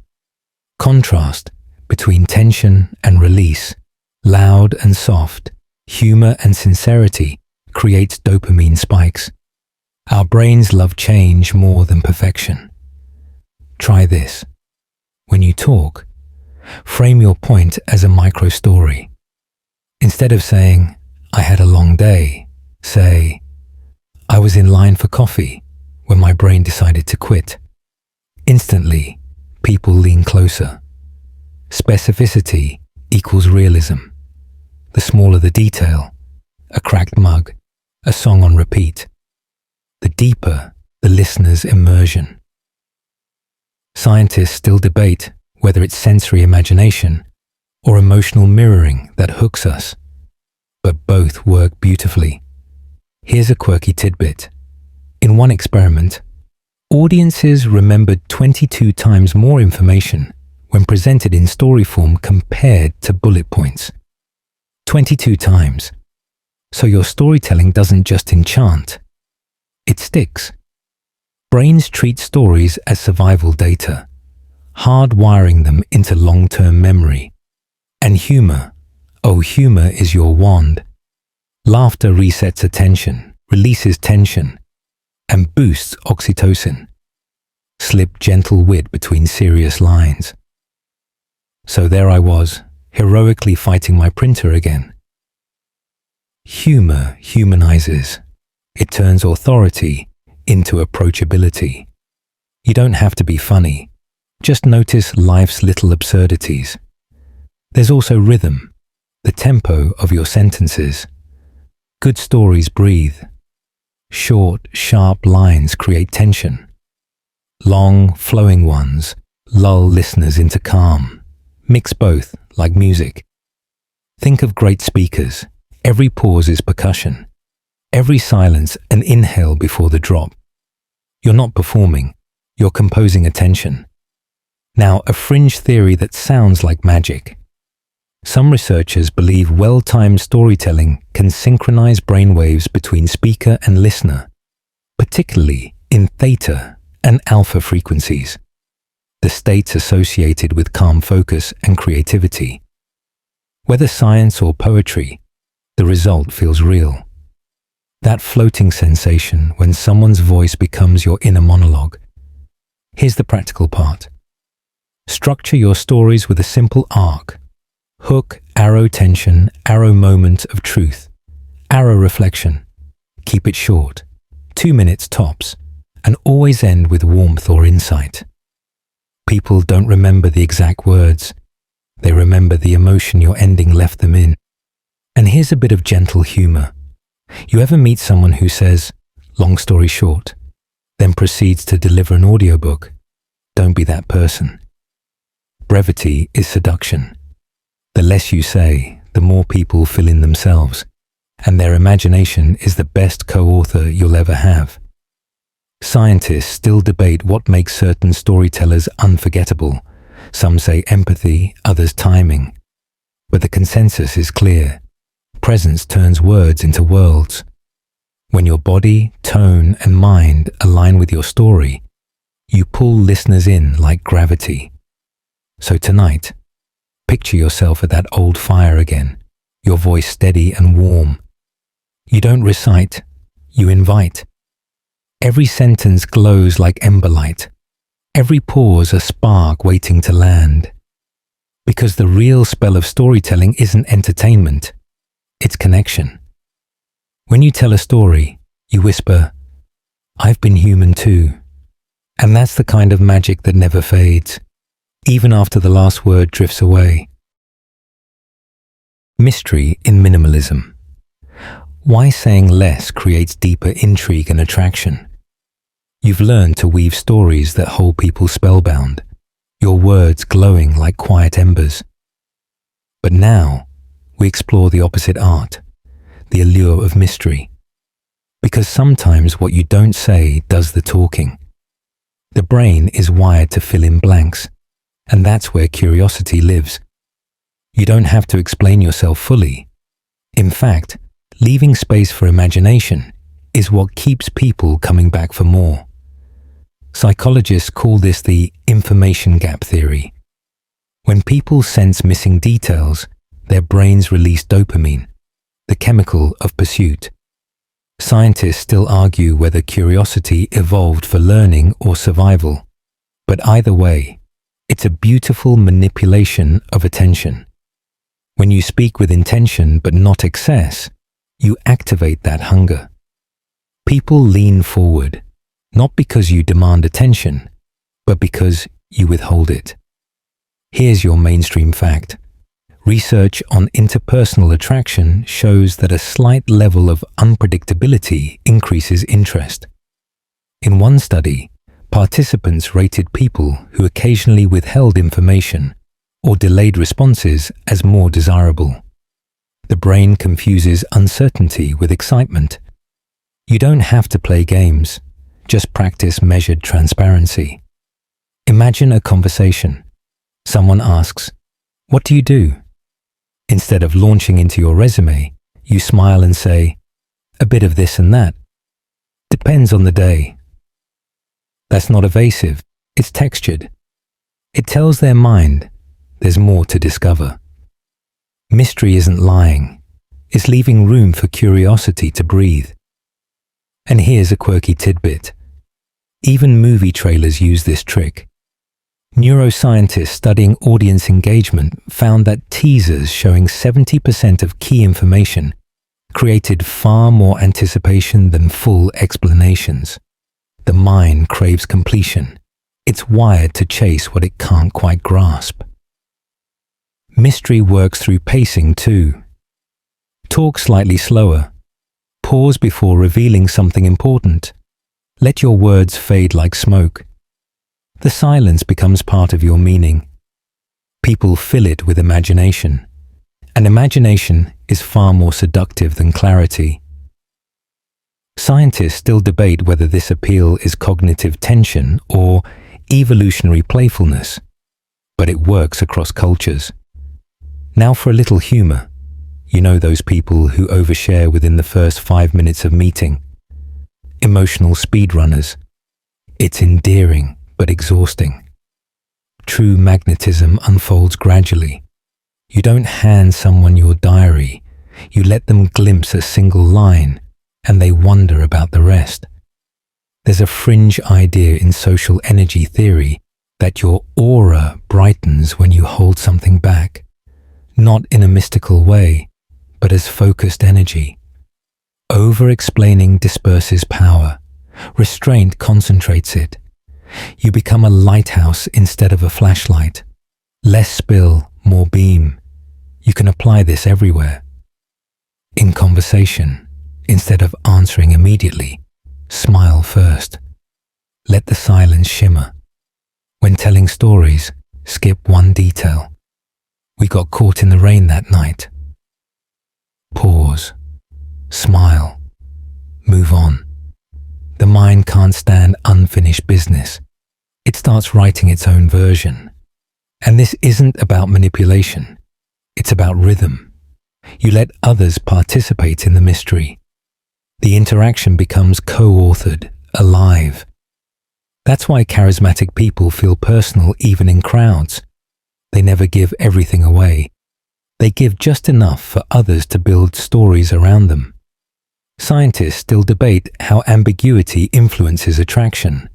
Contrast between tension and release, loud and soft, humor and sincerity creates dopamine spikes. Our brains love change more than perfection. Try this. When you talk, frame your point as a micro story. Instead of saying, "I had a long day," say, "I was in line for coffee when my brain decided to quit." Instantly, people lean closer. Specificity equals realism. The smaller the detail, a cracked mug, a song on repeat, the deeper the listener's immersion. Scientists still debate whether it's sensory imagination or emotional mirroring that hooks us, but both work beautifully. Here's a quirky tidbit. In one experiment, audiences remembered 22 times more information when presented in story form compared to bullet points. 22 times. So your storytelling doesn't just enchant, it sticks. Brains treat stories as survival data, hardwiring them into long-term memory. And humor, oh, humor is your wand. Laughter resets attention, releases tension, and boosts oxytocin. Slip gentle wit between serious lines. So there I was, heroically fighting my printer again. Humor humanizes. It turns authority into approachability. You don't have to be funny. Just notice life's little absurdities. There's also rhythm, the tempo of your sentences. Good stories breathe. Short, sharp lines create tension. Long, flowing ones lull listeners into calm. Mix both, like music. Think of great speakers. Every pause is percussion. Every silence an inhale before the drop. You're not performing, you're composing attention. Now, a fringe theory that sounds like magic. Some researchers believe well-timed storytelling can synchronize brainwaves between speaker and listener, particularly in theta and alpha frequencies, the states associated with calm focus and creativity. Whether science or poetry, the result feels real. That floating sensation when someone's voice becomes your inner monologue. Here's the practical part. Structure your stories with a simple arc. Hook, arrow tension, arrow moment of truth, arrow reflection. Keep it short, 2 minutes tops, and always end with warmth or insight. People don't remember the exact words. They remember the emotion your ending left them in. And here's a bit of gentle humor. You ever meet someone who says, long story short, then proceeds to deliver an audiobook? Don't be that person. Brevity is seduction. The less you say, the more people fill in themselves, and their imagination is the best co-author you'll ever have. Scientists still debate what makes certain storytellers unforgettable. Some say empathy, others timing. But the consensus is clear. Presence turns words into worlds. When your body, tone, and mind align with your story, you pull listeners in like gravity. So tonight, picture yourself at that old fire again, your voice steady and warm. You don't recite, you invite. Every sentence glows like ember light. Every pause a spark waiting to land. Because the real spell of storytelling isn't entertainment, it's connection. When you tell a story, you whisper, I've been human too. And that's the kind of magic that never fades, even after the last word drifts away. Mystery in minimalism. Why saying less creates deeper intrigue and attraction. You've learned to weave stories that hold people spellbound, your words glowing like quiet embers. But now, we explore the opposite art, the allure of mystery. Because sometimes what you don't say does the talking. The brain is wired to fill in blanks, and that's where curiosity lives. You don't have to explain yourself fully. In fact, leaving space for imagination is what keeps people coming back for more. Psychologists call this the information gap theory. When people sense missing details, their brains release dopamine, the chemical of pursuit. Scientists still argue whether curiosity evolved for learning or survival, but either way, it's a beautiful manipulation of attention. When you speak with intention but not excess, you activate that hunger. People lean forward, not because you demand attention, but because you withhold it. Here's your mainstream fact. Research on interpersonal attraction shows that a slight level of unpredictability increases interest. In one study, participants rated people who occasionally withheld information or delayed responses as more desirable. The brain confuses uncertainty with excitement. You don't have to play games, just practice measured transparency. Imagine a conversation. Someone asks, "What do you do?" Instead of launching into your resume, you smile and say, "A bit of this and that. Depends on the day." That's not evasive, it's textured. It tells their mind there's more to discover. Mystery isn't lying, it's leaving room for curiosity to breathe. And here's a quirky tidbit. Even movie trailers use this trick. Neuroscientists studying audience engagement found that teasers showing 70% of key information created far more anticipation than full explanations. The mind craves completion. It's wired to chase what it can't quite grasp. Mystery works through pacing too. Talk slightly slower. Pause before revealing something important. Let your words fade like smoke. The silence becomes part of your meaning. People fill it with imagination, and imagination is far more seductive than clarity. Scientists still debate whether this appeal is cognitive tension or evolutionary playfulness, but it works across cultures. Now for a little humor. You know those people who overshare within the first 5 minutes of meeting? Emotional speedrunners. It's endearing but exhausting. True magnetism unfolds gradually. You don't hand someone your diary. You let them glimpse a single line and they wonder about the rest. There's a fringe idea in social energy theory that your aura brightens when you hold something back, not in a mystical way, but as focused energy. Over-explaining disperses power. Restraint concentrates it. You become a lighthouse instead of a flashlight. Less spill, more beam. You can apply this everywhere. In conversation, instead of answering immediately, smile first. Let the silence shimmer. When telling stories, skip one detail. We got caught in the rain that night. Pause. Smile. Move on. The mind can't stand unfinished business. It starts writing its own version. And this isn't about manipulation. It's about rhythm. You let others participate in the mystery. The interaction becomes co-authored, alive. That's why charismatic people feel personal even in crowds. They never give everything away. They give just enough for others to build stories around them. Scientists still debate how ambiguity influences attraction.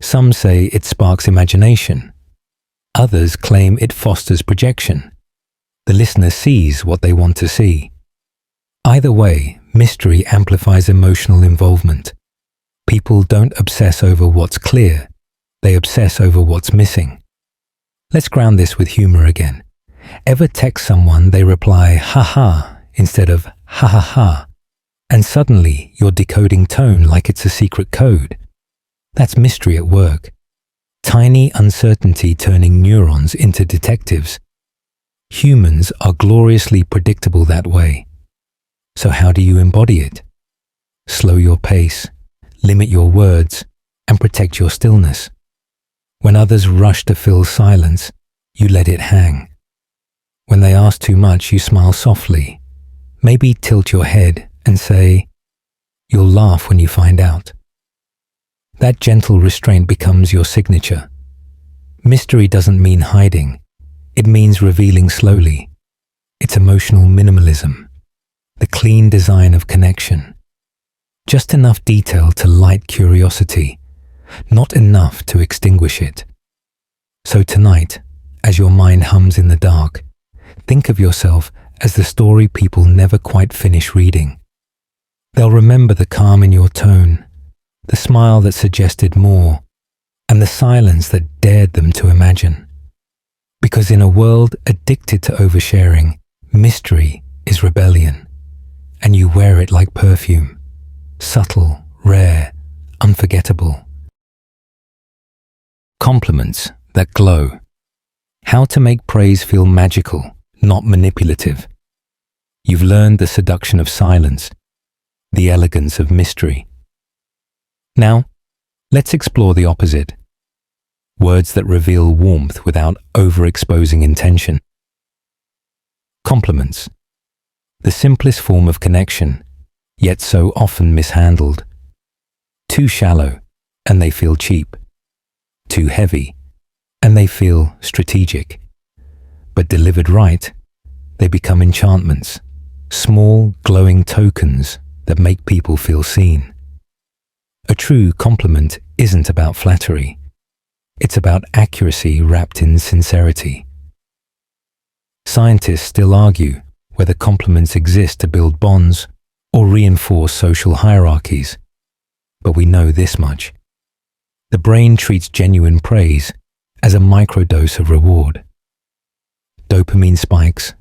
Some say it sparks imagination. Others claim it fosters projection. The listener sees what they want to see. Either way, mystery amplifies emotional involvement. People don't obsess over what's clear. They obsess over what's missing. Let's ground this with humor again. Ever text someone, they reply, "ha ha," instead of "ha ha ha," and suddenly you're decoding tone like it's a secret code. That's mystery at work. Tiny uncertainty turning neurons into detectives. Humans are gloriously predictable that way. So how do you embody it? Slow your pace, limit your words, and protect your stillness. When others rush to fill silence, you let it hang. When they ask too much, you smile softly. Maybe tilt your head and say, "You'll laugh when you find out." That gentle restraint becomes your signature. Mystery doesn't mean hiding. It means revealing slowly. It's emotional minimalism, the clean design of connection. Just enough detail to light curiosity, not enough to extinguish it. So tonight, as your mind hums in the dark, think of yourself as the story people never quite finish reading. They'll remember the calm in your tone, the smile that suggested more, and the silence that dared them to imagine. Because in a world addicted to oversharing, mystery is rebellion, and you wear it like perfume, subtle, rare, unforgettable. Compliments that glow. How to make praise feel magical, not manipulative. You've learned the seduction of silence, the elegance of mystery. Now, let's explore the opposite. words that reveal warmth without overexposing intention. Compliments, the simplest form of connection, yet so often mishandled. Too shallow, and they feel cheap. Too heavy, and they feel strategic. But delivered right, they become enchantments, small, glowing tokens that make people feel seen. A true compliment isn't about flattery. It's about accuracy wrapped in sincerity. Scientists still argue whether compliments exist to build bonds or reinforce social hierarchies. But we know this much. The brain treats genuine praise as a microdose of reward. Dopamine spikes,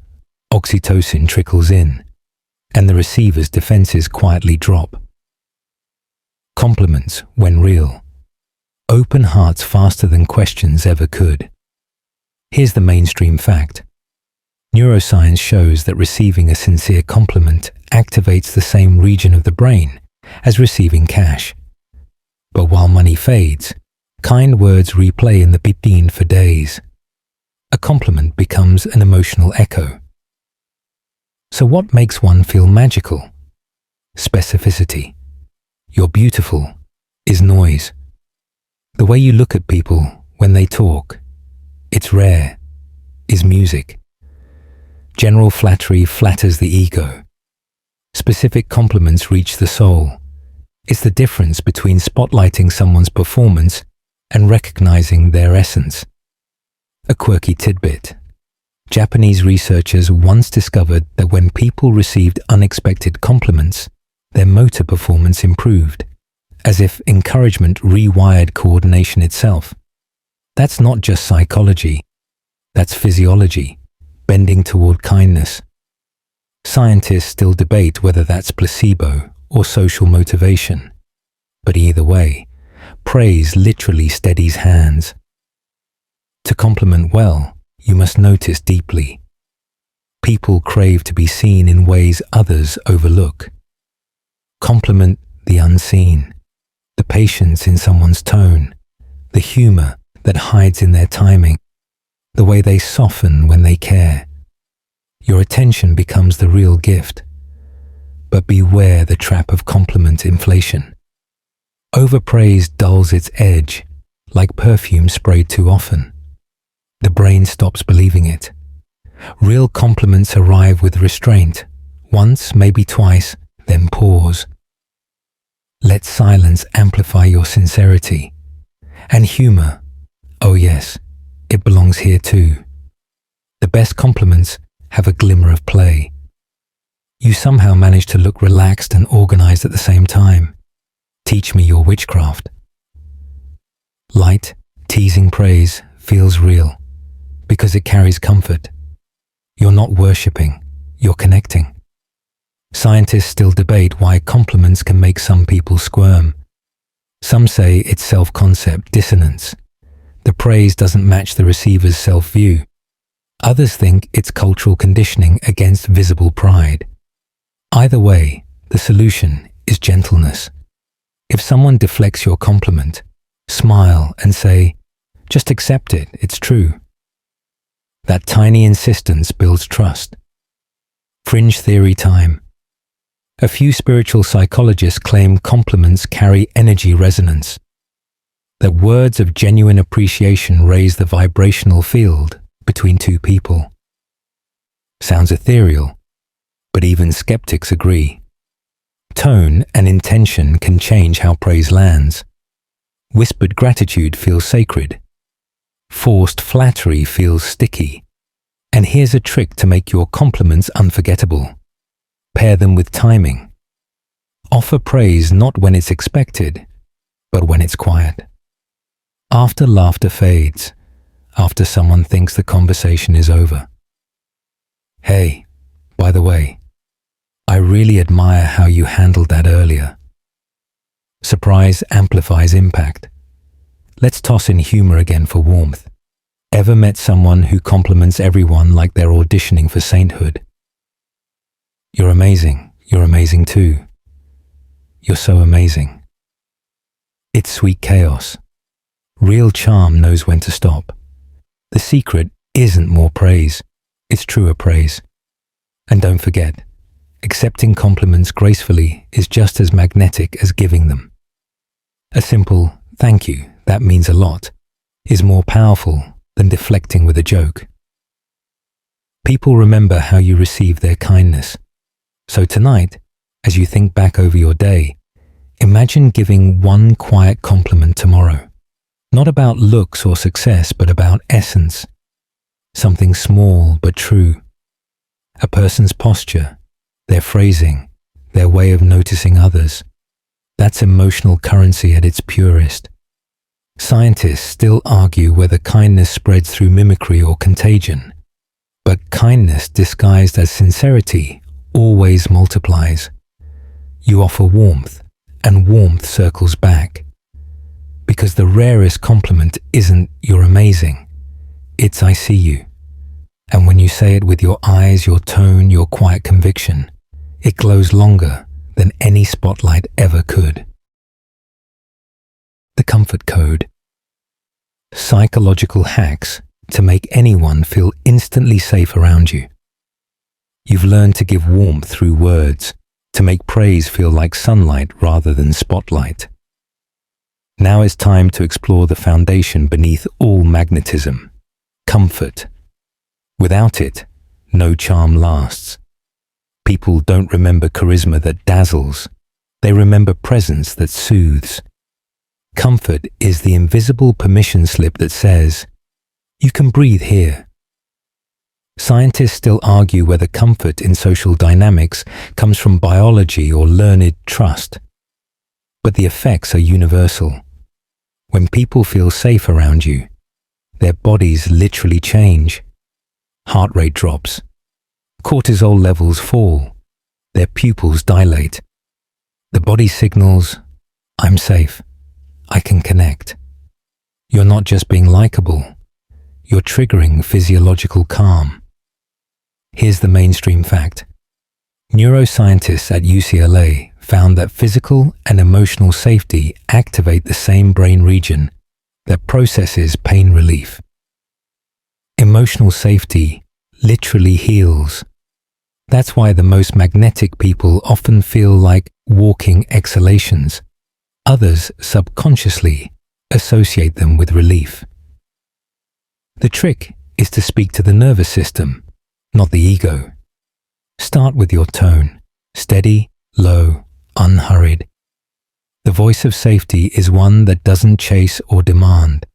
oxytocin trickles in, and the receiver's defenses quietly drop. Compliments, when real, open hearts faster than questions ever could. Here's the mainstream fact. Neuroscience shows that receiving a sincere compliment activates the same region of the brain as receiving cash. But while money fades, kind words replay in the bitin for days. A compliment becomes an emotional echo. So what makes one feel magical? Specificity. You're beautiful is noise. The way you look at people when they talk, it's rare, is music. General flattery flatters the ego. Specific compliments reach the soul. It's the difference between spotlighting someone's performance and recognizing their essence. A quirky tidbit. Japanese researchers once discovered that when people received unexpected compliments, their motor performance improved, as if encouragement rewired coordination itself. That's not just psychology, that's physiology, bending toward kindness. Scientists still debate whether that's placebo or social motivation. But either way, praise literally steadies hands. To compliment well, you must notice deeply. People crave to be seen in ways others overlook. Compliment the unseen, the patience in someone's tone, the humor that hides in their timing, the way they soften when they care. Your attention becomes the real gift. But beware the trap of compliment inflation. Overpraise dulls its edge, like perfume sprayed too often. The brain stops believing it. Real compliments arrive with restraint, once, maybe twice, then pause. Let silence amplify your sincerity. And humor, oh yes, it belongs here too. The best compliments have a glimmer of play. You somehow manage to look relaxed and organized at the same time. Teach me your witchcraft. Light, teasing praise feels real because it carries comfort. You're not worshipping, you're connecting. Scientists still debate why compliments can make some people squirm. Some say it's self-concept dissonance. The praise doesn't match the receiver's self-view. Others think it's cultural conditioning against visible pride. Either way, the solution is gentleness. If someone deflects your compliment, smile and say, "Just accept it, it's true." That tiny insistence builds trust. Fringe theory time. A few spiritual psychologists claim compliments carry energy resonance, that words of genuine appreciation raise the vibrational field between two people. Sounds ethereal, but even skeptics agree. Tone and intention can change how praise lands. Whispered gratitude feels sacred. Forced flattery feels sticky. And here's a trick to make your compliments unforgettable. Pair them with timing. Offer praise not when it's expected, but when it's quiet. After laughter fades, after someone thinks the conversation is over. Hey, by the way, I really admire how you handled that earlier. Surprise amplifies impact. Let's toss in humor again for warmth. Ever met someone who compliments everyone like they're auditioning for sainthood? You're amazing too. You're so amazing. It's sweet chaos, Real charm knows when to stop. The secret isn't more praise, it's truer praise. And don't forget, accepting compliments gracefully is just as magnetic as giving them. A simple "thank you, that means a lot" is more powerful than deflecting with a joke. People remember how you receive their kindness. So tonight, as you think back over your day, imagine giving one quiet compliment tomorrow. Not about looks or success, but about essence. Something small but true. A person's posture, their phrasing, their way of noticing others. That's emotional currency at its purest. Scientists still argue whether kindness spreads through mimicry or contagion. But kindness disguised as sincerity always multiplies. You offer warmth, and warmth circles back. Because the rarest compliment isn't "you're amazing," it's "I see you." And when you say it with your eyes, your tone, your quiet conviction, it glows longer than any spotlight ever could. The comfort code. Psychological hacks to make anyone feel instantly safe around you. You've learned to give warmth through words, to make praise feel like sunlight rather than spotlight. Now it's time to explore the foundation beneath all magnetism: comfort. Without it, no charm lasts. People don't remember charisma that dazzles. They remember presence that soothes. Comfort is the invisible permission slip that says, "You can breathe here." Scientists still argue whether comfort in social dynamics comes from biology or learned trust. But the effects are universal. When people feel safe around you, their bodies literally change. Heart rate drops. Cortisol levels fall. Their pupils dilate. The body signals, "I'm safe. I can connect." You're not just being likable. You're triggering physiological calm. Here's the mainstream fact. Neuroscientists at UCLA found that physical and emotional safety activate the same brain region that processes pain relief. Emotional safety literally heals. That's why the most magnetic people often feel like walking exhalations. Others subconsciously associate them with relief. The trick is to speak to the nervous system, not the ego. Start with your tone, steady, low, unhurried. The voice of safety is one that doesn't chase or demand.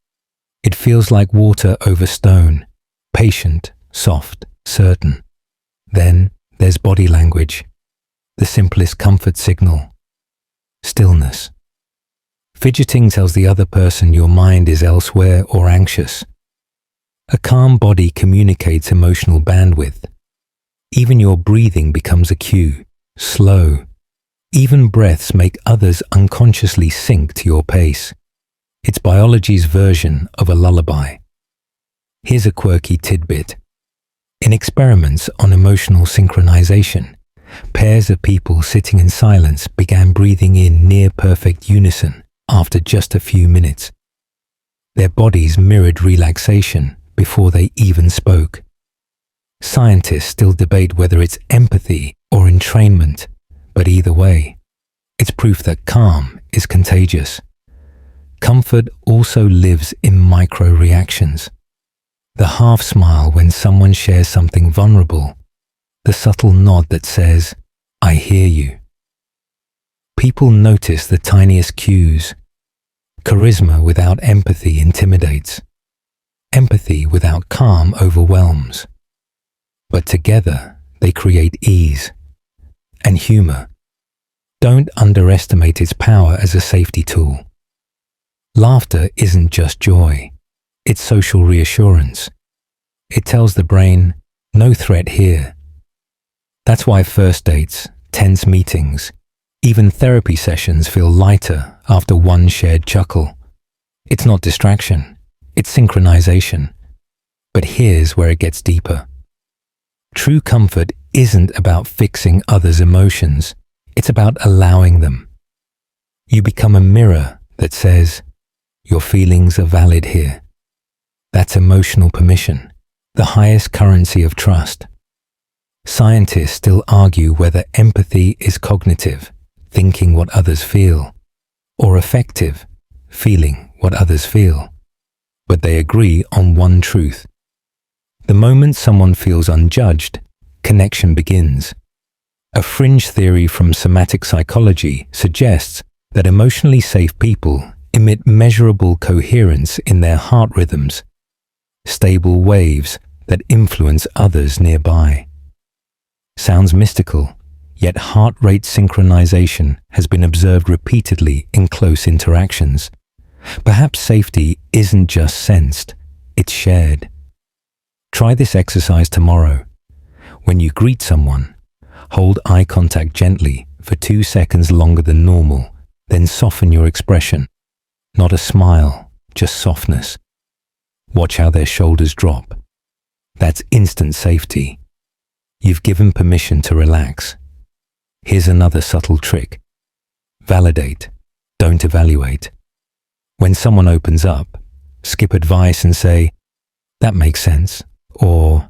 It feels like water over stone, patient, soft, certain. Then there's body language, the simplest comfort signal. Stillness. Fidgeting tells the other person your mind is elsewhere or anxious. A calm body communicates emotional bandwidth. Even your breathing becomes a cue, slow. Even breaths make others unconsciously sync to your pace. It's biology's version of a lullaby. Here's a quirky tidbit. In experiments on emotional synchronization, pairs of people sitting in silence began breathing in near-perfect unison after just a few minutes. Their bodies mirrored relaxation before they even spoke. Scientists still debate whether it's empathy or entrainment, but either way, it's proof that calm is contagious. Comfort also lives in micro-reactions. The half-smile when someone shares something vulnerable, the subtle nod that says, "I hear you." People notice the tiniest cues. Charisma without empathy intimidates. Empathy without calm overwhelms. But together, they create ease. And humor. Don't underestimate its power as a safety tool. Laughter isn't just joy. It's social reassurance. It tells the brain, "No threat here." That's why first dates, tense meetings, even therapy sessions feel lighter after one shared chuckle. It's not distraction, it's synchronization. But here's where it gets deeper. True comfort isn't about fixing others' emotions, it's about allowing them. You become a mirror that says, Your feelings are valid here. That's emotional permission, the highest currency of trust. Scientists still argue whether empathy is cognitive, thinking what others feel, or affective, feeling what others feel. But they agree on one truth. The moment someone feels unjudged, connection begins. A fringe theory from somatic psychology suggests that emotionally safe people emit measurable coherence in their heart rhythms, stable waves that influence others nearby. Sounds mystical, yet heart rate synchronization has been observed repeatedly in close interactions. Perhaps safety isn't just sensed, it's shared. Try this exercise tomorrow. When you greet someone, hold eye contact gently for 2 seconds longer than normal, then soften your expression. Not a smile, just softness. Watch how their shoulders drop. That's instant safety. You've given permission to relax. Here's another subtle trick. Validate, don't evaluate. When someone opens up, skip advice and say, "That makes sense," or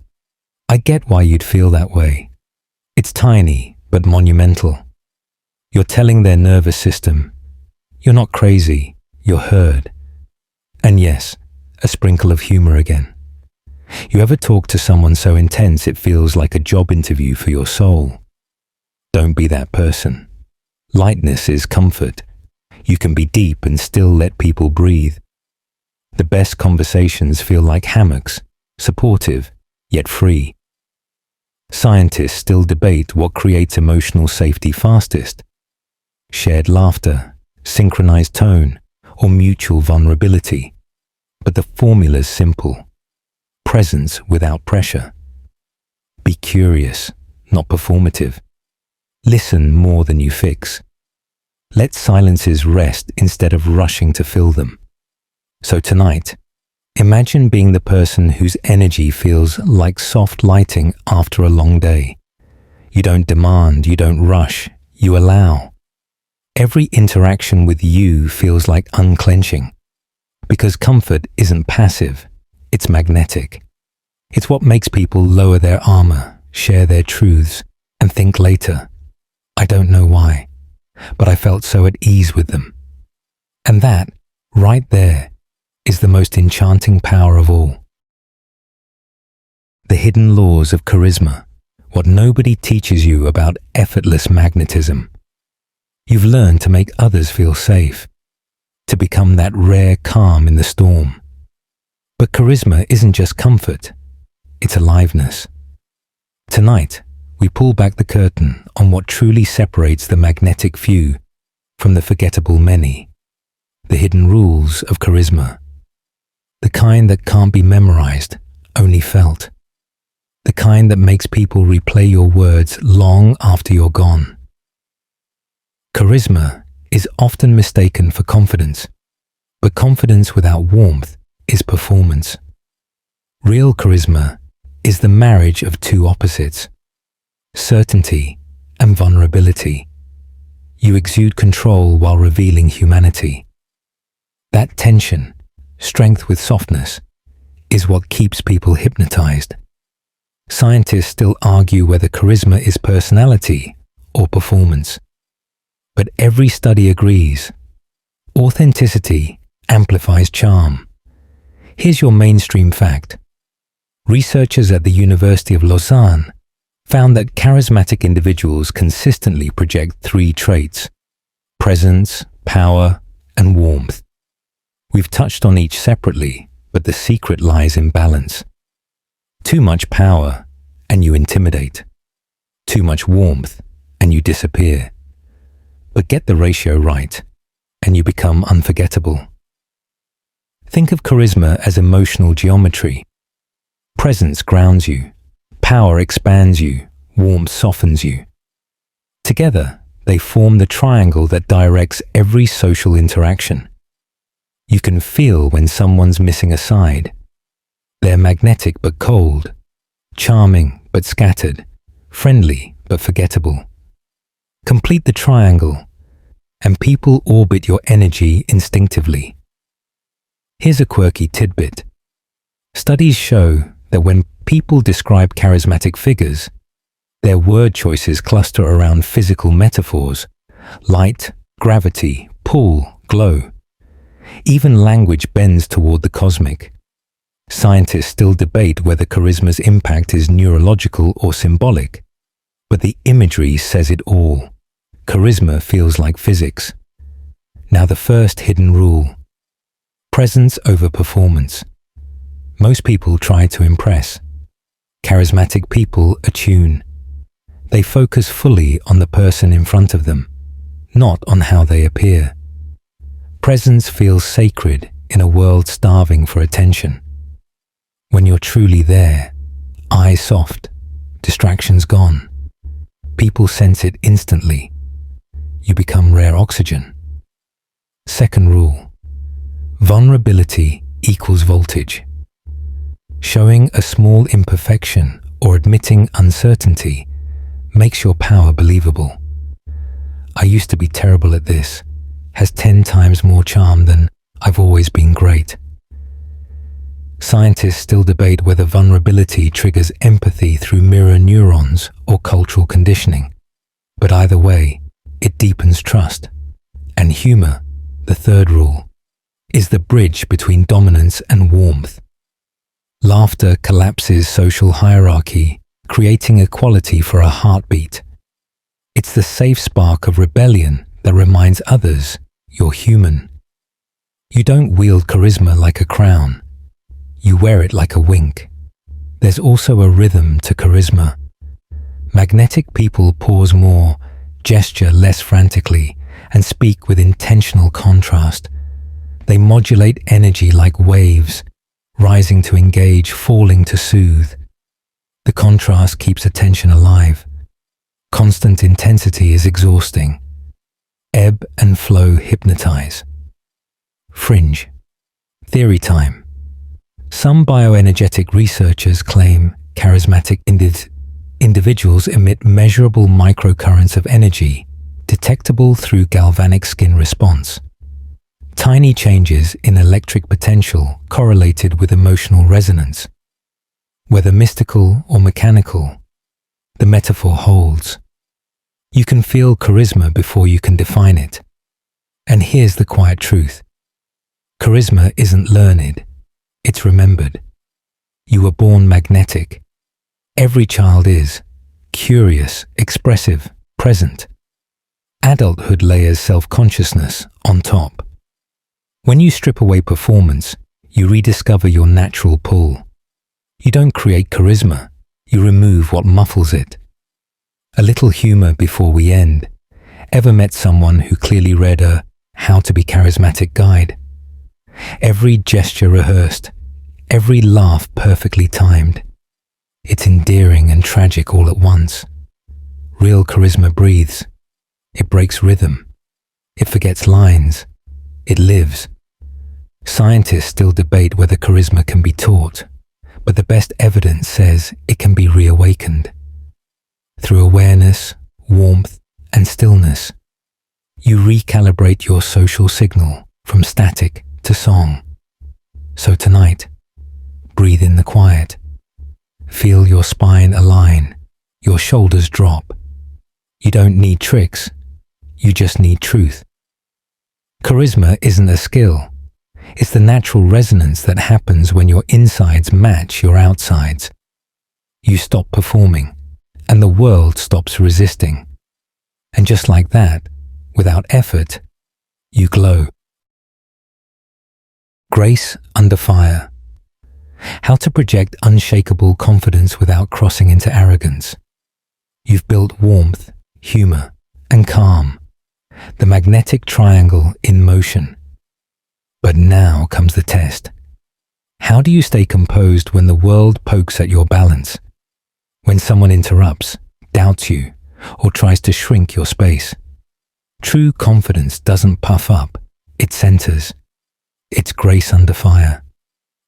"I get why you'd feel that way." It's tiny, but monumental. You're telling their nervous system, "You're not crazy, you're heard." And yes, a sprinkle of humor again. You ever talk to someone so intense it feels like a job interview for your soul? Don't be that person. Lightness is comfort. You can be deep and still let people breathe. The best conversations feel like hammocks, supportive, yet free. Scientists still debate what creates emotional safety fastest. Shared laughter, synchronized tone, or mutual vulnerability. But the formula's simple. Presence without pressure. Be curious, not performative. Listen more than you fix. Let silences rest instead of rushing to fill them. So tonight, imagine being the person whose energy feels like soft lighting after a long day. You don't demand, you don't rush, you allow. Every interaction with you feels like unclenching. Because comfort isn't passive, it's magnetic. It's what makes people lower their armor, share their truths, and think later, "I don't know why, but I felt so at ease with them." And that, right there, is the most enchanting power of all. The hidden laws of charisma, what nobody teaches you about effortless magnetism. You've learned to make others feel safe, to become that rare calm in the storm. But charisma isn't just comfort, it's aliveness. Tonight, we pull back the curtain on what truly separates the magnetic few from the forgettable many, the hidden rules of charisma, the kind that can't be memorized, only felt, the kind that makes people replay your words long after you're gone. Charisma is often mistaken for confidence, but confidence without warmth is performance. Real charisma is the marriage of two opposites, certainty and vulnerability. You exude control while revealing humanity. That tension, strength with softness, is what keeps people hypnotized. Scientists still argue whether charisma is personality or performance. But every study agrees. Authenticity amplifies charm. Here's your mainstream fact. Researchers at the University of Lausanne found that charismatic individuals consistently project 3 traits: presence, power, and warmth. We've touched on each separately, but the secret lies in balance. Too much power, and you intimidate. Too much warmth, and you disappear. But get the ratio right, and you become unforgettable. Think of charisma as emotional geometry. Presence grounds you, power expands you, warmth softens you. Together, they form the triangle that directs every social interaction. You can feel when someone's missing a side. They're magnetic but cold, charming but scattered, friendly but forgettable. Complete the triangle, and people orbit your energy instinctively. Here's a quirky tidbit. Studies show that when people describe charismatic figures, their word choices cluster around physical metaphors: light, gravity, pull, glow. Even language bends toward the cosmic. Scientists still debate whether charisma's impact is neurological or symbolic, but the imagery says it all. Charisma feels like physics. Now the first hidden rule: presence over performance. Most people try to impress. Charismatic people attune. They focus fully on the person in front of them, not on how they appear. Presence feels sacred in a world starving for attention. When you're truly there, eyes soft, distractions gone, people sense it instantly. You become rare oxygen. Second rule: vulnerability equals voltage. Showing a small imperfection or admitting uncertainty makes your power believable. "I used to be terrible at this" has 10 times more charm than "I've always been great." Scientists still debate whether vulnerability triggers empathy through mirror neurons or cultural conditioning. But either way, it deepens trust. And humor, the third rule, is the bridge between dominance and warmth. Laughter collapses social hierarchy, creating equality for a heartbeat. It's the safe spark of rebellion that reminds others you're human. You don't wield charisma like a crown. You wear it like a wink. There's also a rhythm to charisma. Magnetic people pause more, gesture less frantically, and speak with intentional contrast. They modulate energy like waves, rising to engage, falling to soothe. The contrast keeps attention alive. Constant intensity is exhausting. Ebb and flow hypnotize. Fringe. Theory time. Some bioenergetic researchers claim charismatic individuals emit measurable microcurrents of energy, detectable through galvanic skin response. Tiny changes in electric potential correlated with emotional resonance. Whether mystical or mechanical, the metaphor holds. You can feel charisma before you can define it. And here's the quiet truth. Charisma isn't learned, it's remembered. You were born magnetic. Every child is curious, expressive, present. Adulthood layers self-consciousness on top. When you strip away performance, you rediscover your natural pull. You don't create charisma, you remove what muffles it. A little humor before we end. Ever met someone who clearly read a "How to be Charismatic" guide? Every gesture rehearsed, every laugh perfectly timed. It's endearing and tragic all at once. Real charisma breathes. It breaks rhythm. It forgets lines. It lives. Scientists still debate whether charisma can be taught, but the best evidence says it can be reawakened. Through awareness, warmth, and stillness, you recalibrate your social signal from static to song. So tonight, breathe in the quiet. Feel your spine align, your shoulders drop. You don't need tricks, you just need truth. Charisma isn't a skill. It's the natural resonance that happens when your insides match your outsides. You stop performing, and the world stops resisting. And just like that, without effort, you glow. Grace under fire. How to project unshakable confidence without crossing into arrogance. You've built warmth, humor, and calm. The magnetic triangle in motion. But now comes the test. How do you stay composed when the world pokes at your balance? When someone interrupts, doubts you, or tries to shrink your space? True confidence doesn't puff up, it centers. It's grace under fire.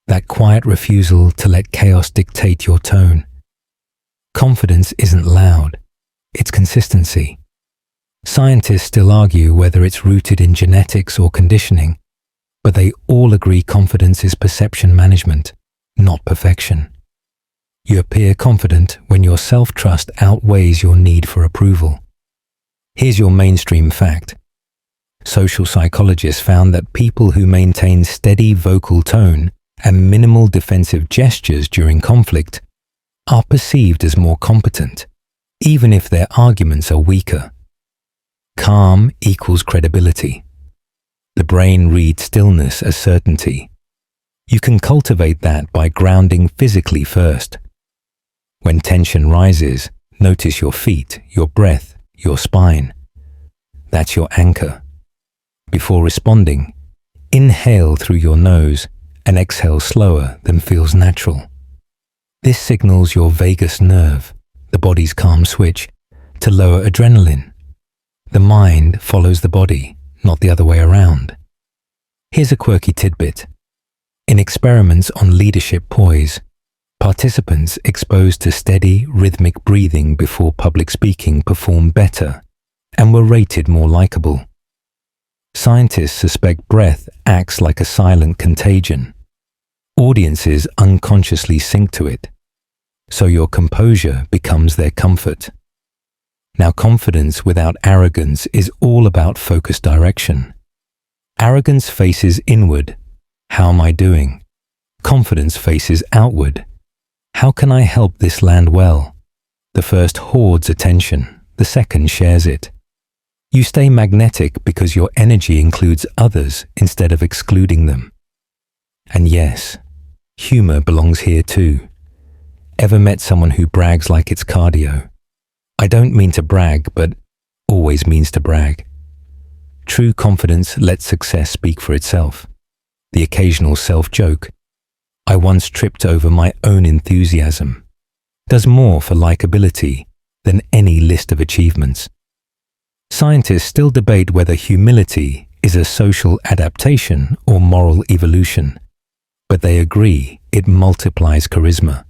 That quiet refusal to let chaos dictate your tone. Confidence isn't loud, it's consistency. Scientists still argue whether it's rooted in genetics or conditioning, but they all agree confidence is perception management, not perfection. You appear confident when your self-trust outweighs your need for approval. Here's your mainstream fact. Social psychologists found that people who maintain steady vocal tone and minimal defensive gestures during conflict are perceived as more competent, even if their arguments are weaker. Calm equals credibility. The brain reads stillness as certainty. You can cultivate that by grounding physically first. When tension rises, notice your feet, your breath, your spine. That's your anchor. Before responding, inhale through your nose and exhale slower than feels natural. This signals your vagus nerve, the body's calm switch, to lower adrenaline. The mind follows the body, not the other way around. Here's a quirky tidbit. In experiments on leadership poise, participants exposed to steady, rhythmic breathing before public speaking performed better and were rated more likable. Scientists suspect breath acts like a silent contagion. Audiences unconsciously sync to it, so your composure becomes their comfort. Now, confidence without arrogance is all about focused direction. Arrogance faces inward. How am I doing? Confidence faces outward. How can I help this land well? The first hoards attention, the second shares it. You stay magnetic because your energy includes others instead of excluding them. And yes, humor belongs here too. Ever met someone who brags like it's cardio? I don't mean to brag, but always means to brag. True confidence lets success speak for itself. The occasional self-joke, I once tripped over my own enthusiasm, does more for likability than any list of achievements. Scientists still debate whether humility is a social adaptation or moral evolution, but they agree it multiplies charisma.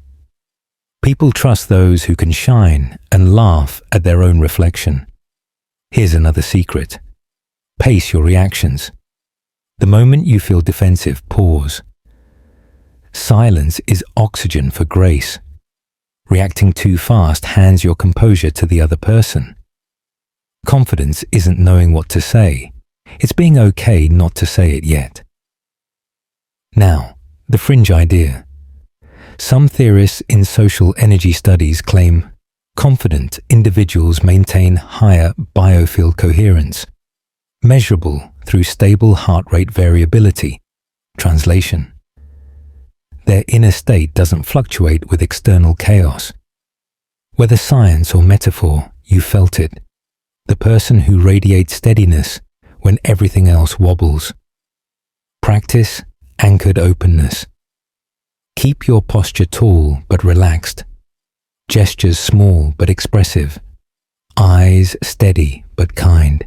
People trust those who can shine and laugh at their own reflection. Here's another secret. Pace your reactions. The moment you feel defensive, pause. Silence is oxygen for grace. Reacting too fast hands your composure to the other person. Confidence isn't knowing what to say. It's being okay not to say it yet. Now, the fringe idea. Some theorists in social energy studies claim confident individuals maintain higher biofield coherence, measurable through stable heart rate variability. Translation: their inner state doesn't fluctuate with external chaos. Whether science or metaphor, you felt it. The person who radiates steadiness when everything else wobbles. Practice anchored openness. Keep your posture tall but relaxed. Gestures small but expressive. Eyes steady but kind.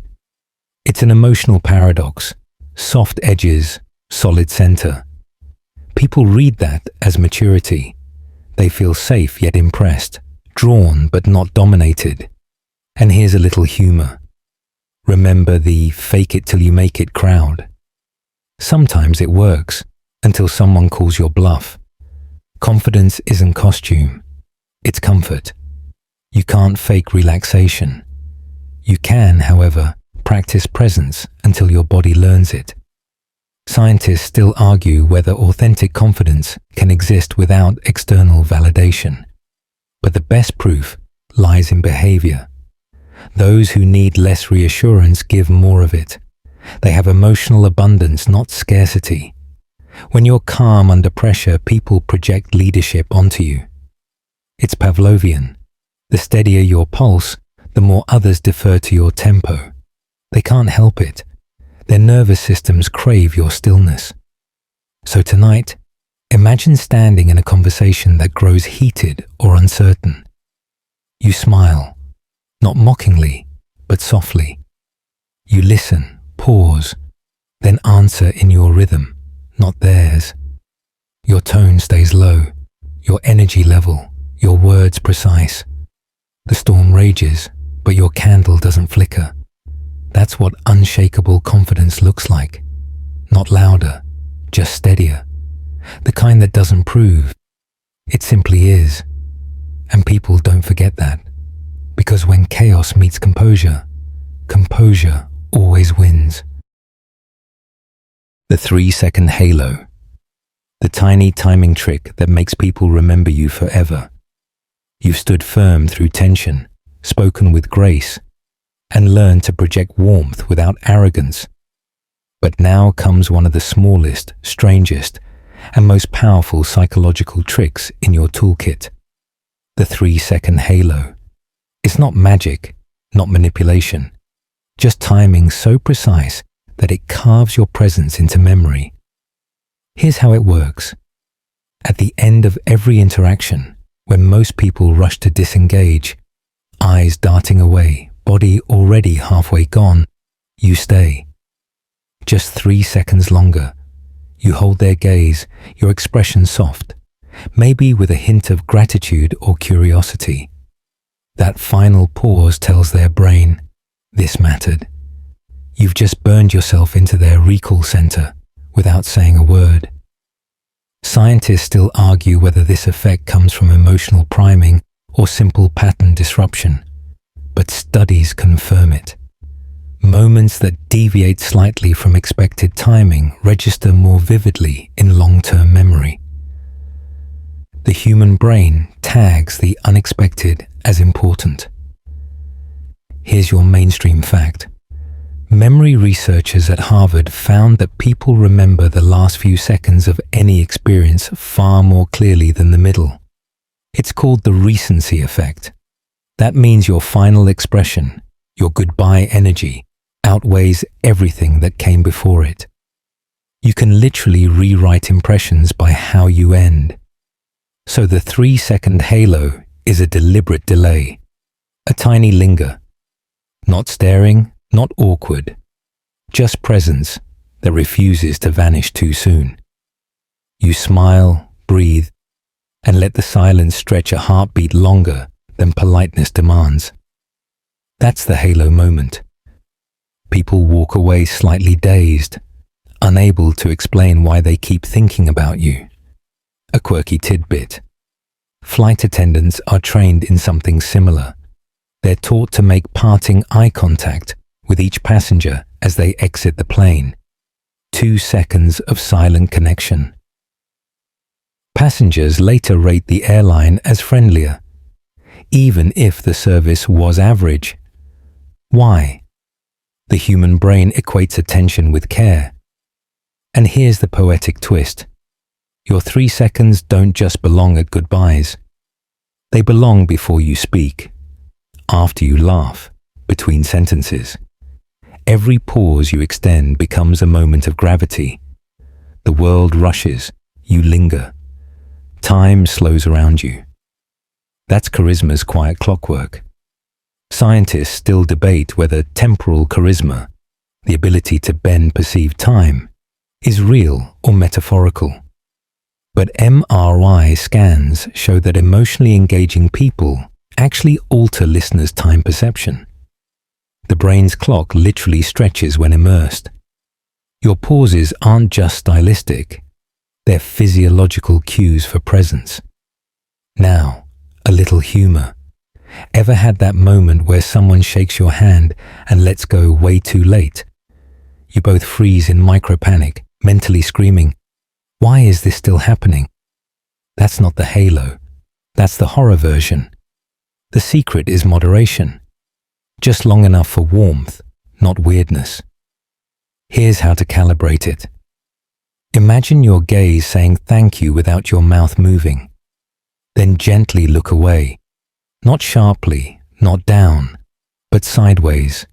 It's an emotional paradox. Soft edges, solid center. People read that as maturity. They feel safe yet impressed, drawn but not dominated. And here's a little humor. Remember the fake it till you make it crowd. Sometimes it works until someone calls your bluff. Confidence isn't costume, it's comfort. You can't fake relaxation. You can, however, practice presence until your body learns it. Scientists still argue whether authentic confidence can exist without external validation. But the best proof lies in behavior. Those who need less reassurance give more of it. They have emotional abundance, not scarcity. When you're calm under pressure, people project leadership onto you. It's Pavlovian. The steadier your pulse, the more others defer to your tempo. They can't help it. Their nervous systems crave your stillness. So tonight, imagine standing in a conversation that grows heated or uncertain. You smile, not mockingly, but softly. You listen, pause, then answer in your rhythm, not theirs. Your tone stays low, your energy level, your words precise. The storm rages, but your candle doesn't flicker. That's what unshakable confidence looks like. not louder, just steadier. The kind that doesn't prove, it simply is. And people don't forget that. Because when chaos meets composure, composure always wins. The 3-second halo. The tiny timing trick that makes people remember you forever. You've stood firm through tension, spoken with grace, and learned to project warmth without arrogance. But now comes one of the smallest, strangest, and most powerful psychological tricks in your toolkit. The 3-second halo. It's not magic, not manipulation, just timing so precise that it carves your presence into memory. Here's how it works. At the end of every interaction, when most people rush to disengage, eyes darting away, body already halfway gone, you stay. Just 3 seconds longer. You hold their gaze, your expression soft, maybe with a hint of gratitude or curiosity. That final pause tells their brain, this mattered. You've just burned yourself into their recall center without saying a word. Scientists still argue whether this effect comes from emotional priming or simple pattern disruption, but studies confirm it. Moments that deviate slightly from expected timing register more vividly in long-term memory. The human brain tags the unexpected as important. Here's your mainstream fact. Memory researchers at Harvard found that people remember the last few seconds of any experience far more clearly than the middle. It's called the recency effect. That means your final expression, your goodbye energy, outweighs everything that came before it. You can literally rewrite impressions by how you end. So the 3-second halo is a deliberate delay, a tiny linger. Not staring, not awkward, just presence that refuses to vanish too soon. You smile, breathe, and let the silence stretch a heartbeat longer than politeness demands. That's the halo moment. People walk away slightly dazed, unable to explain why they keep thinking about you. A quirky tidbit. Flight attendants are trained in something similar. They're taught to make parting eye contact with each passenger as they exit the plane. 2 seconds of silent connection. Passengers later rate the airline as friendlier, even if the service was average. Why? The human brain equates attention with care. And here's the poetic twist. Your 3 seconds don't just belong at goodbyes. They belong before you speak, after you laugh, between sentences. Every pause you extend becomes a moment of gravity. The world rushes, you linger. Time slows around you. That's charisma's quiet clockwork. Scientists still debate whether temporal charisma, the ability to bend perceived time, is real or metaphorical. But MRI scans show that emotionally engaging people actually alter listeners' time perception. The brain's clock literally stretches when immersed. Your pauses aren't just stylistic, they're physiological cues for presence. Now, a little humor. Ever had that moment where someone shakes your hand and lets go way too late? You both freeze in micro-panic, mentally screaming, "Why is this still happening?" That's not the halo. That's the horror version. The secret is moderation. Just long enough for warmth, not weirdness. Here's how to calibrate it. Imagine your gaze saying thank you without your mouth moving. Then gently look away. Not sharply, not down, but sideways,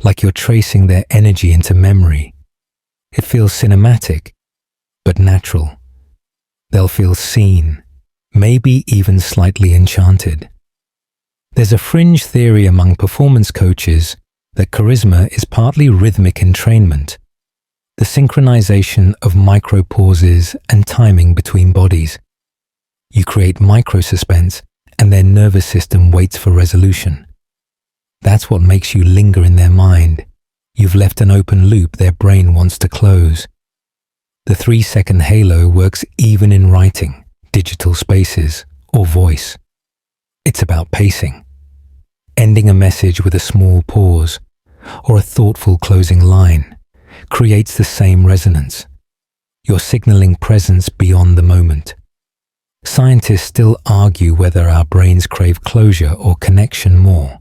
like you're tracing their energy into memory. It feels cinematic, but natural. They'll feel seen, maybe even slightly enchanted. There's a fringe theory among performance coaches that charisma is partly rhythmic entrainment, the synchronization of micro pauses and timing between bodies. You create micro suspense and their nervous system waits for resolution. That's what makes you linger in their mind. You've left an open loop their brain wants to close. The 3-second halo works even in writing, digital spaces, or voice. It's about pacing. Ending a message with a small pause or a thoughtful closing line creates the same resonance. You're signaling presence beyond the moment. Scientists still argue whether our brains crave closure or connection more,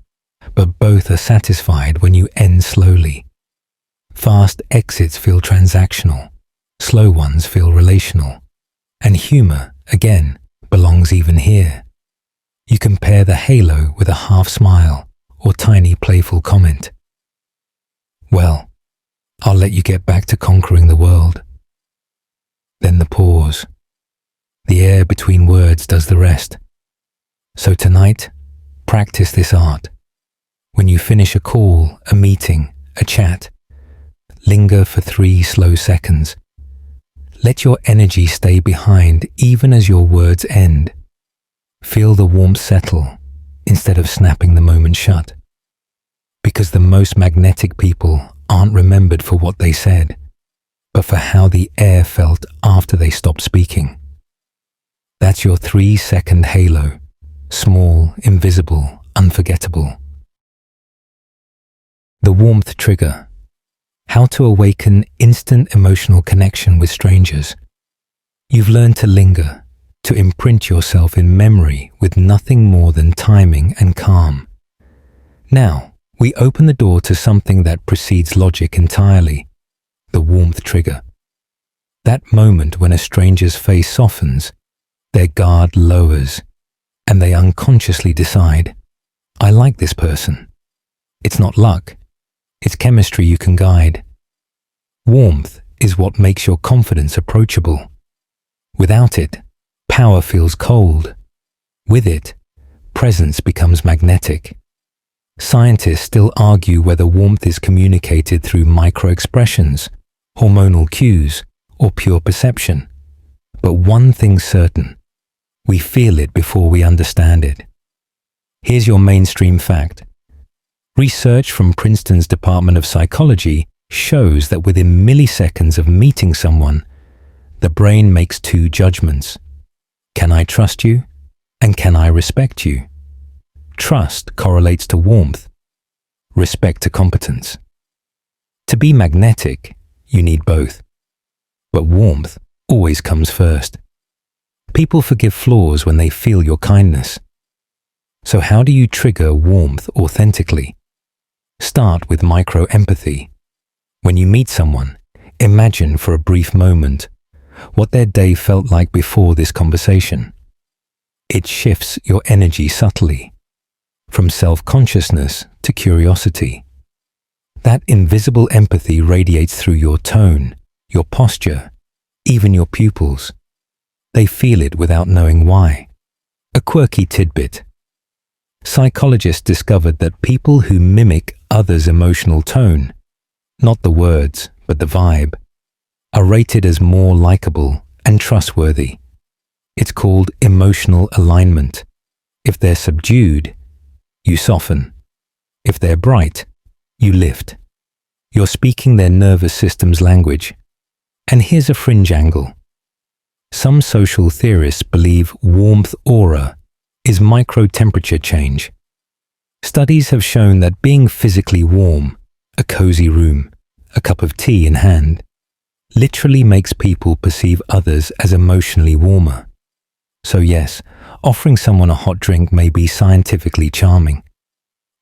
but both are satisfied when you end slowly. Fast exits feel transactional, slow ones feel relational, and humor, again, belongs even here. You compare the halo with a half smile or tiny playful comment. Well, I'll let you get back to conquering the world. Then the pause. The air between words does the rest. So tonight, practice this art. When you finish a call, a meeting, a chat, linger for 3 slow seconds. Let your energy stay behind even as your words end. Feel the warmth settle instead of snapping the moment shut. Because the most magnetic people aren't remembered for what they said, but for how the air felt after they stopped speaking. That's your 3-second halo. Small, invisible, unforgettable. The warmth trigger. How to awaken instant emotional connection with strangers. You've learned to linger, to imprint yourself in memory with nothing more than timing and calm. Now, we open the door to something that precedes logic entirely. The warmth trigger. That moment when a stranger's face softens, their guard lowers, and they unconsciously decide, I like this person. It's not luck. It's chemistry you can guide. Warmth is what makes your confidence approachable. Without it, power feels cold. With it, presence becomes magnetic. Scientists still argue whether warmth is communicated through micro-expressions, hormonal cues, or pure perception. But one thing's certain. We feel it before we understand it. Here's your mainstream fact. Research from Princeton's Department of Psychology shows that within milliseconds of meeting someone, the brain makes 2 judgments. Can I trust you? And can I respect you? Trust correlates to warmth, respect to competence. To be magnetic, you need both. But warmth always comes first. People forgive flaws when they feel your kindness. So how do you trigger warmth authentically? Start with micro-empathy. When you meet someone, imagine for a brief moment what their day felt like before this conversation. It shifts your energy subtly, from self-consciousness to curiosity. That invisible empathy radiates through your tone, your posture, even your pupils. They feel it without knowing why. A quirky tidbit. Psychologists discovered that people who mimic others' emotional tone, not the words, but the vibe, are rated as more likable and trustworthy. It's called emotional alignment. If they're subdued, you soften. If they're bright, you lift. You're speaking their nervous system's language. And here's a fringe angle. Some social theorists believe warmth aura is micro-temperature change. Studies have shown that being physically warm, a cozy room, a cup of tea in hand, literally makes people perceive others as emotionally warmer. So yes, offering someone a hot drink may be scientifically charming.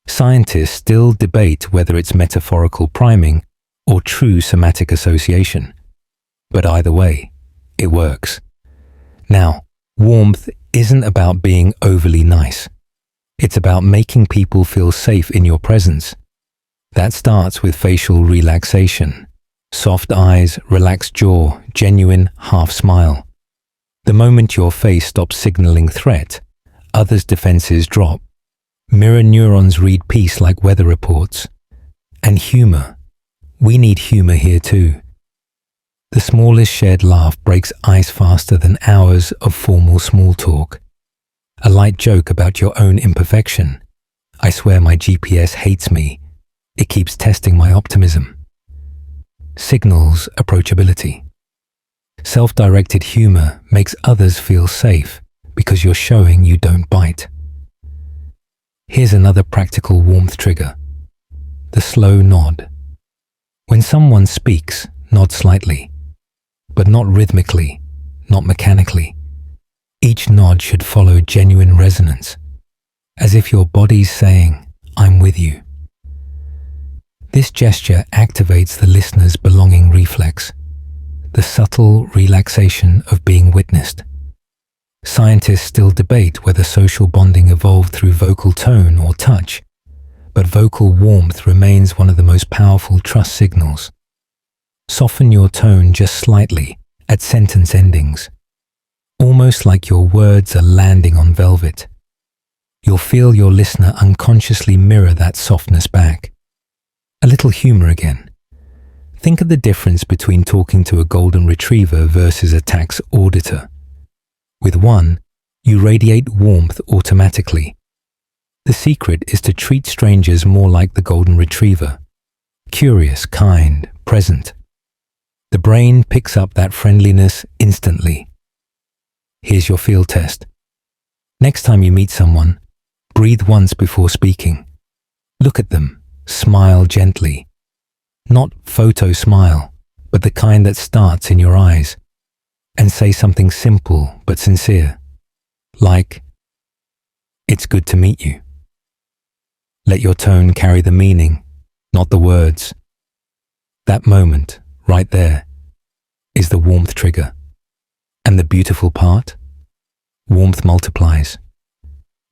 Scientists still debate whether it's metaphorical priming or true somatic association. But either way, it works. Now, warmth isn't about being overly nice. It's about making people feel safe in your presence. That starts with facial relaxation. Soft eyes, relaxed jaw, genuine half smile. The moment your face stops signaling threat, others' defenses drop. Mirror neurons read peace like weather reports. And humor. We need humor here too. The smallest shared laugh breaks ice faster than hours of formal small talk. A light joke about your own imperfection. I swear my GPS hates me. It keeps testing my optimism. Signals approachability. Self-directed humor makes others feel safe because you're showing you don't bite. Here's another practical warmth trigger: the slow nod. When someone speaks, nod slightly, but not rhythmically, not mechanically. Each nod should follow genuine resonance, as if your body's saying, "I'm with you." This gesture activates the listener's belonging reflex, the subtle relaxation of being witnessed. Scientists still debate whether social bonding evolved through vocal tone or touch, but vocal warmth remains one of the most powerful trust signals. Soften your tone just slightly at sentence endings, almost like your words are landing on velvet. You'll feel your listener unconsciously mirror that softness back. A little humor again. Think of the difference between talking to a golden retriever versus a tax auditor. With one, you radiate warmth automatically. The secret is to treat strangers more like the golden retriever: curious, kind, present. The brain picks up that friendliness instantly. Here's your field test. Next time you meet someone, breathe once before speaking. Look at them, smile gently. Not photo smile, but the kind that starts in your eyes. And say something simple but sincere, like, "It's good to meet you." Let your tone carry the meaning, not the words. That moment, right there, is the warmth trigger. And the beautiful part? Warmth multiplies.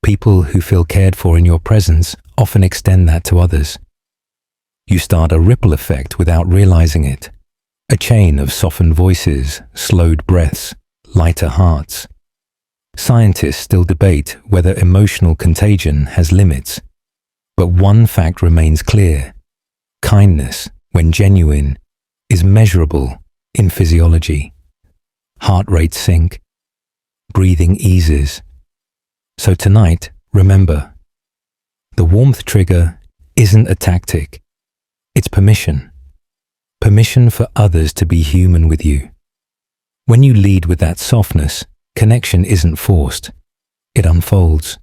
People who feel cared for in your presence often extend that to others. You start a ripple effect without realizing it. A chain of softened voices, slowed breaths, lighter hearts. Scientists still debate whether emotional contagion has limits, but one fact remains clear: kindness, when genuine, is measurable in physiology. Heart rates sink, breathing eases. So tonight, remember, the warmth trigger isn't a tactic, it's permission. Permission for others to be human with you. When you lead with that softness, connection isn't forced, it unfolds.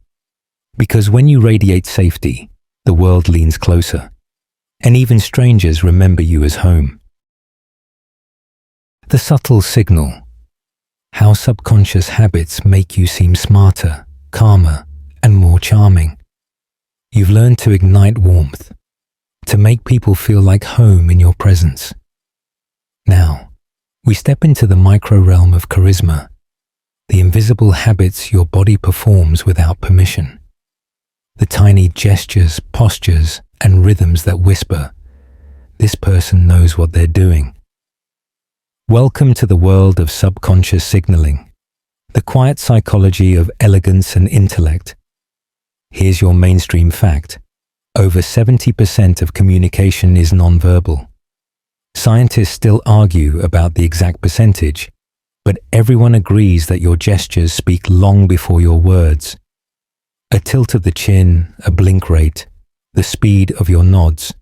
Because when you radiate safety, the world leans closer, and even strangers remember you as home. The subtle signal: how subconscious habits make you seem smarter, calmer, and more charming. You've learned to ignite warmth, to make people feel like home in your presence. Now, we step into the micro realm of charisma, the invisible habits your body performs without permission. The tiny gestures, postures, and rhythms that whisper, "This person knows what they're doing." Welcome to the world of subconscious signaling, the quiet psychology of elegance and intellect. Here's your mainstream fact: over 70% of communication is nonverbal. Scientists still argue about the exact percentage, but everyone agrees that your gestures speak long before your words. A tilt of the chin, a blink rate, the speed of your nods.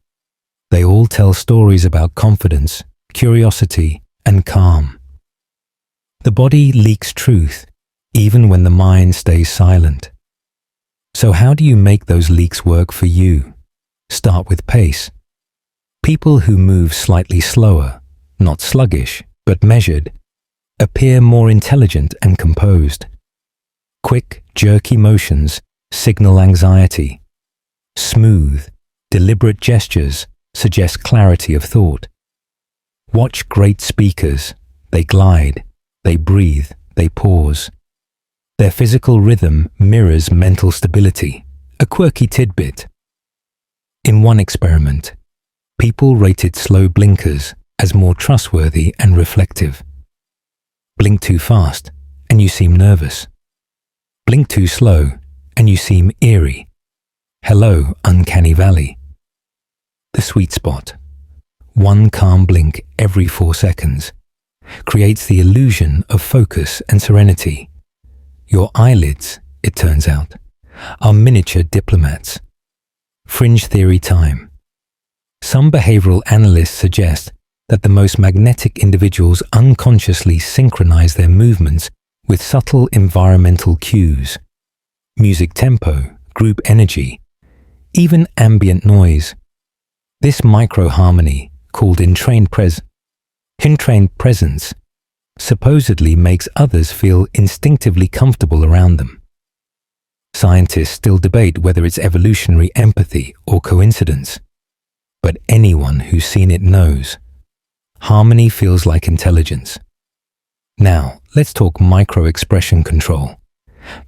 They all tell stories about confidence, curiosity, and calm. The body leaks truth, even when the mind stays silent. So how do you make those leaks work for you? Start with pace. People who move slightly slower, not sluggish, but measured, appear more intelligent and composed. Quick, jerky motions signal anxiety. Smooth, deliberate gestures suggest clarity of thought. Watch great speakers. They glide, they breathe, they pause. Their physical rhythm mirrors mental stability. A quirky tidbit: in one experiment, people rated slow blinkers as more trustworthy and reflective. Blink too fast, and you seem nervous. Blink too slow, and you seem eerie. Hello, uncanny valley. The sweet spot: one calm blink every 4 seconds, creates the illusion of focus and serenity. Your eyelids, it turns out, are miniature diplomats. Fringe theory time. Some behavioral analysts suggest that the most magnetic individuals unconsciously synchronize their movements with subtle environmental cues, music tempo, group energy, even ambient noise. This micro-harmony, called entrained presence, supposedly makes others feel instinctively comfortable around them. Scientists still debate whether it's evolutionary empathy or coincidence, but anyone who's seen it knows. Harmony feels like intelligence. Now, let's talk micro-expression control.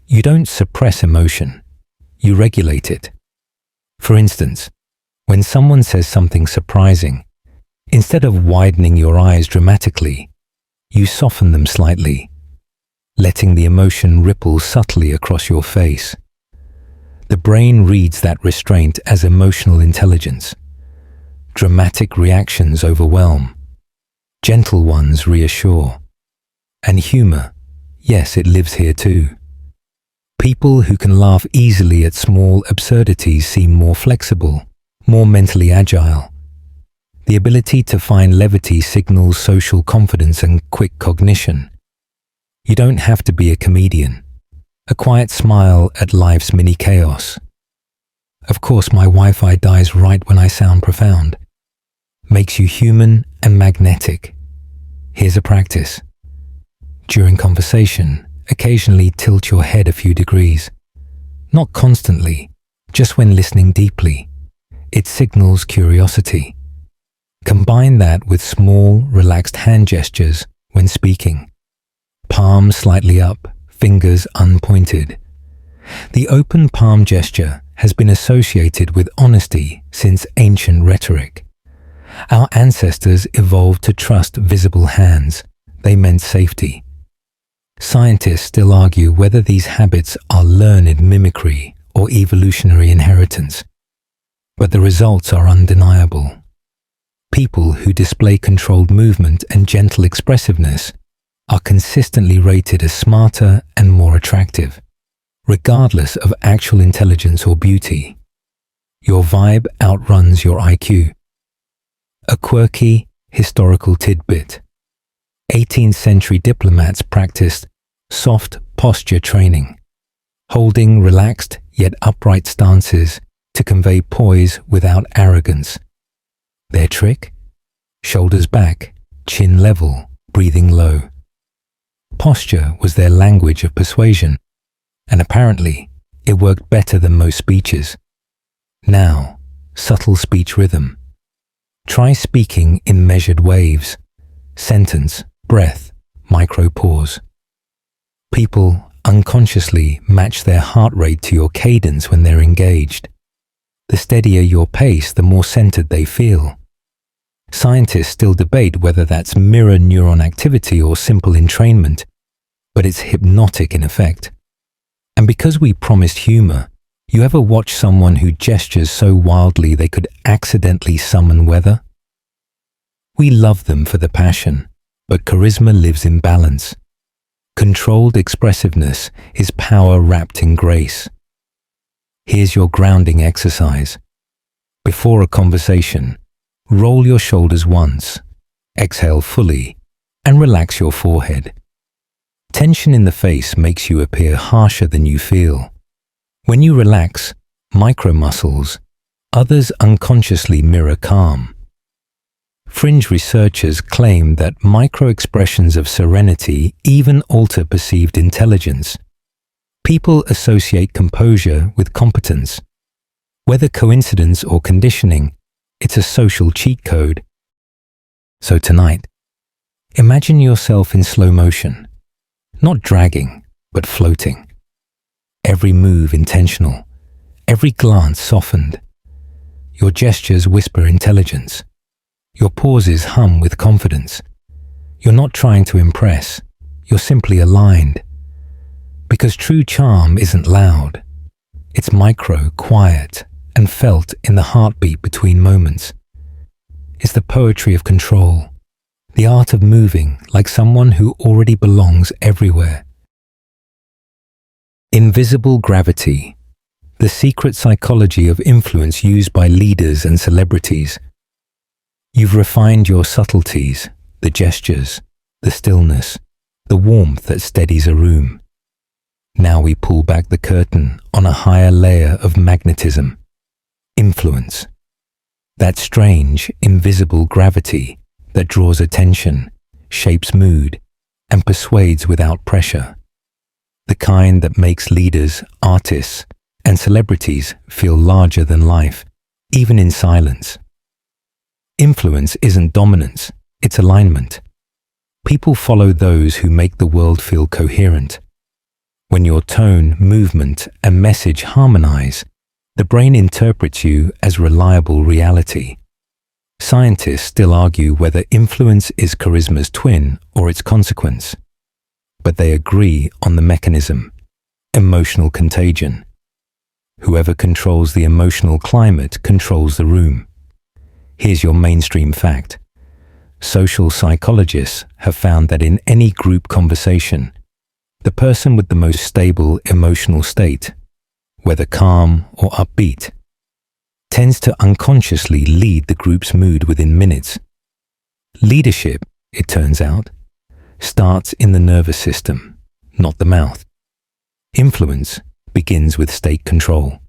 You don't suppress emotion, you regulate it. For instance, when someone says something surprising, instead of widening your eyes dramatically, you soften them slightly, letting the emotion ripple subtly across your face. The brain reads that restraint as emotional intelligence. Dramatic reactions overwhelm. Gentle ones reassure. And humor, yes, it lives here too. People who can laugh easily at small absurdities seem more flexible, more mentally agile. The ability to find levity signals social confidence and quick cognition. You don't have to be a comedian. A quiet smile at life's mini chaos. Of course, my Wi-Fi dies right when I sound profound. Makes you human and magnetic. Here's a practice. During conversation, occasionally tilt your head a few degrees. Not constantly, just when listening deeply. It signals curiosity. Combine that with small, relaxed hand gestures when speaking. Palms slightly up, fingers unpointed. The open palm gesture has been associated with honesty since ancient rhetoric. Our ancestors evolved to trust visible hands. They meant safety. Scientists still argue whether these habits are learned mimicry or evolutionary inheritance. But the results are undeniable. People who display controlled movement and gentle expressiveness are consistently rated as smarter and more attractive, regardless of actual intelligence or beauty. Your vibe outruns your IQ. A quirky, historical tidbit. 18th century diplomats practiced soft posture training, holding relaxed yet upright stances to convey poise without arrogance. Their trick? Shoulders back, chin level, breathing low. Posture was their language of persuasion, and apparently it worked better than most speeches. Now, subtle speech rhythm. Try speaking in measured waves, sentence, breath, micro pause. People unconsciously match their heart rate to your cadence when they're engaged. The steadier your pace, the more centered they feel. Scientists still debate whether that's mirror neuron activity or simple entrainment, but it's hypnotic in effect. And because we promised humor, you ever watch someone who gestures so wildly they could accidentally summon weather? We love them for the passion, but charisma lives in balance. Controlled expressiveness is power wrapped in grace. Here's your grounding exercise. Before a conversation, roll your shoulders once, exhale fully, and relax your forehead. Tension in the face makes you appear harsher than you feel. When you relax, micro-muscles, others unconsciously mirror calm. Fringe researchers claim that micro-expressions of serenity even alter perceived intelligence. People associate composure with competence. Whether coincidence or conditioning, it's a social cheat code. So tonight, imagine yourself in slow motion, not dragging, but floating. Every move intentional, every glance softened. Your gestures whisper intelligence. Your pauses hum with confidence. You're not trying to impress, you're simply aligned. Because true charm isn't loud. It's micro, quiet, and felt in the heartbeat between moments. It's the poetry of control, the art of moving like someone who already belongs everywhere. Invisible gravity, the secret psychology of influence used by leaders and celebrities. You've refined your subtleties, the gestures, the stillness, the warmth that steadies a room. Now we pull back the curtain on a higher layer of magnetism, influence. That strange, invisible gravity that draws attention, shapes mood, and persuades without pressure. The kind that makes leaders, artists, and celebrities feel larger than life, even in silence. Influence isn't dominance, it's alignment. People follow those who make the world feel coherent. When your tone, movement, and message harmonize, the brain interprets you as reliable reality. Scientists still argue whether influence is charisma's twin or its consequence. But they agree on the mechanism: emotional contagion. Whoever controls the emotional climate controls the room. Here's your mainstream fact. Social psychologists have found that in any group conversation, the person with the most stable emotional state, whether calm or upbeat, tends to unconsciously lead the group's mood within minutes. Leadership, it turns out, starts in the nervous system, not the mouth. Influence begins with state control.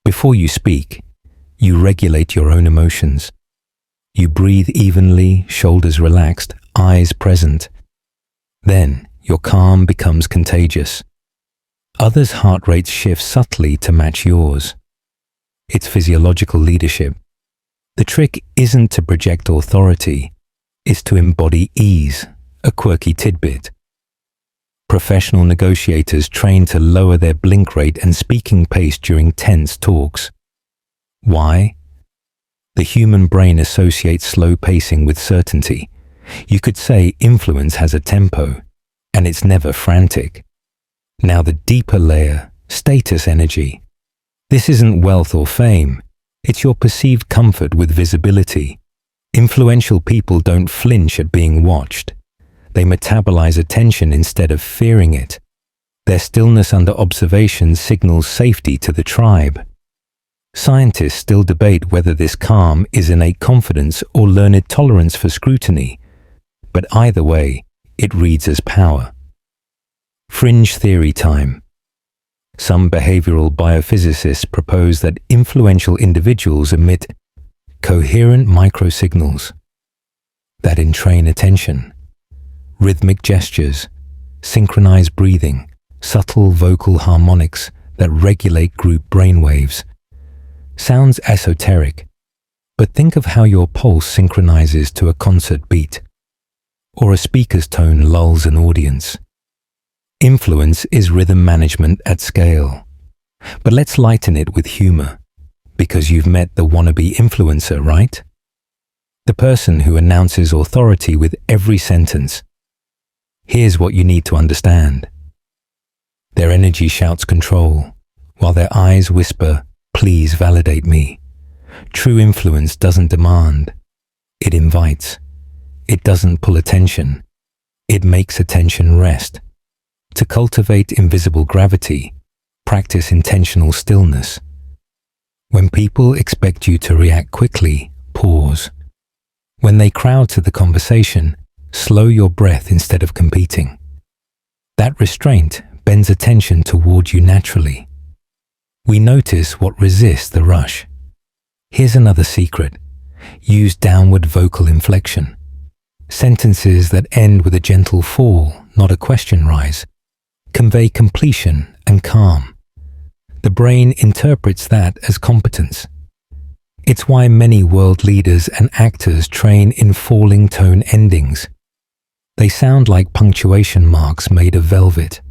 Before you speak, you regulate your own emotions. You breathe evenly, shoulders relaxed, eyes present. Then your calm becomes contagious. Others' heart rates shift subtly to match yours. It's physiological leadership. The trick isn't to project authority, it's to embody ease, a quirky tidbit. Professional negotiators train to lower their blink rate and speaking pace during tense talks. Why? The human brain associates slow pacing with certainty. You could say influence has a tempo, and it's never frantic. Now the deeper layer, status energy. This isn't wealth or fame. It's your perceived comfort with visibility. Influential people don't flinch at being watched. They metabolize attention instead of fearing it. Their stillness under observation signals safety to the tribe. Scientists still debate whether this calm is innate confidence or learned tolerance for scrutiny, but either way, it reads as power. Fringe theory time. Some behavioral biophysicists propose that influential individuals emit coherent microsignals that entrain attention, rhythmic gestures, synchronized breathing, subtle vocal harmonics that regulate group brainwaves. Sounds esoteric, but think of how your pulse synchronizes to a concert beat, or a speaker's tone lulls an audience. Influence is rhythm management at scale. But let's lighten it with humor, because you've met the wannabe influencer, right? The person who announces authority with every sentence. Here's what you need to understand. Their energy shouts control, while their eyes whisper, "Please validate me." True influence doesn't demand. It invites. It doesn't pull attention. It makes attention rest. To cultivate invisible gravity, practice intentional stillness. When people expect you to react quickly, pause. When they crowd to the conversation, slow your breath instead of competing. That restraint bends attention toward you naturally. We notice what resists the rush. Here's another secret. Use downward vocal inflection. Sentences that end with a gentle fall, not a question rise, convey completion and calm. The brain interprets that as competence. It's why many world leaders and actors train in falling tone endings. They sound like punctuation marks made of velvet.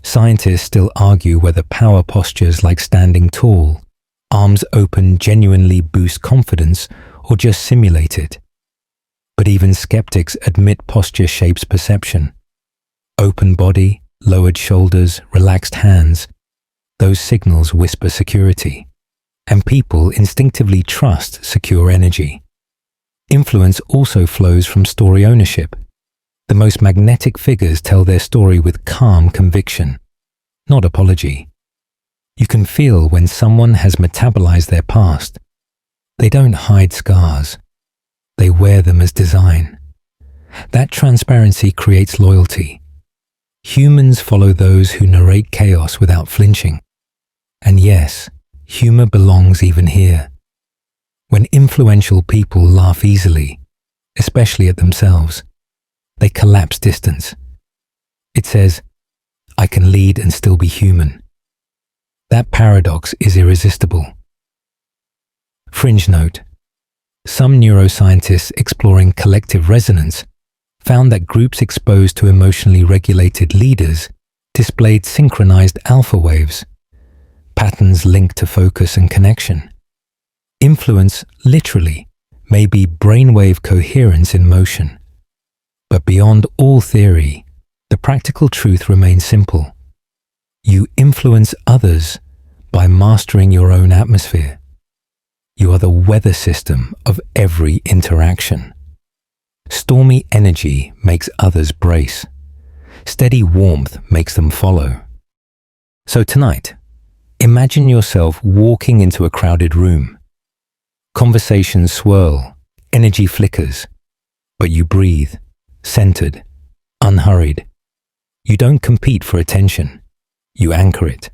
Scientists still argue whether power postures like standing tall, arms open genuinely boost confidence or just simulate it. But even skeptics admit posture shapes perception. Open body, lowered shoulders, relaxed hands. Those signals whisper security. And people instinctively trust secure energy. Influence also flows from story ownership. The most magnetic figures tell their story with calm conviction, not apology. You can feel when someone has metabolized their past. They don't hide scars. They wear them as design. That transparency creates loyalty. Humans follow those who narrate chaos without flinching. And yes, humor belongs even here. When influential people laugh easily, especially at themselves, they collapse distance. It says, I can lead and still be human. That paradox is irresistible. Fringe note. Some neuroscientists exploring collective resonance found that groups exposed to emotionally regulated leaders displayed synchronized alpha waves, patterns linked to focus and connection. Influence, literally, may be brainwave coherence in motion. But beyond all theory, the practical truth remains simple. You influence others by mastering your own atmosphere. You are the weather system of every interaction. Stormy energy makes others brace. Steady warmth makes them follow. So tonight, imagine yourself walking into a crowded room. Conversations swirl, energy flickers, but you breathe, centered, unhurried. You don't compete for attention. You anchor it.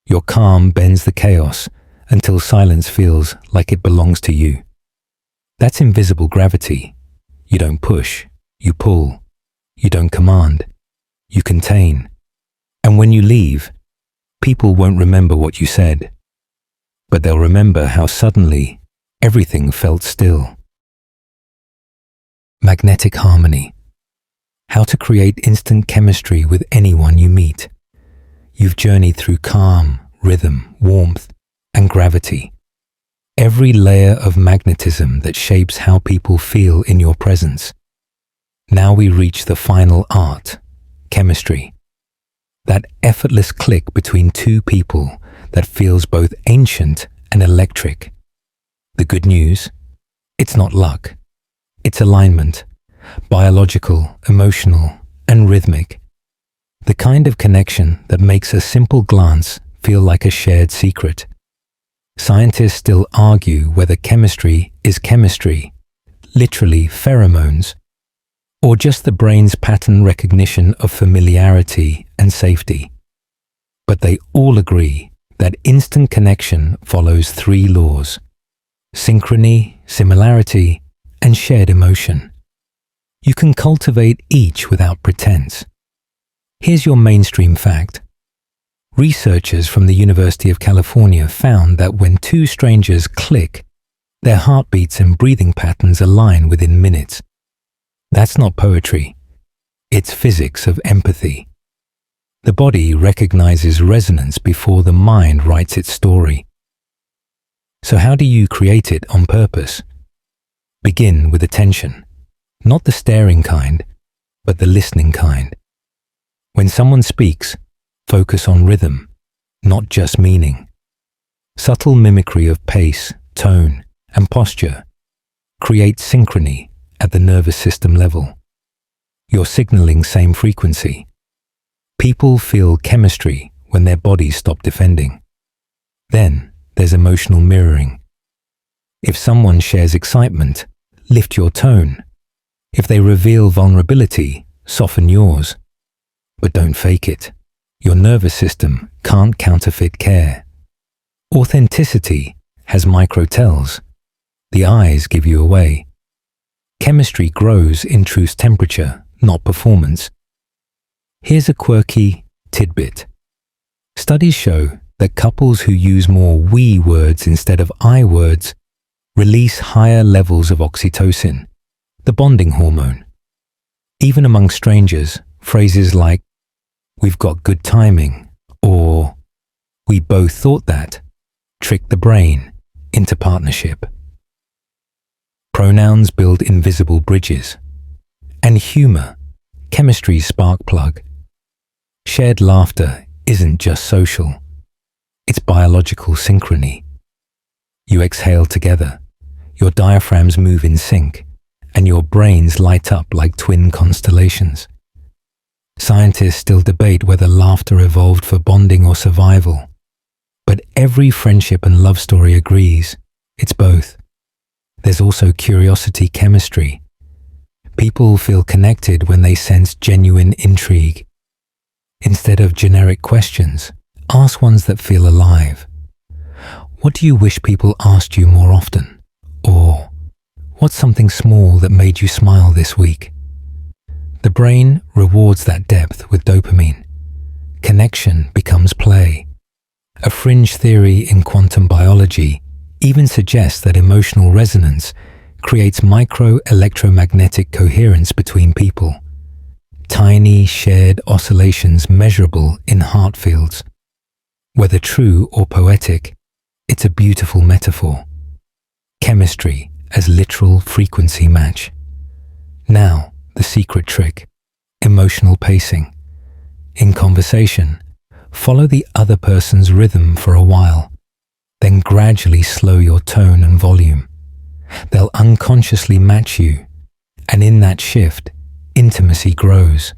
Your calm bends the chaos until silence feels like it belongs to you. That's invisible gravity. You don't push, you pull. You don't command, you contain. And when you leave, people won't remember what you said, but they'll remember how suddenly everything felt still. Magnetic harmony. How to create instant chemistry with anyone you meet. You've journeyed through calm, rhythm, warmth, and gravity. Every layer of magnetism that shapes how people feel in your presence. Now we reach the final art, chemistry. That effortless click between two people that feels both ancient and electric. The good news? It's not luck. It's alignment, biological, emotional, and rhythmic. The kind of connection that makes a simple glance feel like a shared secret. Scientists still argue whether chemistry is chemistry, literally pheromones, or just the brain's pattern recognition of familiarity and safety. But they all agree that instant connection follows three laws: synchrony, similarity, and shared emotion. You can cultivate each without pretense. Here's your mainstream fact. Researchers from the University of California found that when two strangers click, their heartbeats and breathing patterns align within minutes. That's not poetry. It's physics of empathy. The body recognizes resonance before the mind writes its story. So how do you create it on purpose? Begin with attention, not the staring kind, but the listening kind. When someone speaks, focus on rhythm, not just meaning. Subtle mimicry of pace, tone, and posture creates synchrony at the nervous system level. You're signaling same frequency. People feel chemistry when their bodies stop defending. Then there's emotional mirroring. If someone shares excitement, lift your tone. If they reveal vulnerability, soften yours. But don't fake it. Your nervous system can't counterfeit care. Authenticity has microtells. The eyes give you away. Chemistry grows in truth's temperature, not performance. Here's a quirky tidbit. Studies show that couples who use more we words instead of I words release higher levels of oxytocin, the bonding hormone. Even among strangers, phrases like, "We've got good timing," or "We both thought that," trick the brain into partnership. Pronouns build invisible bridges. And humor, chemistry's spark plug. Shared laughter isn't just social. It's biological synchrony. You exhale together, your diaphragms move in sync, and your brains light up like twin constellations. Scientists still debate whether laughter evolved for bonding or survival, but every friendship and love story agrees it's both. There's also curiosity chemistry. People feel connected when they sense genuine intrigue. Instead of generic questions, ask ones that feel alive. What do you wish people asked you more often? Or, what's something small that made you smile this week? The brain rewards that depth with dopamine. Connection becomes play. A fringe theory in quantum biology even suggests that emotional resonance creates micro-electromagnetic coherence between people. Tiny shared oscillations measurable in heart fields. Whether true or poetic, it's a beautiful metaphor. Chemistry as literal frequency match. Now, the secret trick: emotional pacing. In conversation, follow the other person's rhythm for a while, then gradually slow your tone and volume. They'll unconsciously match you, and in that shift, intimacy grows.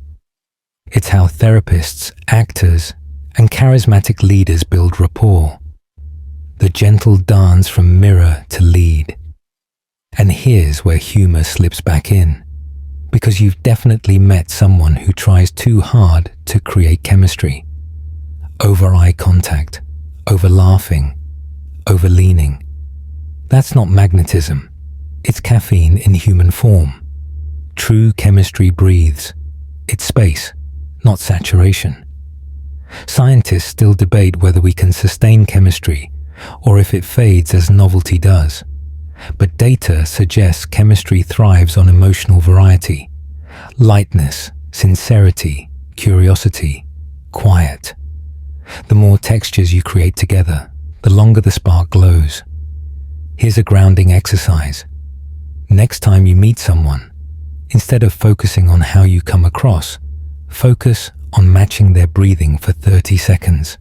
It's how therapists, actors, and charismatic leaders build rapport. The gentle dance from mirror to lead. And here's where humor slips back in, because you've definitely met someone who tries too hard to create chemistry. Over eye contact, over laughing, over leaning. That's not magnetism. It's caffeine in human form. True chemistry breathes. It's space, not saturation. Scientists still debate whether we can sustain chemistry or if it fades as novelty does. But data suggests chemistry thrives on emotional variety. Lightness, sincerity, curiosity, quiet. The more textures you create together, the longer the spark glows. Here's a grounding exercise. Next time you meet someone, instead of focusing on how you come across, focus on matching their breathing for 30 seconds.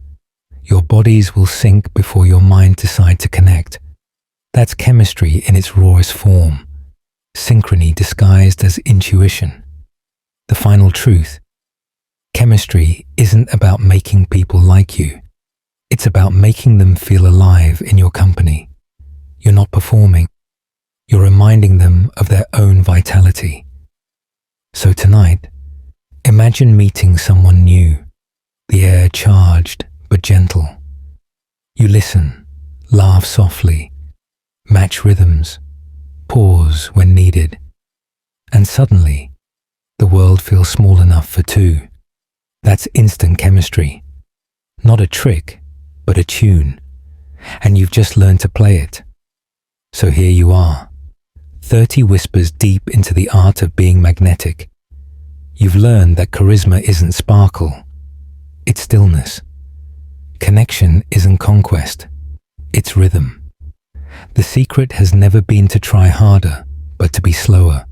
Your bodies will sync before your mind decide to connect. That's chemistry in its rawest form. Synchrony disguised as intuition. The final truth: chemistry isn't about making people like you. It's about making them feel alive in your company. You're not performing. You're reminding them of their own vitality. So tonight, imagine meeting someone new, the air charged but gentle. You listen, laugh softly, match rhythms, pause when needed, and suddenly, the world feels small enough for two. That's instant chemistry. Not a trick, but a tune. And you've just learned to play it. So here you are, 30 whispers deep into the art of being magnetic. You've learned that charisma isn't sparkle, it's stillness. Connection isn't conquest, it's rhythm. The secret has never been to try harder, but to be slower.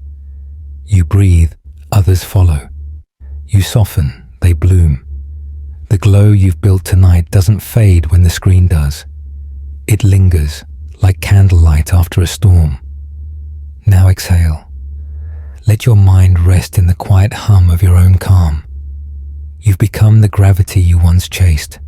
You breathe, others follow. You soften, they bloom. The glow you've built tonight doesn't fade when the screen does. It lingers, like candlelight after a storm. Now exhale. Let your mind rest in the quiet hum of your own calm. You've become the gravity you once chased.